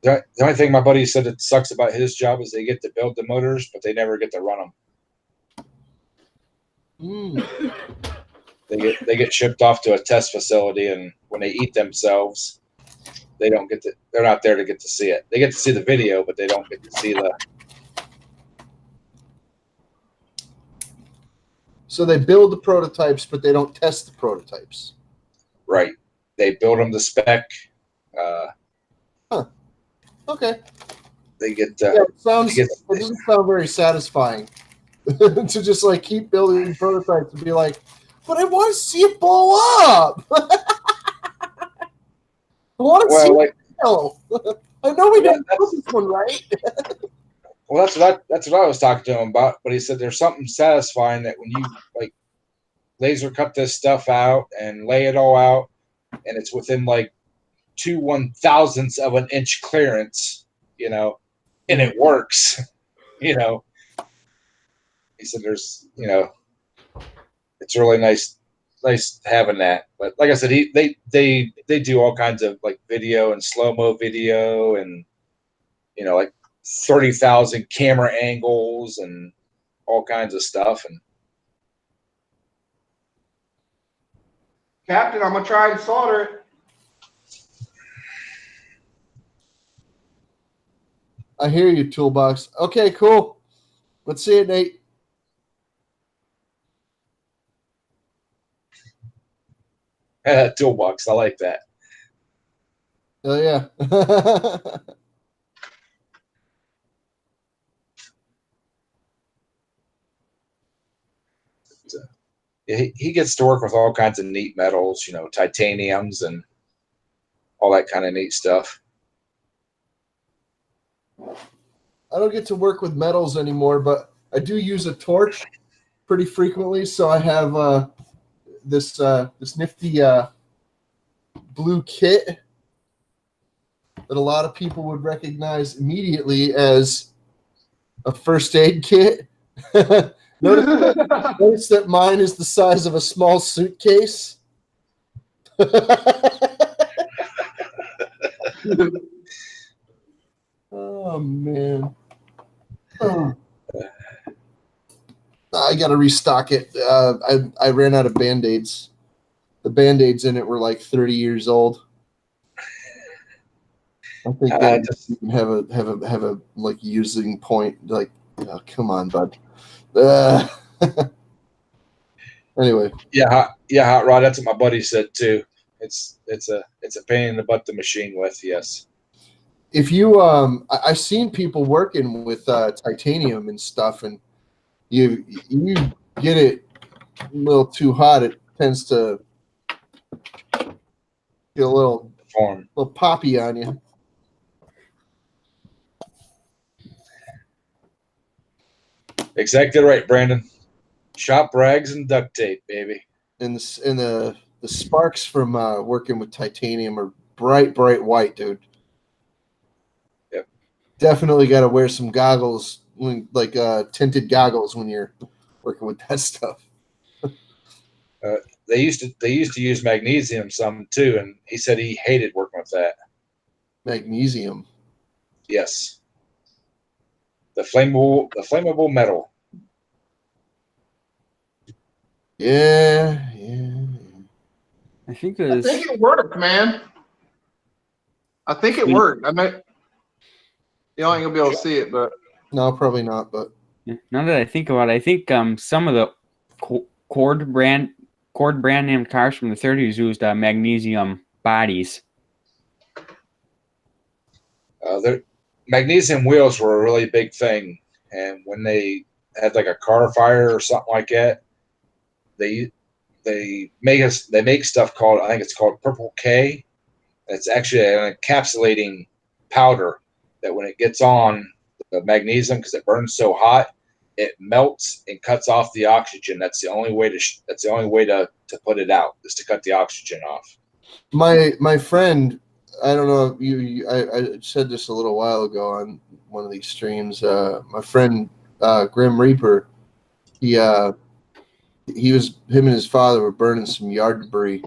the only thing my buddy said that sucks about his job is they get to build the motors, but they never get to run them. They get shipped off to a test facility, and when they eat themselves, they're not there to get to see it. They get to see the video, but they don't get to see the. So they build the prototypes, but they don't test the prototypes. Right. They build them to spec, Okay. They get Yeah, it doesn't sound very satisfying to just like keep building prototypes and be like, but I want to see it blow up. I want to see like, it fail. I know we didn't build this one right. well, that's what I was talking to him about. But he said there's something satisfying that when you like laser cut this stuff out and lay it all out, and it's within like 2/1000ths of an inch clearance, you know, and it works, you know. He said there's, you know, it's really nice having that. But like I said, they do all kinds of like video and slow-mo video and, you know, like 30,000 camera angles and all kinds of stuff. And Captain, I'm gonna try and solder it. I hear you, Toolbox. Okay, cool. Let's see it, Nate. Toolbox, I like that. Oh yeah. He gets to work with all kinds of neat metals, you know, titaniums and all that kind of neat stuff. I don't get to work with metals anymore, but I do use a torch pretty frequently. So I have this nifty blue kit that a lot of people would recognize immediately as a first aid kit. Notice that mine is the size of a small suitcase. Oh man. I gotta restock it. I ran out of Band-Aids. The Band-Aids in it were like 30 years old. I think they have a like using point. Like, oh, come on, bud. Anyway. Yeah, Hot Rod. That's what my buddy said too. It's a pain in the butt to machine with. Yes. If you I've seen people working with titanium and stuff, and you get it a little too hot, it tends to get a little poppy on you. Exactly right, Brandon. Shop rags and duct tape, baby. And the sparks from working with titanium are bright white, dude. Yep. Definitely got to wear some goggles, like tinted goggles, when you're working with that stuff. They used to use magnesium some too, and he said he hated working with that. Magnesium. Yes. The flammable metal. Yeah. I think it worked, man. I think it worked. I mean, you ain't gonna be able to see it, but no, probably not. But now that I think about it, I think some of the Cord brand name cars from the 30s used magnesium bodies. The magnesium wheels were a really big thing, and when they had like a car fire or something like that, they make stuff called, I think it's called Purple K. It's actually an encapsulating powder that when it gets on the magnesium, because it burns so hot, it melts and cuts off the oxygen. That's the only way to put it out, is to cut the oxygen off. My friend, I don't know if I said this a little while ago on one of these streams. My friend Grim Reaper, him and his father were burning some yard debris,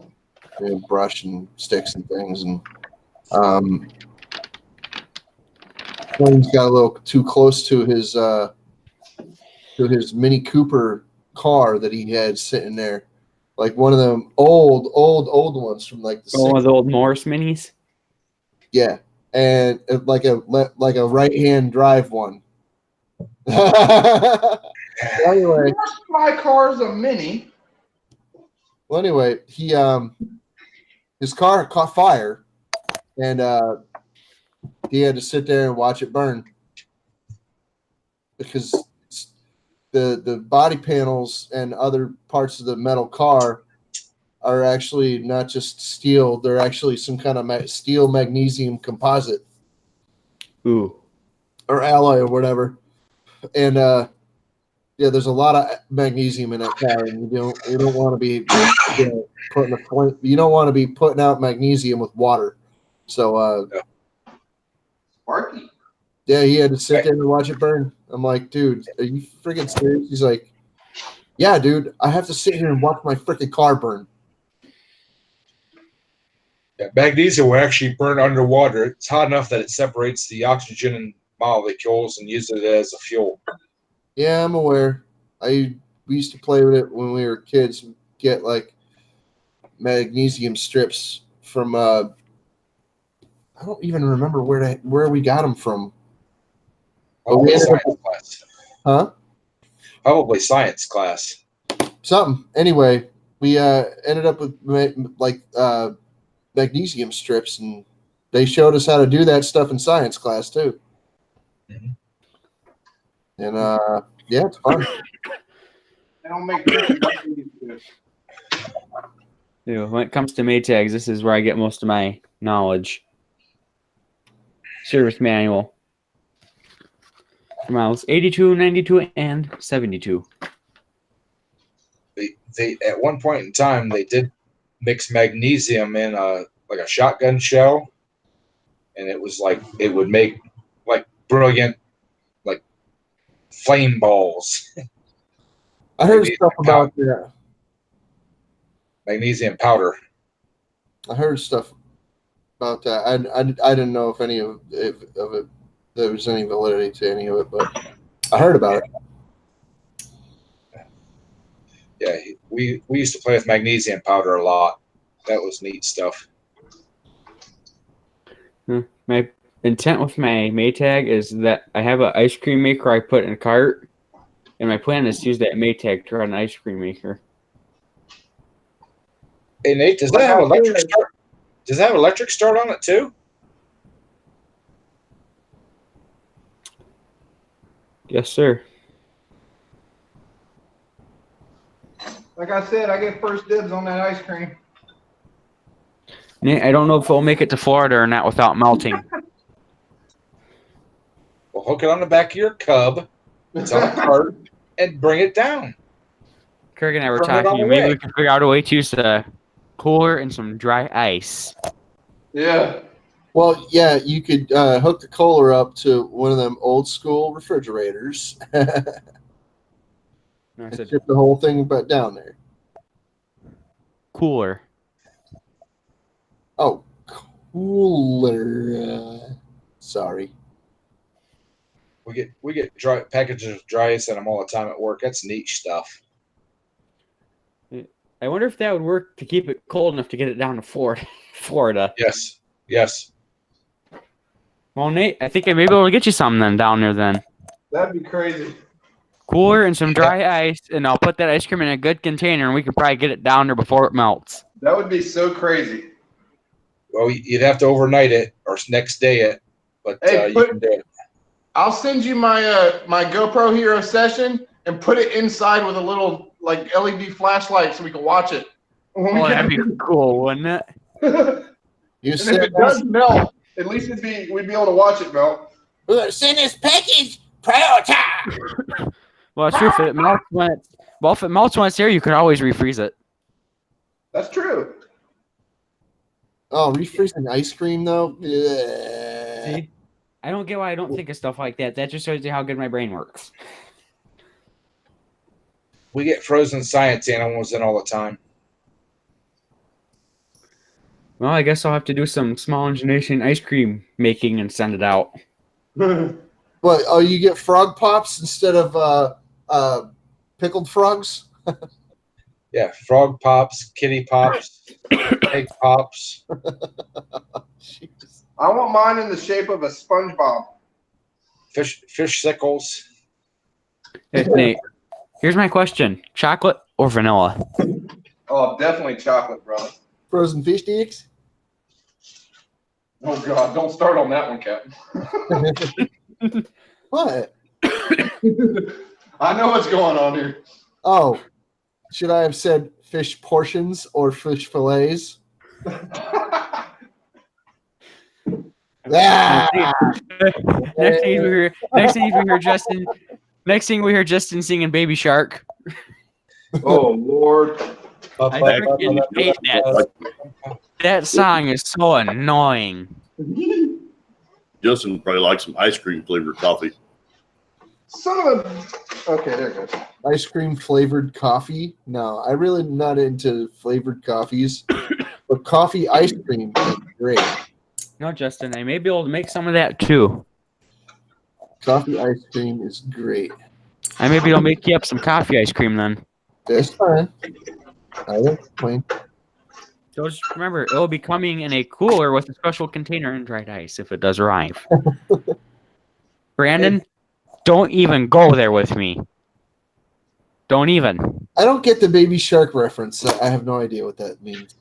brush and sticks and things, and flames got a little too close to his Mini Cooper car that he had sitting there, like one of them old ones from like the one of the old Morris Minis. Yeah, and like a right hand drive one. Anyway, my car's a Mini. Well, anyway, he his car caught fire, and he had to sit there and watch it burn because the body panels and other parts of the metal car are actually not just steel; they're actually some kind of steel magnesium composite. Ooh. Or alloy or whatever. And yeah, there's a lot of magnesium in that car, and you don't want to be putting you don't want to be putting out magnesium with water. So Sparky. yeah, he had to sit there and watch it burn. I'm like, dude, are you freaking serious? He's like, yeah, dude, I have to sit here and watch my freaking car burn. Yeah, magnesium will actually burn underwater. It's hot enough that it separates the oxygen and molecules and uses it as a fuel. Yeah, I'm aware. We used to play with it when we were kids. Get like magnesium strips from I don't even remember where we got them from. Probably science class. Huh? Probably science class. Something. Anyway, we ended up with magnesium strips, and they showed us how to do that stuff in science class too. Mhm. And yeah, it's fun. They don't make sense like they used to. Yeah, when it comes to Maytags, this is where I get most of my knowledge. Service manual. Miles 82, 92, and 72. They at one point in time they did mix magnesium in a shotgun shell, and it was like it would make like brilliant like flame balls. I heard stuff about that. Magnesium powder. I heard stuff about that. I didn't know if any of it there was any validity to any of it, but I heard about it. Yeah, we used to play with magnesium powder a lot. That was neat stuff. My intent with my Maytag is that I have an ice cream maker I put in a cart, and my plan is to use that Maytag to run an ice cream maker. Hey Nate, does that have electric start? Does that have electric start on it too? Yes, sir. Like I said, I get first dibs on that ice cream. Nate, I don't know if it'll make it to Florida or not without melting. Well, hook it on the back of your Cub. It's on a cart and bring it down. Craig and I were Bring it on talking. the Maybe way. we can figure out a way to use the cooler and some dry ice. Yeah. Well, yeah, you could hook the Kohler up to one of them old school refrigerators And I and said, ship the whole thing back down there. cooler. Oh, cooler. Sorry. We get dry packages of dry ice in them all the time at work. That's neat stuff. I wonder if that would work to keep it cold enough to get it down to Florida. Yes. Yes. Well, Nate, I think I may be able to get you some then down there then. That'd be crazy. Cooler and some dry ice, and I'll put that ice cream in a good container, and we can probably get it down there before it melts. That would be so crazy. Well, you'd have to overnight it or next day it, but Hey, you can do it. I'll send you my my GoPro Hero session and put it inside with a little like LED flashlight so we can watch it. Oh, that'd be cool, wouldn't it? You And if said it does melt, at least we'd be able to watch it melt. send this package prioritize. Well, it's true. If it melts when it's here, you could always refreeze it. That's true. Oh, refreezing ice cream though. Yeah. See? I don't get why I don't think of stuff like that. That just shows you how good my brain works. We get frozen science animals in all the time. Well, I guess I'll have to do some small engineering ice cream making and send it out. What? Oh, you get frog pops instead of pickled frogs? Yeah, frog pops, kitty pops, egg pops. Jeez. I want mine in the shape of a SpongeBob. Fish sickles. Hey, Nate, here's my question: chocolate or vanilla? Oh, definitely chocolate, bro. Frozen fish sticks? Oh God! Don't start on that one, Captain. What? I know what's going on here. Oh, should I have said fish portions or fish fillets? Ah! Next thing we hear Justin singing Baby Shark. Oh Lord! I freaking hate that. That song is so annoying. Justin probably likes some ice cream flavored coffee. Son of a. Okay, there it goes. Ice cream flavored coffee? No, I really am not into flavored coffees. But coffee ice cream is great. No, Justin, I may be able to make some of that too. Coffee ice cream is great. I may be able to make you up some coffee ice cream then. That's fine. I don't complain. So just remember, it'll be coming in a cooler with a special container and dried ice if it does arrive. Brandon, don't even go there with me. Don't even. I don't get the Baby Shark reference. I have no idea what that means.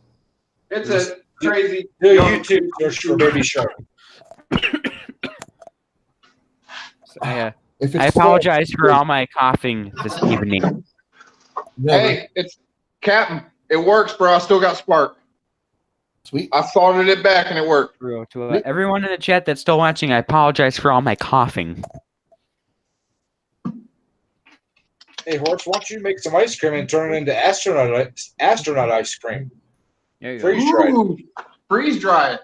It's a crazy. Do YouTube search for Baby Shark. I If it's apologize for all my coughing this evening. Hey, it's Captain. It works, bro. I still got spark. Sweet. I started it back and it worked. To everyone in the chat that's still watching, I apologize for all my coughing. Hey, Horse, why don't you make some ice cream and turn it into astronaut ice cream? Freeze dry. Ooh, freeze dry it.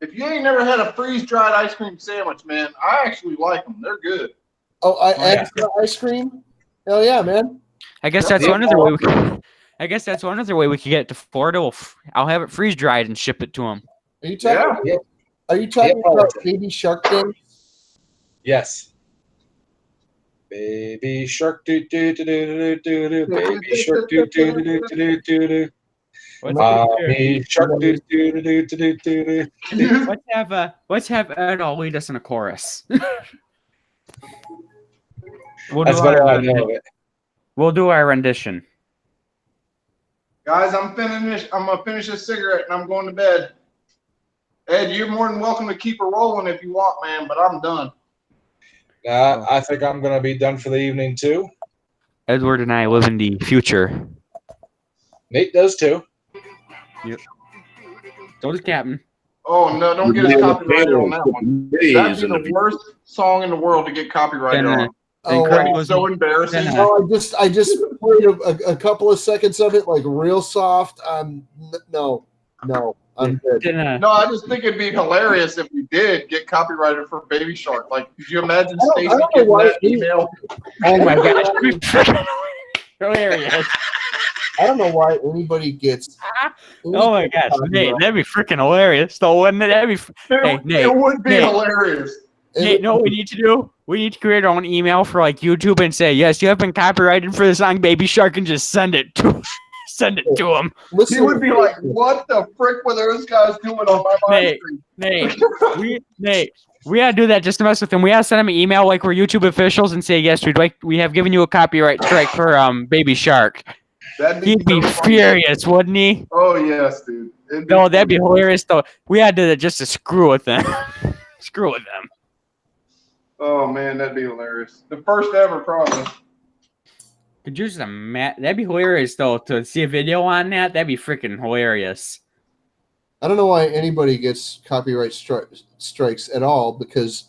If you ain't never had a freeze dried ice cream sandwich, man, I actually like them. They're good. Oh, extra ice cream? Hell yeah, man. I guess that's one other way. I guess that's one other way we could get it to Florida. I'll have it freeze dried and ship it to them. Are you talking? Are you talking about Baby Shark Day? Yes. Baby Shark do do do do do do. Baby Shark do do do do do do. Baby Shark do do do do do do. Let's have Ed all lead us in a chorus. That's better I know of it. We'll do our rendition. Guys, I'm gonna finish this cigarette and I'm going to bed. Ed, you're more than welcome to keep it rolling if you want, man, but I'm done. I think I'm gonna be done for the evening too. Edward and I live in the future. Nate does too. Yep. So does Captain. Oh no! Don't get us copyrighted on that one. That'd be the worst song in the world to get copyrighted on. Oh, so embarrassing. No, I just played a couple of seconds of it, like real soft. No, I'm good. No, I just think it'd be hilarious if we did get copyrighted for Baby Shark. Like, could you imagine Stacy getting that email? Oh my gosh, hilarious! I don't know why anybody gets. Oh my gosh, Nate, that'd be freaking hilarious, though, wouldn't it? That'd be. Nate, it would be hilarious. Nate, know what we need to do? We need to create our own email for like YouTube and say, yes, you have been copyrighted for the song Baby Shark, and just send it to him. He would be like, what the frick were those guys doing on my live stream? Nate, we gotta do that just to mess with him. We gotta send him an email like we're YouTube officials and say, yes, we have given you a copyright strike for Baby Shark. He'd be furious, wouldn't he? Oh yes, dude. No, that'd be hilarious though. We had to do that just to screw with them. Screw with them. Oh man, that'd be hilarious. The first ever, probably. Could you just imagine? That'd be hilarious though to see a video on that. That'd be freaking hilarious. I don't know why anybody gets copyright strikes at all, because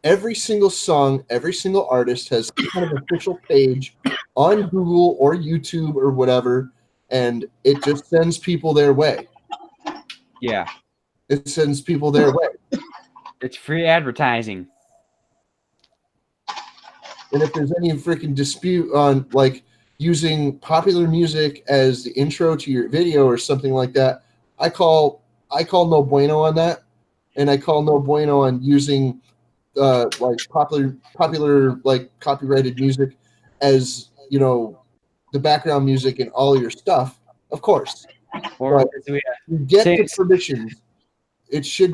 every single song, every single artist has some kind of official page on Google or YouTube or whatever, and it just sends people their way. Yeah. It sends people their way. It's free advertising. And if there's any freaking dispute on like using popular music as the intro to your video or something like that, I call no bueno on that, and I call no bueno on using like popular like copyrighted music as, you know, the background music in all your stuff. Of course, or you get the permissions. It should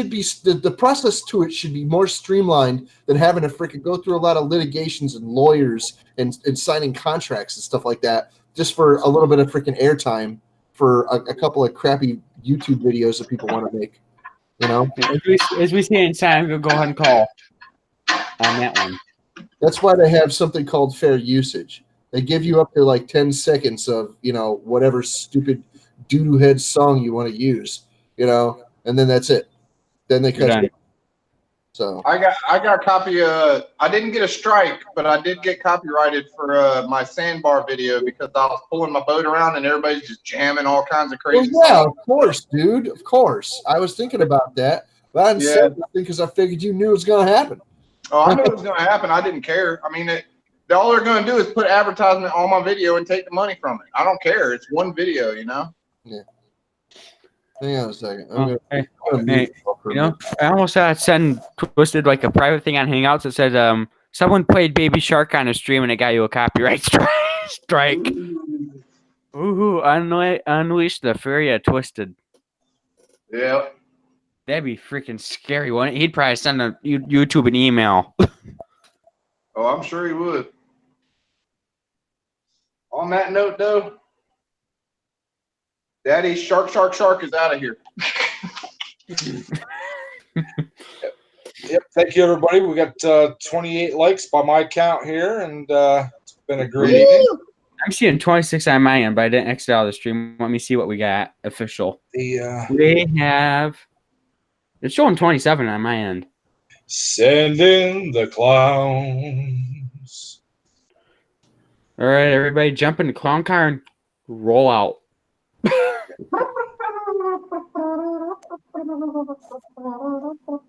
be the process to it should be more streamlined than having to freaking go through a lot of litigations and lawyers and signing contracts and stuff like that just for a little bit of freaking airtime for a couple of crappy YouTube videos that people want to make. You know, As we say in sign, we'll go ahead and call on that one. that's why they have something called fair usage. They give you up to like 10 seconds of, you know, whatever stupid doo-doo head song you want to use, you know, and then that's it. Then they cut you. So I got a copy. I didn't get a strike, but I did get copyrighted for my sandbar video because I was pulling my boat around and everybody's just jamming all kinds of crazy. well, yeah, songs. of course, dude. Of course. I was thinking about that, but I hadn't said nothing because I figured you knew it was going to happen. Oh, I knew it was going to happen. I didn't care. I mean, all they're going to do is put advertisement on my video and take the money from it. I don't care. It's one video, you know. Yeah. Hang on a second. Hey, you know, I almost send Twisted like a private thing on Hangouts that says, someone played Baby Shark on a stream and it got you a copyright strike. Ooh, unleash the fury of Twisted. Yeah. That'd be freaking scary, wouldn't it? He'd probably send YouTube an email. Oh, I'm sure he would. On that note, though, Daddy Shark is out of here. Yep. Thank you, everybody. We got 28 likes by my count here, and it's been a great evening. I'm seeing 26 on my end, but I didn't exit out of the stream. Let me see what we got official. We have. It's showing 27 on my end. Send in the clowns. All right, everybody, jump in the clown car and roll out.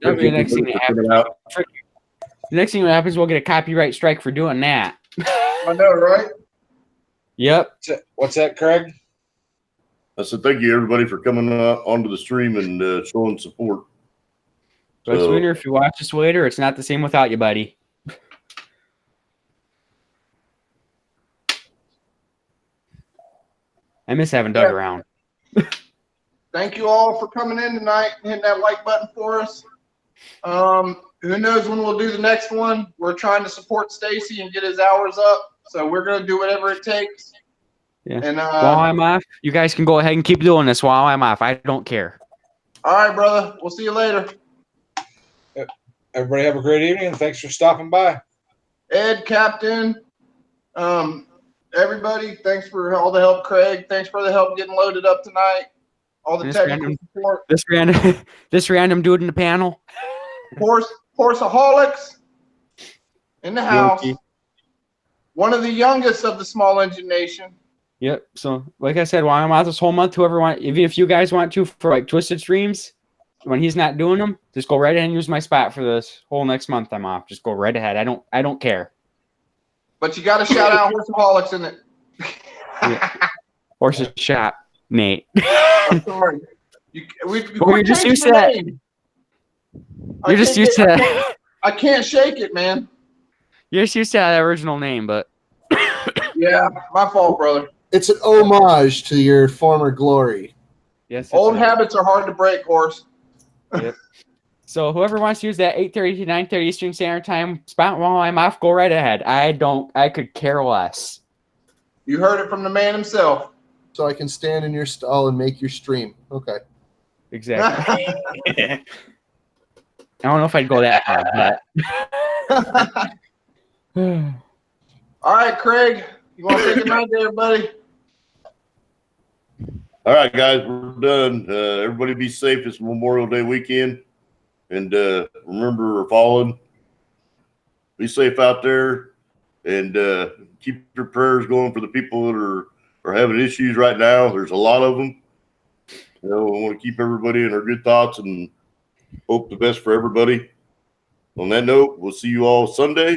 That'll be the next thing that happens. The next thing that happens, we'll get a copyright strike for doing that. I know, right? Yep. What's that, Craig? I said thank you everybody for coming onto the stream and showing support. But Sweener, if you watch this later, it's not the same without you, buddy. I miss having Doug around. Thank you all for coming in tonight and hitting that like button for us. Who knows when we'll do the next one? We're trying to support Stacy and get his hours up, so we're going to do whatever it takes. Yeah. And while I'm off, you guys can go ahead and keep doing this while I'm off. I don't care. All right, brother. We'll see you later. Everybody have a great evening, and thanks for stopping by. Ed, Captain, everybody, thanks for all the help. Craig, thanks for the help getting loaded up tonight. All the technical support. This random dude in the panel. Horseaholics in the house. One of the youngest of the small engine nation. Yep. So, like I said, while I'm out this whole month, whoever want, if you guys want to for like Twisted streams, when he's not doing them, just go right ahead and use my spot for this whole next month. I'm off. Just go right ahead. I don't care. But you got to shout out Horseaholics in it. Horse's shop, Nate. I'm sorry. You're just used to that. You're just used to that. I can't shake it, man. You're just used to that original name, but yeah, my fault, brother. It's an homage to your former glory. Yes. Old habits are hard to break, Horse. Yep. So whoever wants to use that 8:30 to 9:30 Eastern Standard Time spot while I'm off, go right ahead. I could care less. You heard it from the man himself. So I can stand in your stall and make your stream. Okay. Exactly. I don't know if I'd go that far, but all right, Craig. You want to say goodnight to everybody? All right, guys, we're done. Everybody be safe this Memorial Day weekend. And remember, we're falling. Be safe out there. And keep your prayers going for the people that are having issues right now. There's a lot of them. You know, we want to keep everybody in our good thoughts and hope the best for everybody. On that note, we'll see you all Sunday.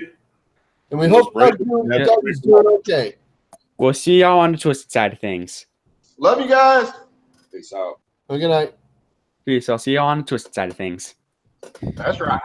And we hope Doug's doing okay. We'll see y'all on the Twisted side of things. Love you guys. Peace out. Have a good night. Peace. I'll see y'all on the Twisted side of things. That's right.